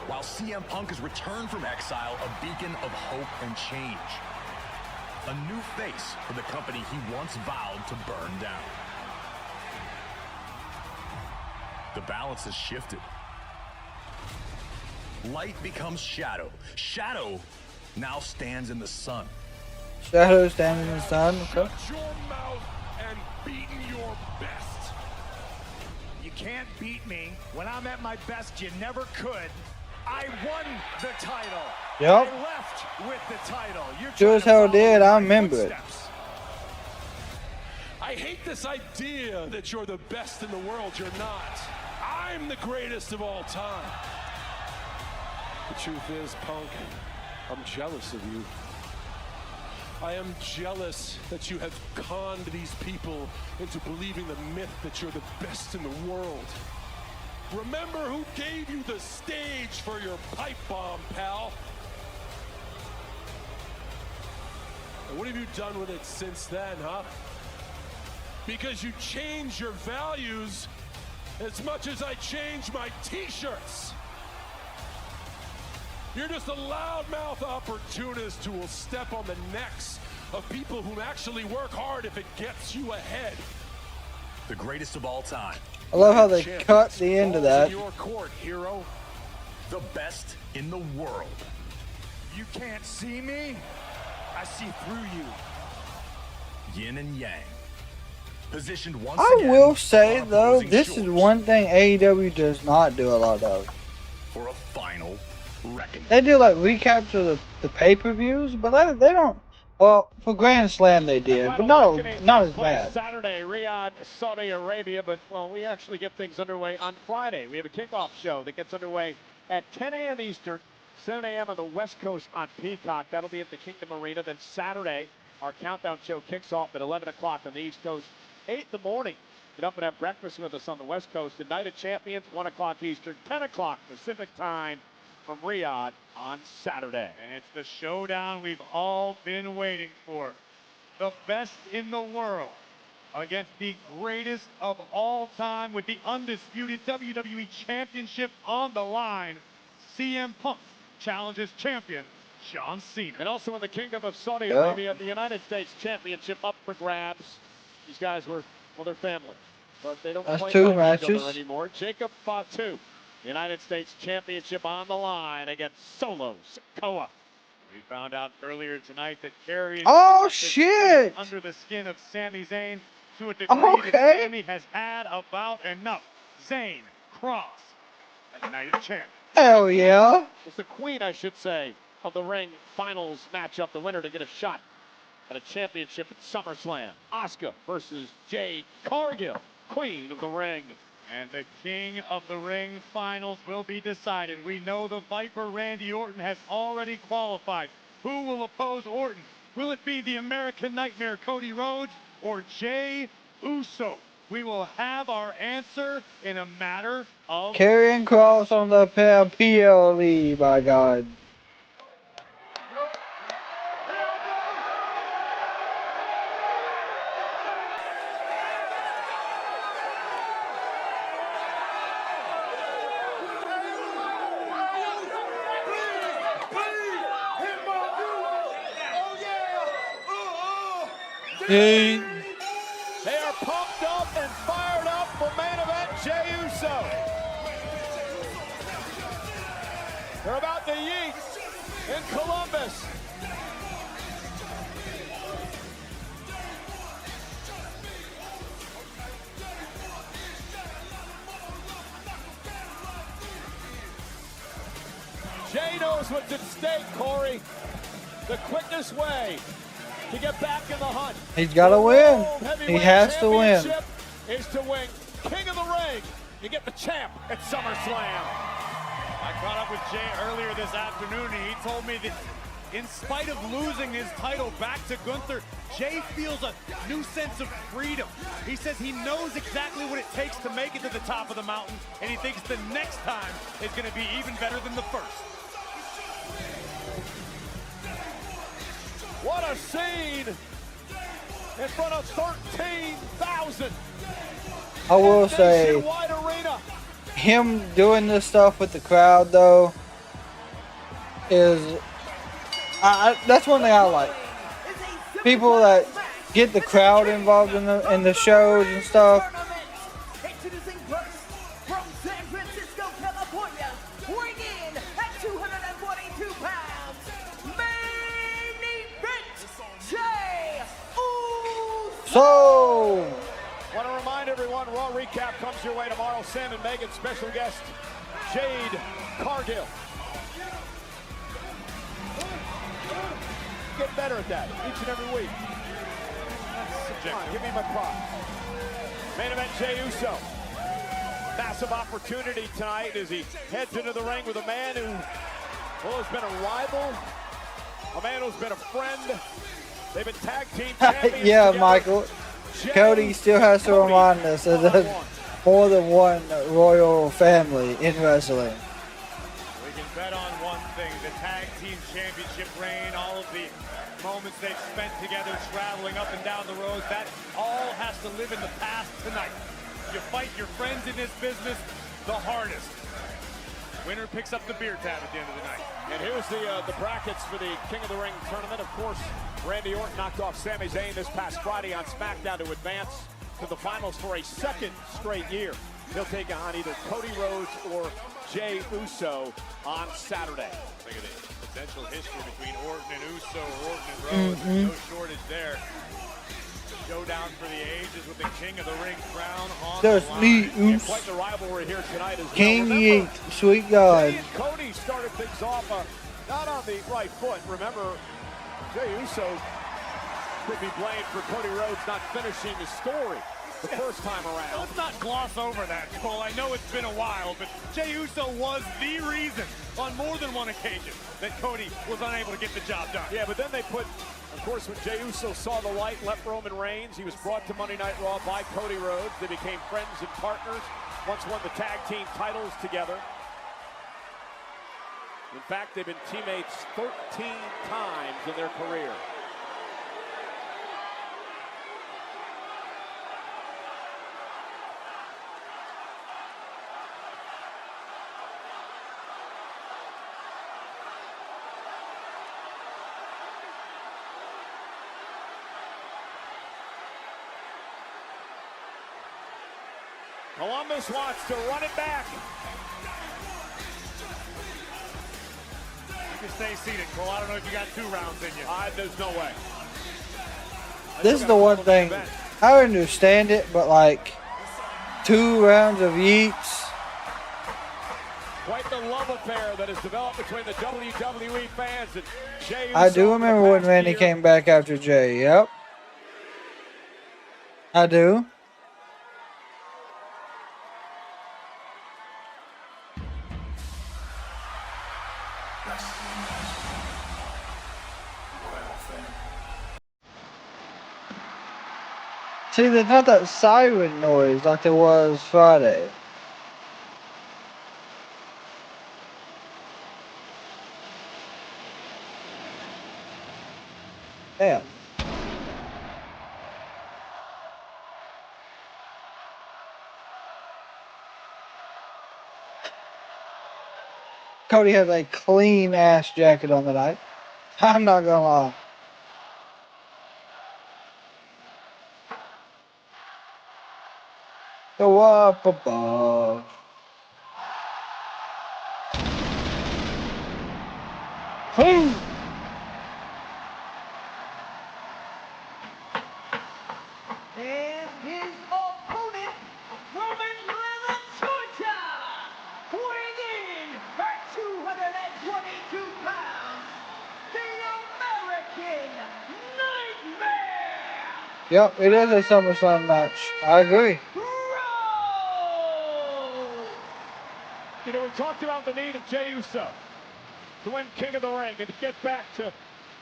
J: While CM Punk has returned from exile, a beacon of hope and change. A new face for the company he once vowed to burn down. The balance has shifted. Light becomes shadow. Shadow now stands in the sun.
A: Shadow standing in the sun. Okay.
M: Shut your mouth and beaten your best.
E: You can't beat me. When I'm at my best, you never could. I won the title.
A: Yep.
E: I left with the title. You're
A: Sure as hell did. I remember it.
M: I hate this idea that you're the best in the world. You're not. I'm the greatest of all time. The truth is, Punk, I'm jealous of you. I am jealous that you have conned these people into believing the myth that you're the best in the world. Remember who gave you the stage for your pipe bomb, pal? And what have you done with it since then, huh? Because you changed your values as much as I changed my t-shirts. You're just a loudmouth opportunist who will step on the necks of people who actually work hard if it gets you ahead.
J: The greatest of all time.
A: I love how they cut the end of that.
M: Your court, hero.
J: The best in the world.
E: You can't see me? I see through you.
J: Yin and yang. Positioned once
A: I
J: again
A: will say
J: on
A: though,
J: opposing
A: this is
J: shores
A: one thing AEW does not do a lot of.
J: for a final reckoning.
A: They do like recaps of the pay-per-views, but they don't. Well, for Grand Slam they did, but not as bad.
C: Saturday, Riyadh, Saudi Arabia, but well, we actually get things underway on Friday. We have a kickoff show that gets underway at 10 a.m. Eastern, 7 a.m. on the West Coast on Peacock. That'll be at the Kingdom Arena. Then Saturday, our countdown show kicks off at 11 o'clock on the East Coast, 8 in the morning. Get up and have breakfast with us on the West Coast. The Night of Champions, 1 o'clock Eastern, 10 o'clock Pacific time from Riyadh on Saturday.
E: And it's the showdown we've all been waiting for. The best in the world against the greatest of all time with the undisputed WWE Championship on the line. CM Punk challenges champion John Cena.
C: And also in the Kingdom of Saudi Arabia, the United States Championship up for grabs. These guys were, well, they're family, but they don't
A: That's
C: play
A: two
C: against each
A: matches.
C: other anymore. Jacob Fatu, United States Championship on the line against Solo Sikoa.
E: We found out earlier tonight that Carrie
A: Oh,
E: is
A: shit!
E: under the skin of Sami Zayn to a degree
A: Okay.
E: that Sami has had about enough. Zayn, Cross, and the Night of Champions.
A: Hell yeah!
C: It's the queen, I should say, of the ring finals matchup, the winner to get a shot at a championship at SummerSlam. Asuka versus Jade Cargill, queen of the ring.
E: And the King of the Ring finals will be decided. We know the Viper Randy Orton has already qualified. Who will oppose Orton? Will it be the American Nightmare Cody Rhodes or Jey Uso? We will have our answer in a matter of...
A: Karrion Kross on the PLE, by God. Hey.
C: They are pumped up and fired up for main event Jey Uso. They're about to yeet in Columbus. Jey knows what's at stake, Corey. The quickest way to get back in the hunt.
A: He's got to win. He has to win.
C: Is to win King of the Ring. You get the champ at SummerSlam.
E: I caught up with Jey earlier this afternoon, and he told me that in spite of losing his title back to Gunther, Jey feels a new sense of freedom. He says he knows exactly what it takes to make it to the top of the mountain, and he thinks the next time is going to be even better than the first.
C: What a scene in front of 13,000.
A: I will say, him doing this stuff with the crowd though is that's one thing I like. People that get the crowd involved in the shows and stuff.
D: Introducing first, from San Francisco, California, weighing in at 242 pounds, main event, Jey Uso.
A: So,
C: want to remind everyone, Raw Recap comes your way tomorrow. Sam and Megan, special guest, Jade Cargill. Get better at that each and every week. Come on, give me my prop. Main event, Jey Uso. Massive opportunity tonight as he heads into the ring with a man who, well, has been a rival, a man who's been a friend. They've been tag team champions.
A: yeah,
C: together.
A: Michael. Cody still has to remind us that there's more than one royal family in wrestling.
E: We can bet on one thing, the tag team championship reign, all of the moments they've spent together traveling up and down the roads, that all has to live in the past tonight. You fight your friends in this business the hardest. Winner picks up the beer tab at the end of the night.
C: And here's the brackets for the King of the Ring tournament. Of course, Randy Orton knocked off Sami Zayn this past Friday on SmackDown to advance to the finals for a second straight year. He'll take on either Cody Rhodes or Jey Uso on Saturday.
E: Think of the potential history between Orton and Uso, or Orton and Rhodes. No shortage there. Showdown for the ages with the King of the Ring crown on
A: There's
E: the line.
A: me,
C: And quite the rivalry here tonight as
A: King
C: well.
A: Yeet, sweet God.
C: Jey and Cody started things off not on the right foot. Remember, Jey Uso could be blamed for Cody Rhodes not finishing his story the first time around.
E: Let's not gloss over that, Cole. I know it's been a while, but Jey Uso was the reason on more than one occasion that Cody was unable to get the job done.
C: Yeah, but then they put, of course, when Jey Uso saw the light, left Roman Reigns. He was brought to Monday Night Raw by Cody Rhodes. They became friends and partners. Once won the tag team titles together. In fact, they've been teammates 13 times in their career. Columbus wants to run it back.
E: You can stay seated, Cole. I don't know if you got 2 rounds in you.
C: There's no way.
A: This is the one thing, I understand it, but like 2 rounds of yeets.
C: Quite the love affair that has developed between the WWE fans and Jey Uso.
A: I do remember when Randy came back after Jey. Yep. I do. See, there's not that siren noise like there was Friday. Damn. Cody has a clean ass jacket on tonight. I'm not gonna lie. Go up above. Boom.
D: And his opponent, Roman Torta, weighing in at 222 pounds, the American Nightmare.
A: Yep, it is a SummerSlam match. I agree.
C: You know, we talked about the need of Jey Uso to win King of the Ring and to get back to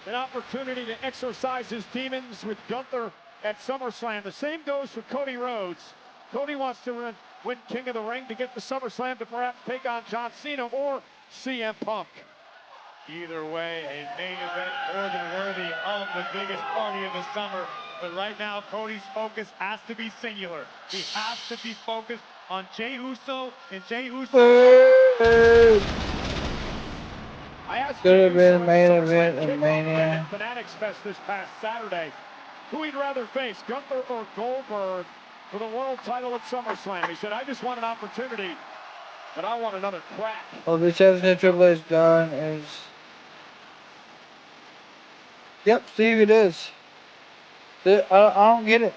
C: an opportunity to exorcise his demons with Gunther at SummerSlam. The same goes for Cody Rhodes. Cody wants to win King of the Ring to get to SummerSlam to perhaps take on John Cena or CM Punk.
E: Either way, a main event more than worthy of the biggest party of the summer. But right now, Cody's focus has to be singular. He has to be focused on Jey Uso and Jey Uso.
A: Could have been main event and Mania.
C: Fanatics Fest this past Saturday. Who he'd rather face, Gunther or Goldberg, for the world title at SummerSlam. He said, I just want an opportunity, but I want another crack.
A: Well, the championship Triple H done is. Yep, Steve, it is. I don't get it.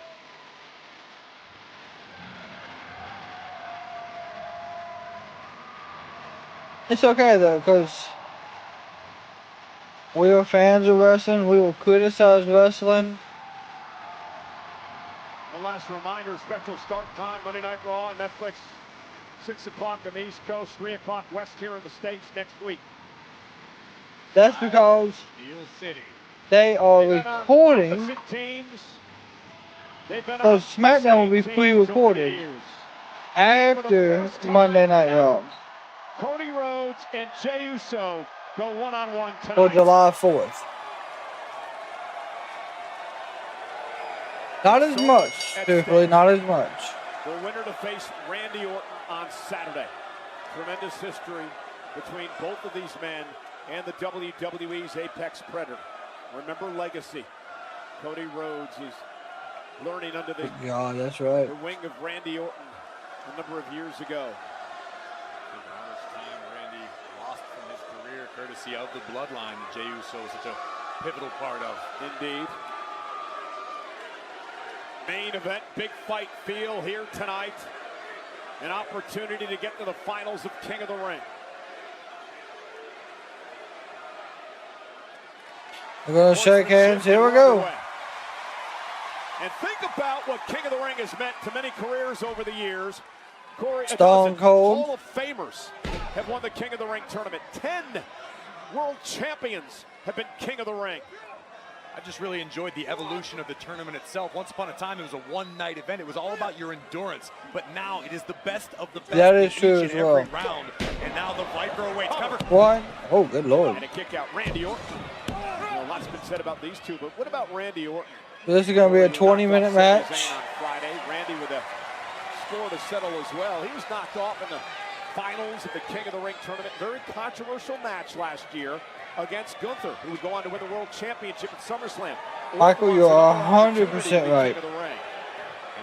A: It's okay though, because we are fans of wrestling. We will criticize wrestling.
C: One last reminder, special start time, Monday Night Raw on Netflix, 6 o'clock on the East Coast, 3 o'clock West here in the States next week.
A: That's because
E: Steel City.
A: they are recording. So SmackDown will be pre-recorded after Monday Night Raw.
C: Cody Rhodes and Jey Uso go one-on-one tonight.
A: For July 4th. Not as much, truthfully, not as much.
C: The winner to face Randy Orton on Saturday. Tremendous history between both of these men and the WWE's Apex Predator. Remember legacy. Cody Rhodes is learning under the
A: that's right.
C: The wing of Randy Orton a number of years ago.
E: Randy lost from his career courtesy of the bloodline that Jey Uso is such a pivotal part of.
C: Indeed. Main event, big fight feel here tonight. An opportunity to get to the finals of King of the Ring.
A: We're going to shake hands. Here we go.
C: And think about what King of the Ring has meant to many careers over the years. Corey,
A: Stone Cold.
C: Hall of Famers have won the King of the Ring tournament. 10 world champions have been King of the Ring.
E: I just really enjoyed the evolution of the tournament itself. Once upon a time, it was a one-night event. It was all about your endurance. But now it is the best of the best.
A: That is true as well.
E: Round. And now the Viper awaits. Cover.
A: One. Oh, good Lord.
C: And a kick out. Randy Orton. Lots been said about these two, but what about Randy Orton?
A: This is going to be a 20-minute match.
C: On Friday, Randy with a score to settle as well. He was knocked off in the finals of the King of the Ring tournament. Very controversial match last year against Gunther, who would go on to win the World Championship at SummerSlam.
A: Michael, you are 100% right.
E: And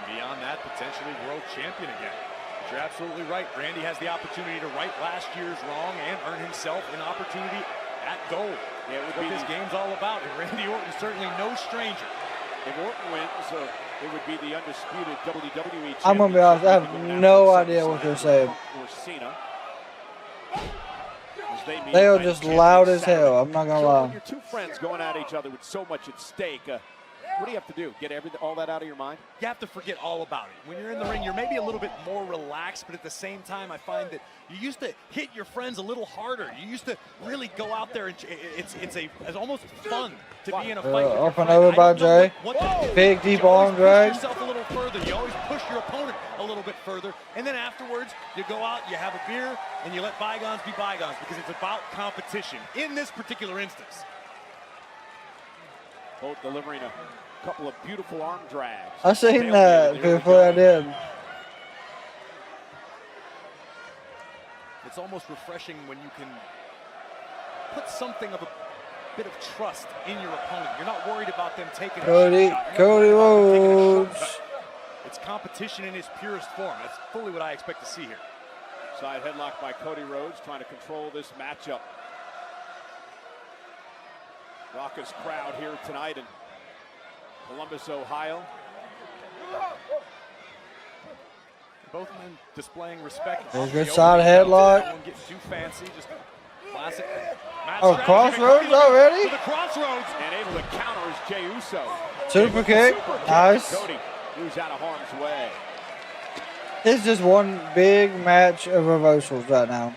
E: beyond that, potentially world champion again. But you're absolutely right. Randy has the opportunity to right last year's wrong and earn himself an opportunity at gold. Yeah, it would be this game's all about. And Randy Orton is certainly no stranger.
C: If Orton wins, it would be the undisputed WWE Championship.
A: I'm going to be honest, I have no idea what they're saying. They are just loud as hell, I'm not going to lie.
C: Your two friends going at each other with so much at stake, what do you have to do? Get all that out of your mind?
E: You have to forget all about it. When you're in the ring, you're maybe a little bit more relaxed, but at the same time, I find that you used to hit your friends a little harder. You used to really go out there, and it's almost fun to be in a fight.
A: Up and over by Jay. Big deep arm drag.
E: Push yourself a little further. You always push your opponent a little bit further, and then afterwards, you go out, you have a beer, and you let bygones be bygones because it's about competition. In this particular instance,
C: both delivering a couple of beautiful arm drags.
A: I seen that before I did.
E: It's almost refreshing when you can put something of a bit of trust in your opponent. You're not worried about them taking
A: Cody Rhodes.
E: It's competition in its purest form. That's fully what I expect to see here.
C: Side headlock by Cody Rhodes, trying to control this matchup. Raucous crowd here tonight in Columbus, Ohio.
E: Both men displaying respect.
A: Good side headlock.
E: Don't get too fancy, just classic.
A: Oh, crossroads already?
C: To the crossroads and able to counter is Jey Uso.
A: Super kick. Nice.
C: Cody moves out of harm's way.
A: It's just one big match of reversals right now.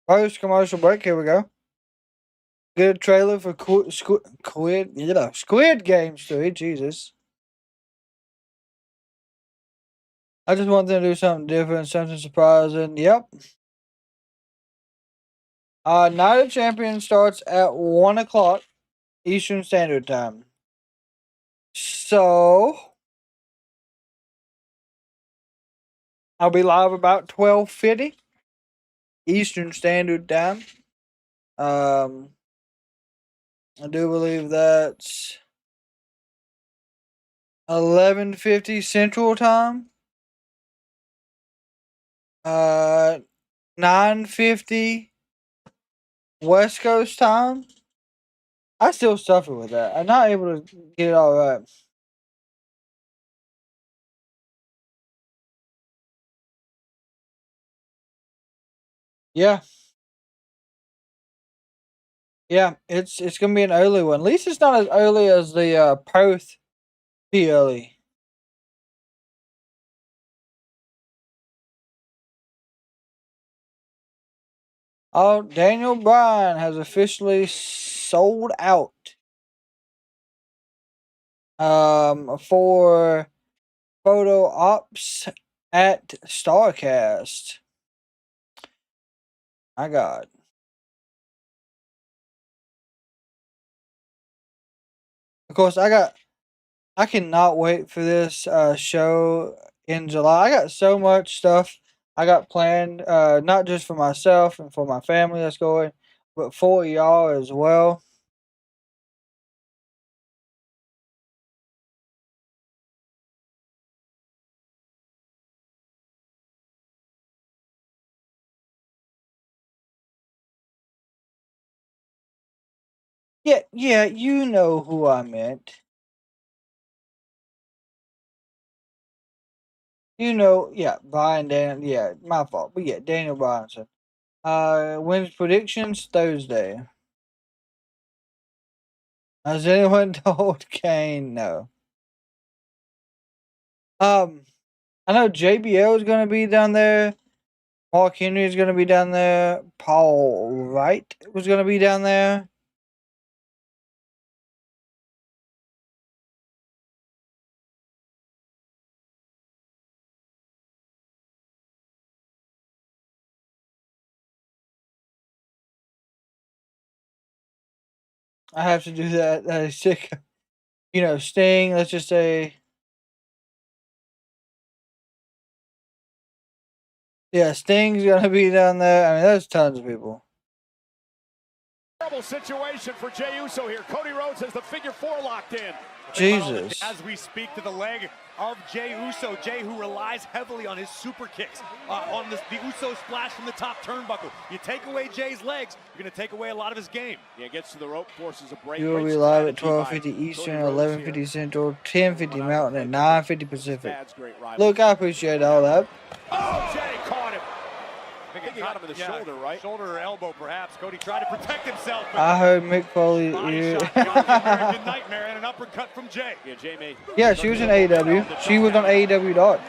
A: Post commercial break. Here we go. Good trailer for Squid Games 3. Jesus. I just want them to do something different, something surprising. Yep. Night of Champions starts at 1 o'clock Eastern Standard Time. So I'll be live about 12:50 Eastern Standard Time. I do believe that's 11:50 Central Time. 9:50 West Coast time. I still suffer with that. I'm not able to get it all right. Yeah. Yeah, it's gonna be an early one. At least it's not as early as the Perth early. Oh, Daniel Bryan has officially sold out. For photo ops at StarCast. My God. Of course, I cannot wait for this show in July. I got so much stuff I got planned, not just for myself and for my family that's going, but for y'all as well. Yeah, you know who I meant. You know, yeah, Brian Dan, yeah, my fault. But yeah, Daniel Bryanson. Wins predictions Thursday. Has anyone told Kane no? I know JBL is gonna be down there. Mark Henry is gonna be down there. Paul Wright was gonna be down there. I have to do that. That is sick. You know, Sting, let's just say. Yeah, Sting's gonna be down there. I mean, there's tons of people.
C: Terrible situation for Jey Uso here. Cody Rhodes has the figure 4 locked in.
A: Jesus.
E: As we speak to the leg of Jey Uso, Jey who relies heavily on his super kicks, on the Uso splash from the top turnbuckle. You take away Jey's legs, you're going to take away a lot of his game.
C: Yeah, gets to the rope, forces a break.
A: You will be live at 12:50 Eastern, 11:50 Central, 10:50 Mountain, and 9:50 Pacific. Look, I appreciate all that.
C: Oh, Jey caught him. I think he got him in the shoulder, right?
E: Shoulder or elbow, perhaps. Cody tried to protect himself.
A: I heard Mick Foley.
E: American Nightmare and an uppercut from Jey.
C: Yeah, Jey may.
A: Yeah, she was in AEW. She was on AEW Dark.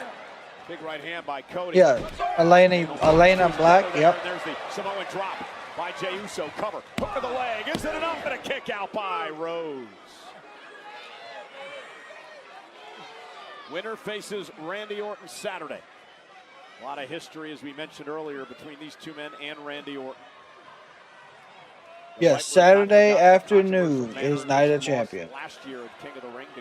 C: Big right hand by Cody.
A: Yeah, Elena Black. Yep.
C: There's the Samoan drop by Jey Uso. Cover. Hook of the leg. Is it enough? And a kick out by Rhodes. Winner faces Randy Orton Saturday. A lot of history, as we mentioned earlier, between these two men and Randy Orton.
A: Yes, Saturday afternoon is Night of Champions.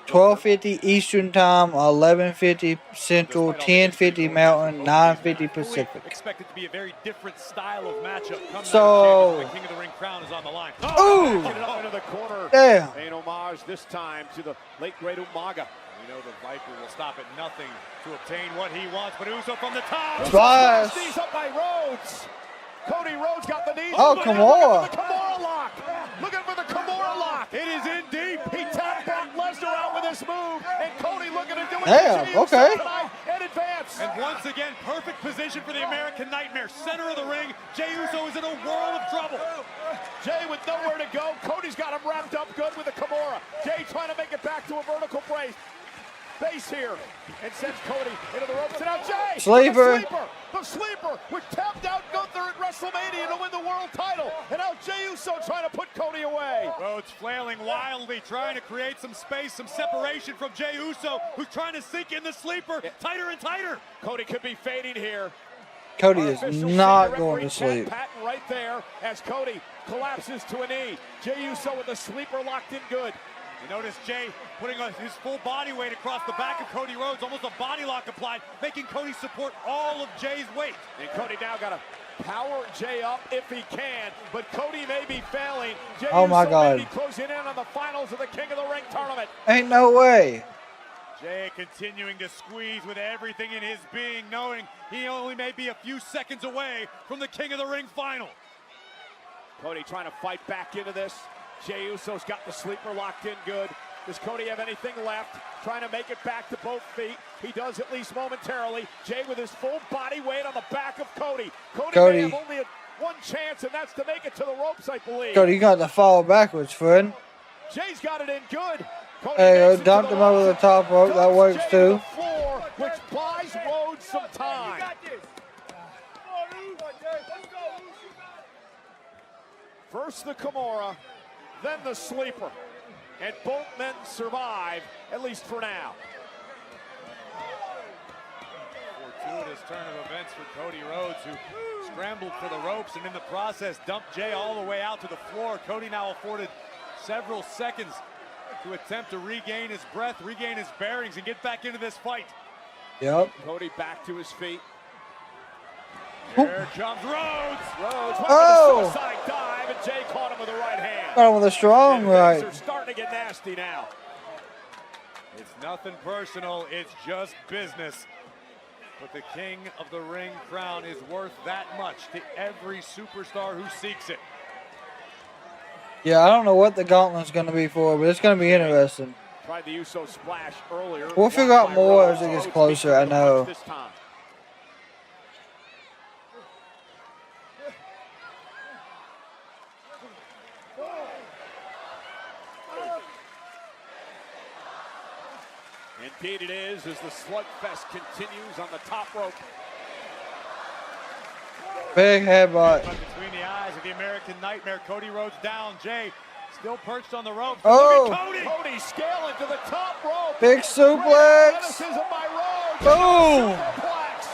A: 12:50 Eastern Time, 11:50 Central, 10:50 Mountain, 9:50 Pacific.
E: Expect it to be a very different style of matchup. Come
A: So,
E: the King of the Ring crown is on the line.
A: Ooh!
C: Get it up into the corner.
A: Damn.
C: Paying homage this time to the late great Umaga.
E: We know the Viper will stop at nothing to obtain what he wants, but Uso from the top.
A: Splash.
C: Knees up by Rhodes. Cody Rhodes got the knees.
A: Oh, Kimura.
C: Looking for the Kimura lock. Looking for the Kimura lock. It is in deep. He tapped Brock Lesnar out with this move, and Cody looking to do it.
A: Damn, okay.
C: And advance.
E: And once again, perfect position for the American Nightmare. Center of the ring. Jey Uso is in a world of trouble.
C: Jey with nowhere to go. Cody's got him wrapped up good with the Kimura. Jey trying to make it back to a vertical brace. Base here, and sends Cody into the ropes, and now Jey!
A: Sleeper!
C: The sleeper, which tapped out Gunther at WrestleMania to win the world title, and now Jey Uso trying to put Cody away.
E: Rhodes flailing wildly, trying to create some space, some separation from Jey Uso, who's trying to sink in the sleeper, tighter and tighter.
C: Cody could be fading here.
A: Cody is not going to sleep.
C: Patton right there as Cody collapses to a knee. Jey Uso with the sleeper locked in good.
E: You notice Jey putting his full body weight across the back of Cody Rhodes, almost a body lock applied, making Cody support all of Jey's weight.
C: And Cody now got to power Jey up if he can, but Cody may be failing. Jey
A: Oh my
C: Uso
A: God.
C: may be closing in on the finals of the King of the Ring tournament.
A: Ain't no way.
E: Jey continuing to squeeze with everything in his being, knowing he only may be a few seconds away from the King of the Ring final.
C: Cody trying to fight back into this. Jey Uso's got the sleeper locked in good. Does Cody have anything left? Trying to make it back to both feet. He does at least momentarily. Jey with his full body weight on the back of Cody. Cody may have only one chance, and that's to make it to the ropes, I believe.
A: Cody, you got to fall backwards, friend.
C: Jey's got it in good. Cody
A: Hey, dumped him over the top rope. That works
C: Jey to
A: too.
C: the floor, which buys Rhodes some time. First the Kimura, then the sleeper. And both men survive, at least for now.
E: Fortuitous turn of events for Cody Rhodes, who scrambled for the ropes and in the process dumped Jey all the way out to the floor. Cody now afforded several seconds to attempt to regain his breath, regain his bearings, and get back into this fight.
A: Yep.
C: Cody back to his feet.
E: Here comes Rhodes.
C: Rhodes went
A: Oh!
C: with a suicide dive, and Jey caught him with the right hand.
A: Got him with a strong right.
C: Things are starting to get nasty now.
E: It's nothing personal, it's just business. But the King of the Ring crown is worth that much to every superstar who seeks it.
C: Yeah, I don't know what the gauntlet's going to be for, but it's going to be interesting.
E: Tried the Uso splash earlier.
C: We'll figure out more as it gets closer, I know.
E: This time. Indeed it is, as the slugfest continues on the top rope.
C: Big headbutt.
E: Between the eyes of the American Nightmare, Cody Rhodes down. Jey still perched on the ropes.
C: Oh!
E: Look at Cody! Cody scaling to the top rope.
C: Big suplex.
E: Athleticism by Rhodes.
C: Boom!
E: Superplex.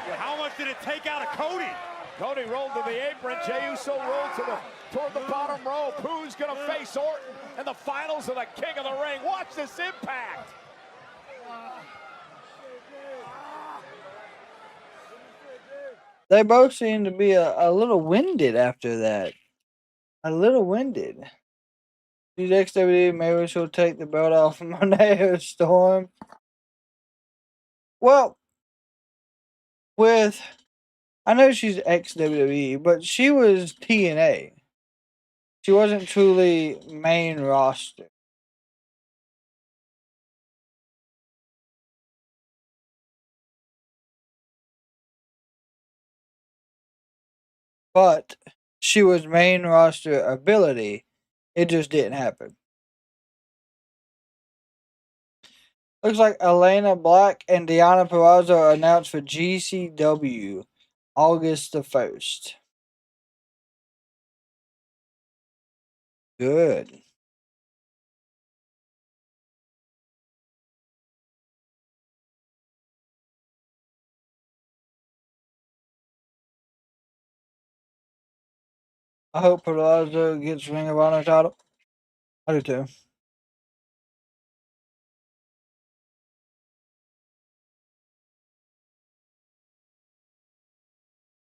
E: Yeah, how much did it take out of Cody? Cody rolled to the apron. Jey Uso rolled toward the bottom rope. Who's going to face Orton in the finals of the King of the Ring? Watch this impact.
C: They both seem to be a little winded after that. A little winded. She's XWD, maybe she'll take the belt off of Monet Storm. Well, I know she's ex-WWE, but she was TNA. She wasn't truly main roster. But she was main roster ability. It just didn't happen. Looks like Elena Black and Deonna Purrazzo are announced for GCW August the 1st. Good.
A: I hope Peraza gets Ring of Honor title. I do too.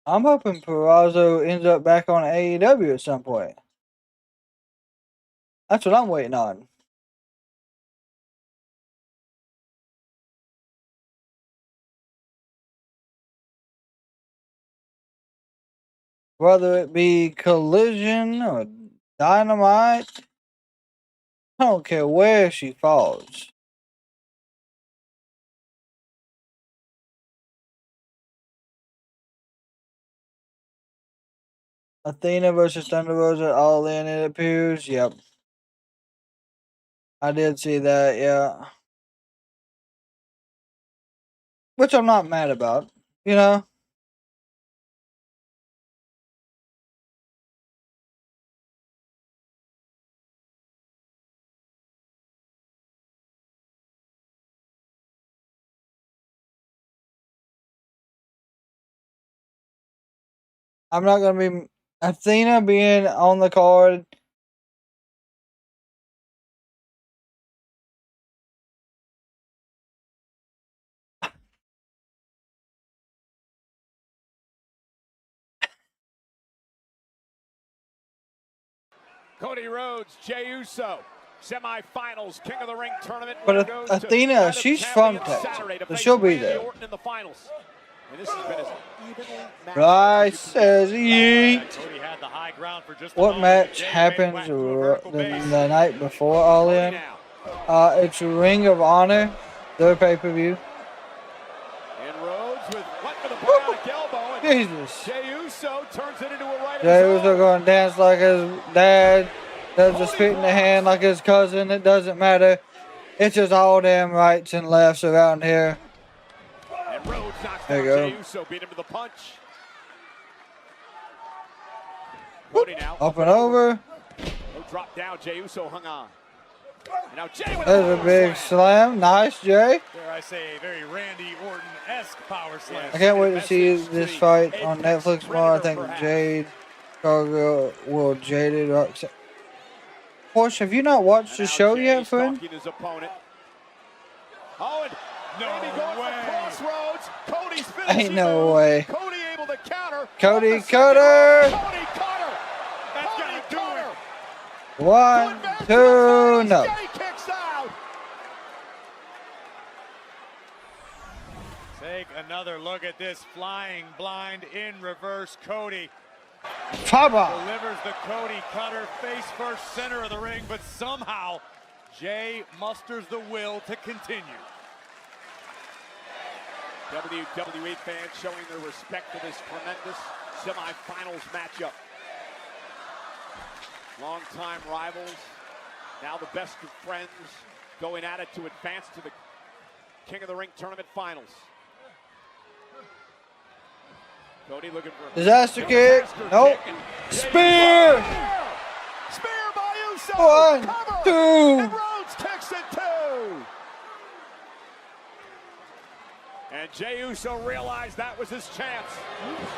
A: I'm hoping Peraza ends up back on AEW at some point. That's what I'm waiting on. Whether it be Collision or Dynamite, I don't care where she falls. Athena versus Thunder Rosa All In, it appears. Yep. I did see that, yeah. Which I'm not mad about, you know? I'm not going to be... Athena being on the card...
C: Cody Rhodes, Jey Uso, semifinals, King of the Ring tournament.
A: But Athena, she's from Texas, so she'll be there.
C: In the finals. And this has been as evenly matched.
A: Rice says yeet.
E: Cody had the high ground for just a
A: What
E: moment.
A: match
E: Jey
A: happens
E: went to a vertical base.
A: the night before All In? It's Ring of Honor, their pay-per-view.
C: And Rhodes with what for the bionic elbow. And
A: Jesus.
C: Jey Uso turns it into a right of
A: Jey
C: his
A: Uso
C: own.
A: going to dance like his dad, does the spit in the hand like his cousin. It doesn't matter. It's just all damn rights and lefts around here.
C: And Rhodes knocks
A: There
C: down
A: you
C: Jey
A: go.
C: Uso, beat him to the punch. Cody now.
A: Up and over.
C: No drop down. Jey Uso hung on. And now Jey with
A: There's a big slam. Nice, Jey.
E: Dare I say, a very Randy Orton-esque power slam.
A: I can't wait to see this fight on Netflix more. I think Jade Cargill will Jaded Roxanne. Porsche, have you not watched the show yet, friend?
C: His opponent. Oh, and maybe going for crossroads. Cody's finishing
A: Ain't no
C: move.
A: way.
C: Cody able to counter.
A: Cody Cutter.
C: Cody Cutter. That's gonna do it.
A: 1, 2, no.
C: Jey kicks out.
E: Take another look at this flying blind in reverse. Cody
A: Papa.
E: delivers the Cody Cutter face first, center of the ring, but somehow Jey musters the will to continue.
C: WWE fans showing their respect to this tremendous semifinals matchup. Longtime rivals, now the best of friends, going at it to advance to the King of the Ring tournament finals. Cody looking for
A: Disaster kick. Nope. Spear.
C: Spear by Uso.
A: 1,
C: Cover.
A: 2.
C: And Rhodes kicks it 2. And Jey Uso realized that was his chance.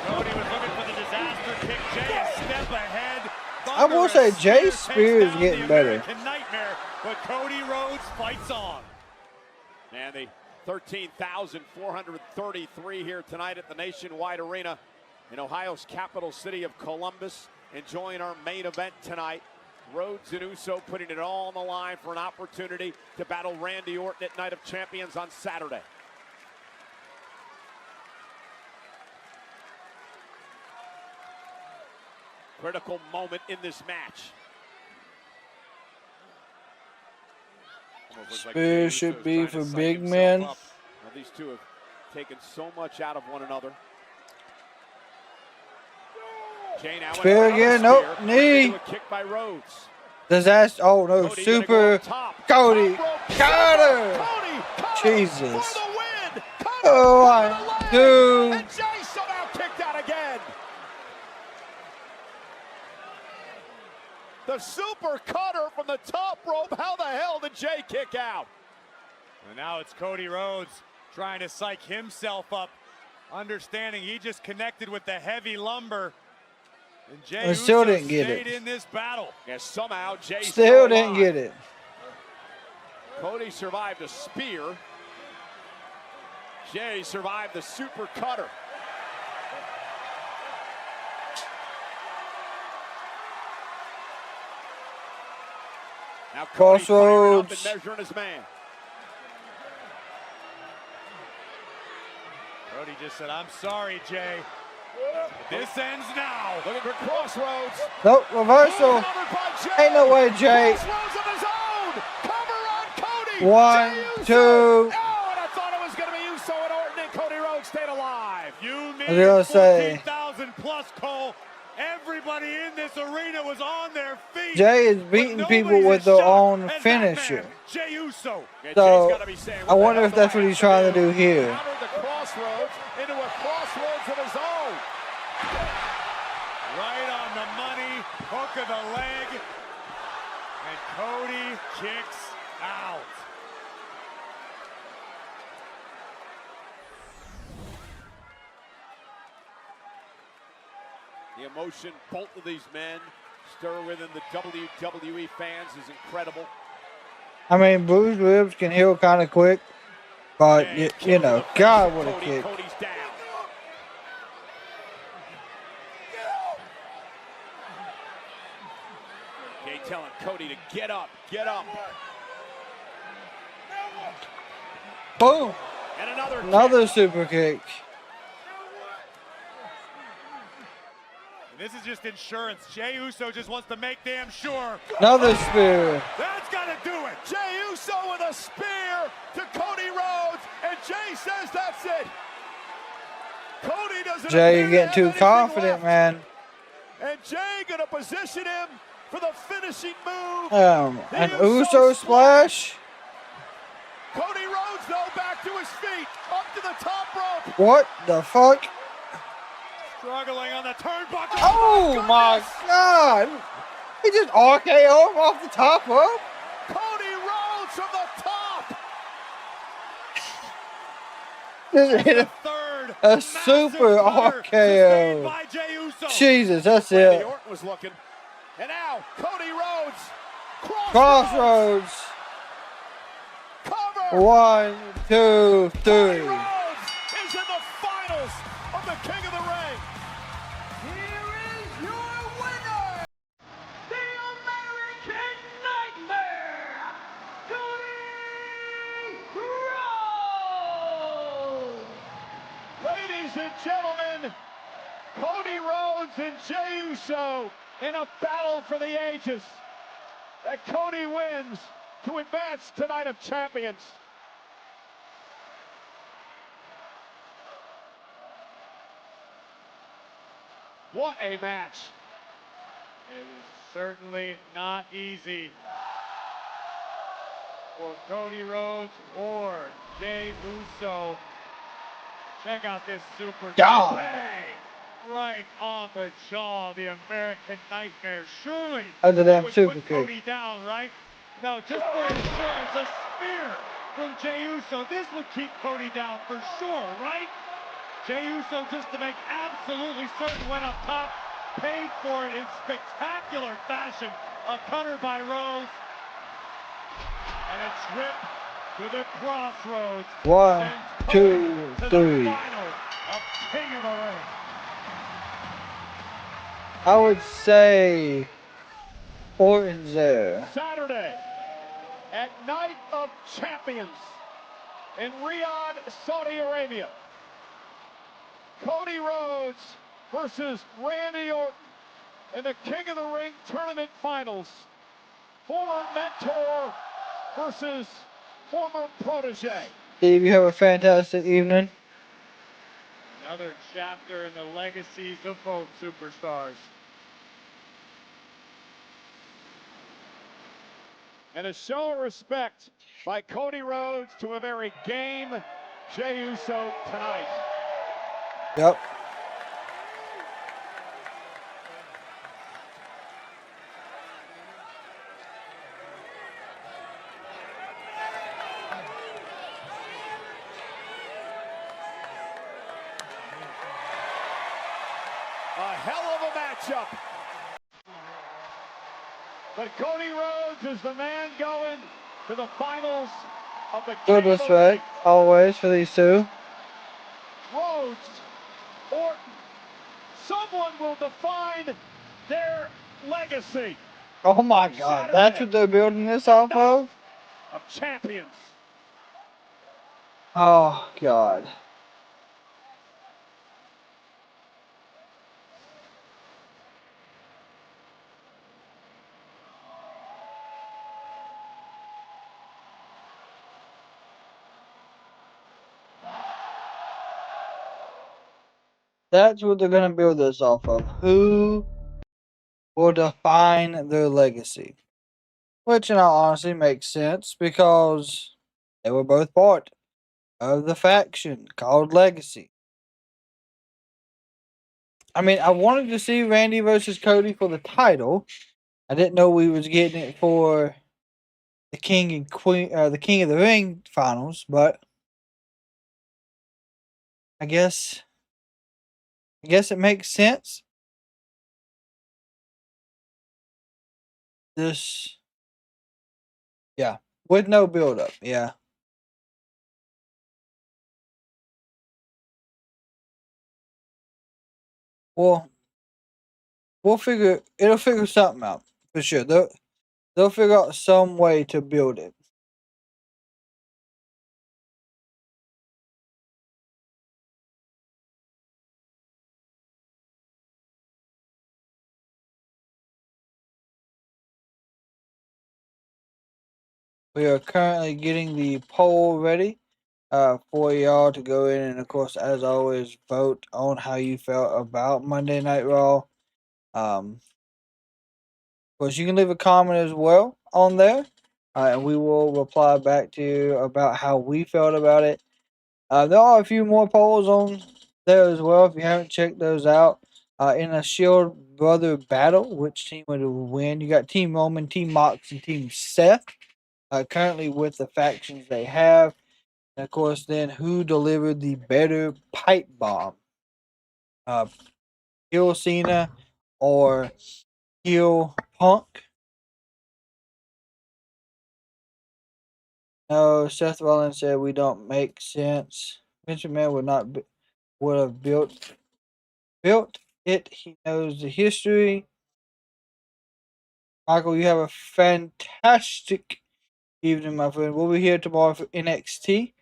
E: Cody was looking for the disaster kick. Jey a step ahead.
A: I will say Jey's spear is getting better.
E: Nightmare, but Cody Rhodes fights on.
C: And the 13,433 here tonight at the Nationwide Arena in Ohio's capital city of Columbus, enjoying our main event tonight. Rhodes and Uso putting it all on the line for an opportunity to battle Randy Orton at Night of Champions on Saturday. Critical moment in this match.
A: Spear should be for big men.
C: Now, these two have taken so much out of one another. Jey now
A: Spear again. Nope. Knee.
C: A kick by Rhodes.
A: Disaster. Oh no.
C: Cody
A: Super. Cody. Cutter. Jesus. Oh, 1, 2.
C: And Jey somehow kicked out again. The super cutter from the top rope. How the hell did Jey kick out?
E: And now it's Cody Rhodes trying to psych himself up, understanding he just connected with the heavy lumber. And Jey
A: I still
E: Uso
A: didn't get
E: stayed
A: it.
E: in this battle.
C: And somehow Jay
A: Still didn't get it.
C: Cody survived a spear. Jay survived the super cutter. Now Cody firing up and measuring his man.
E: Cody just said, I'm sorry, Jay. This ends now.
C: Looking for Crossroads.
A: Nope, reversal. Ain't no way, Jay.
C: Crossroads of his own. Cover on Cody.
A: 1, 2.
C: Oh, and I thought it was going to be Uso and Orton, and Cody Rhodes stayed alive.
E: You
A: I was gonna say
E: 14,000 plus, Cole. Everybody in this arena was on their feet.
A: Jay is beating people with their own finisher.
E: Jey Uso.
A: So I wonder if that's what he's trying to do here.
C: Countered the Crossroads into a Crossroads of his own.
E: Right on the money, hook of the leg, and Cody kicks out.
C: The emotion both of these men stir within the WWE fans is incredible.
A: I mean, bruised ribs can heal kind of quick, but you know, God, what a kick.
C: Cody's down. Jay telling Cody to get up, get up.
A: Boom.
C: And
A: Another super kick.
E: And this is just insurance. Jey Uso just wants to make damn sure.
A: Another spear.
E: That's got to do it.
C: Jey Uso with a spear to Cody Rhodes, and Jay says that's it. Cody doesn't.
A: Jay, you're getting too confident, man.
C: And Jay gonna position him for the finishing move.
A: An Uso splash.
C: Cody Rhodes though back to his feet, up to the top rope.
A: What the fuck?
E: Struggling on the turnbuckle.
A: Oh my God! He just RKO him off the top rope.
C: Cody Rhodes from the top.
A: Just hit a super RKO. Jesus, that's
C: Randy
A: it.
C: Orton was looking, and now Cody Rhodes.
A: Crossroads.
C: Cover.
A: 1, 2, 3.
C: Cody Rhodes is in the finals of the King of the Ring.
D: Here is your winner, the American Nightmare, Cody Rhodes.
C: Ladies and gentlemen, Cody Rhodes and Jey Uso in a battle for the ages. That Cody wins to advance to Night of Champions. What a match.
E: It is certainly not easy for Cody Rhodes or Jey Uso. Check out this super
A: God.
E: bang right on the jaw. The American Nightmare. Surely
A: Under that
E: would
A: super
E: put
A: kick.
E: Cody down, right? No, just for insurance, a spear from Jey Uso. This would keep Cody down for sure, right? Jey Uso, just to make absolutely certain, went up top, paid for it in spectacular fashion. A cutter by Rhodes, and a trip to the Crossroads.
A: 1, 2,
E: To the
A: 3.
E: final of King of the Ring.
A: I would say Orton's there.
C: Saturday at Night of Champions in Riyadh, Saudi Arabia. Cody Rhodes versus Randy Orton in the King of the Ring tournament finals. Former mentor versus former protege.
A: Steve, you have a fantastic evening.
E: Another chapter in the legacies of both superstars.
C: And a show of respect by Cody Rhodes to a very game Jey Uso tonight.
A: Yep.
C: A hell of a matchup. But Cody Rhodes is the man going to the finals of the
A: Good
C: King of the
A: respect, always, for these two.
C: Rhodes, Orton, someone will define their legacy.
A: Oh my God, that's what they're building this off of?
C: Of champions.
A: Oh God. That's what they're going to build this off of. Who will define their legacy? Which, in all honesty, makes sense because they were both part of the faction called Legacy. I mean, I wanted to see Randy versus Cody for the title. I didn't know we was getting it for the King and Queen, the King of the Ring finals, but I guess it makes sense. This, yeah, with no build up, yeah. Well, it'll figure something out for sure. They'll figure out some way to build it. We are currently getting the poll ready for y'all to go in and, of course, as always, vote on how you felt about Monday Night Raw. Of course, you can leave a comment as well on there, and we will reply back to you about how we felt about it. There are a few more polls on there as well if you haven't checked those out. In a Shield Brother battle, which team would win? You got Team Roman, Team Mox, and Team Seth. Currently with the factions they have. And of course, then who delivered the better pipe bomb? Heel Cena or Heel Punk? No, Seth Rollins said we don't make sense. Vince McMahon would have built it. He knows the history. Michael, you have a fantastic evening, my friend. We'll be here tomorrow for NXT.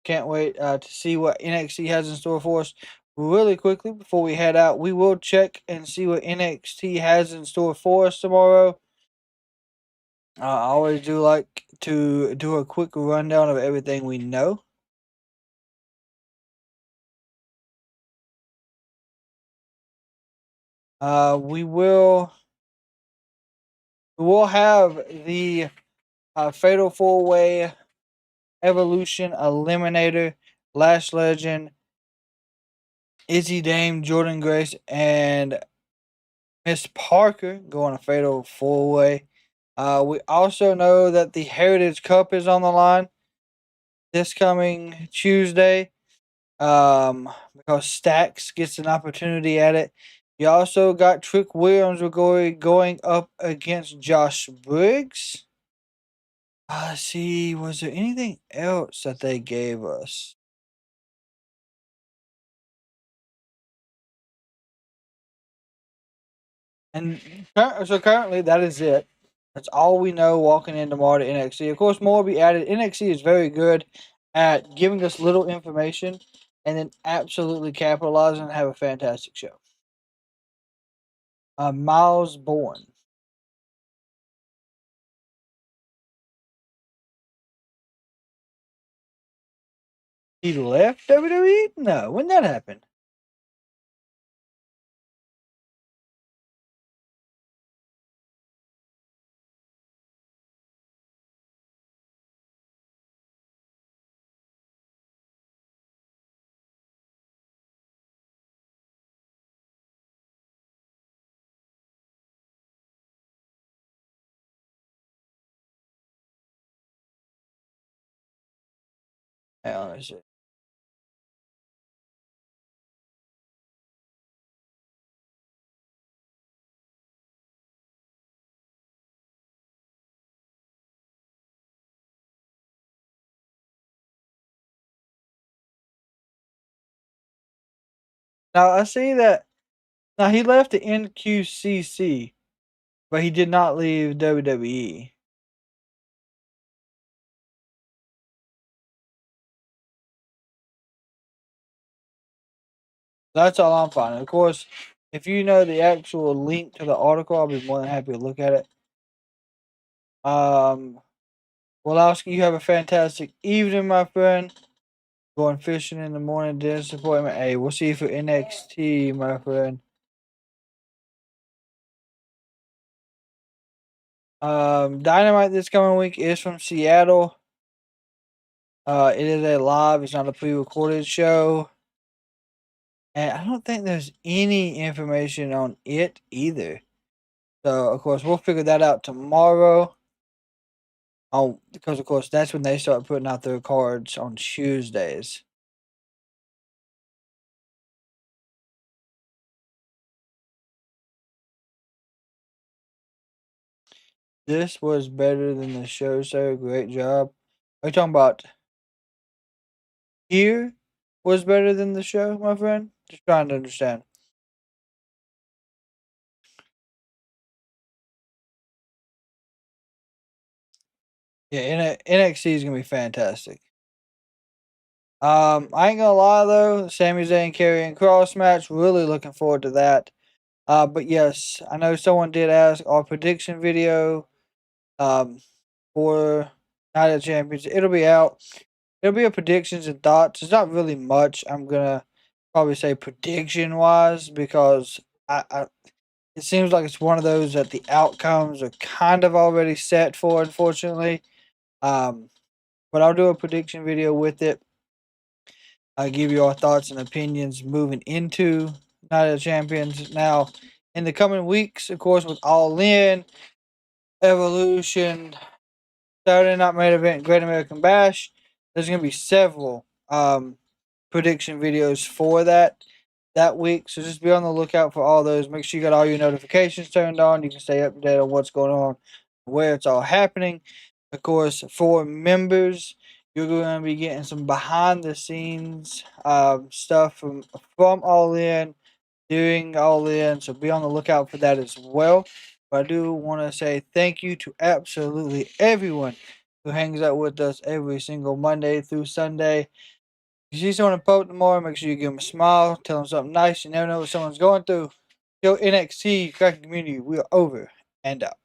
A: Can't wait to see what NXT has in store for us. Really quickly, before we head out, we will check and see what NXT has in store for us tomorrow. I always do like to do a quick rundown of everything we know. We will have the Fatal 4-Way Evolution Eliminator, Lash Legend, Izzy Dame, Jordan Grace, and Miss Parker going a Fatal 4-Way. We also know that the Heritage Cup is on the line this coming Tuesday. Because Stax gets an opportunity at it. You also got Trick Williams going up against Josh Briggs. Let's see, was there anything else that they gave us? And so currently, that is it. That's all we know walking in tomorrow to NXT. Of course, more will be added. NXT is very good at giving us little information and then absolutely capitalizing and have a fantastic show. Miles Bourne. He left WWE? No, when that happened? Hang on a second. Now, I see that. Now, he left the NQCC, but he did not leave WWE. That's all I'm finding. Of course, if you know the actual link to the article, I'll be more than happy to look at it. Wolowski, you have a fantastic evening, my friend. Going fishing in the morning, disappointment. Hey, we'll see you for NXT, my friend. Dynamite this coming week is from Seattle. It is a live, it's not a pre-recorded show. And I don't think there's any information on it either. So, of course, we'll figure that out tomorrow. Because, of course, that's when they start putting out their cards on Tuesdays. This was better than the show, sir. Great job. Are you talking about here was better than the show, my friend? Just trying to understand. Yeah, NXT is gonna be fantastic. I ain't gonna lie though, Sami Zayn Karrion Cross match. Really looking forward to that. But yes, I know someone did ask our prediction video. For Night of Champions, it'll be out. It'll be a predictions and thoughts. It's not really much. I'm gonna probably say prediction wise because it seems like it's one of those that the outcomes are kind of already set for, unfortunately. But I'll do a prediction video with it. I'll give you our thoughts and opinions moving into Night of the Champions. Now, in the coming weeks, of course, with All In, Evolution, Saturday Night Main Event, Great American Bash, there's going to be several prediction videos for that week. So just be on the lookout for all those. Make sure you got all your notifications turned on. You can stay up to date on what's going on, where it's all happening. Of course, for members, you're going to be getting some behind the scenes stuff from All In, doing All In. So be on the lookout for that as well. But I do want to say thank you to absolutely everyone who hangs out with us every single Monday through Sunday. If you see someone in public tomorrow, make sure you give them a smile, tell them something nice. You never know what someone's going through. Yo, NXT, Kraken community, we are over and out.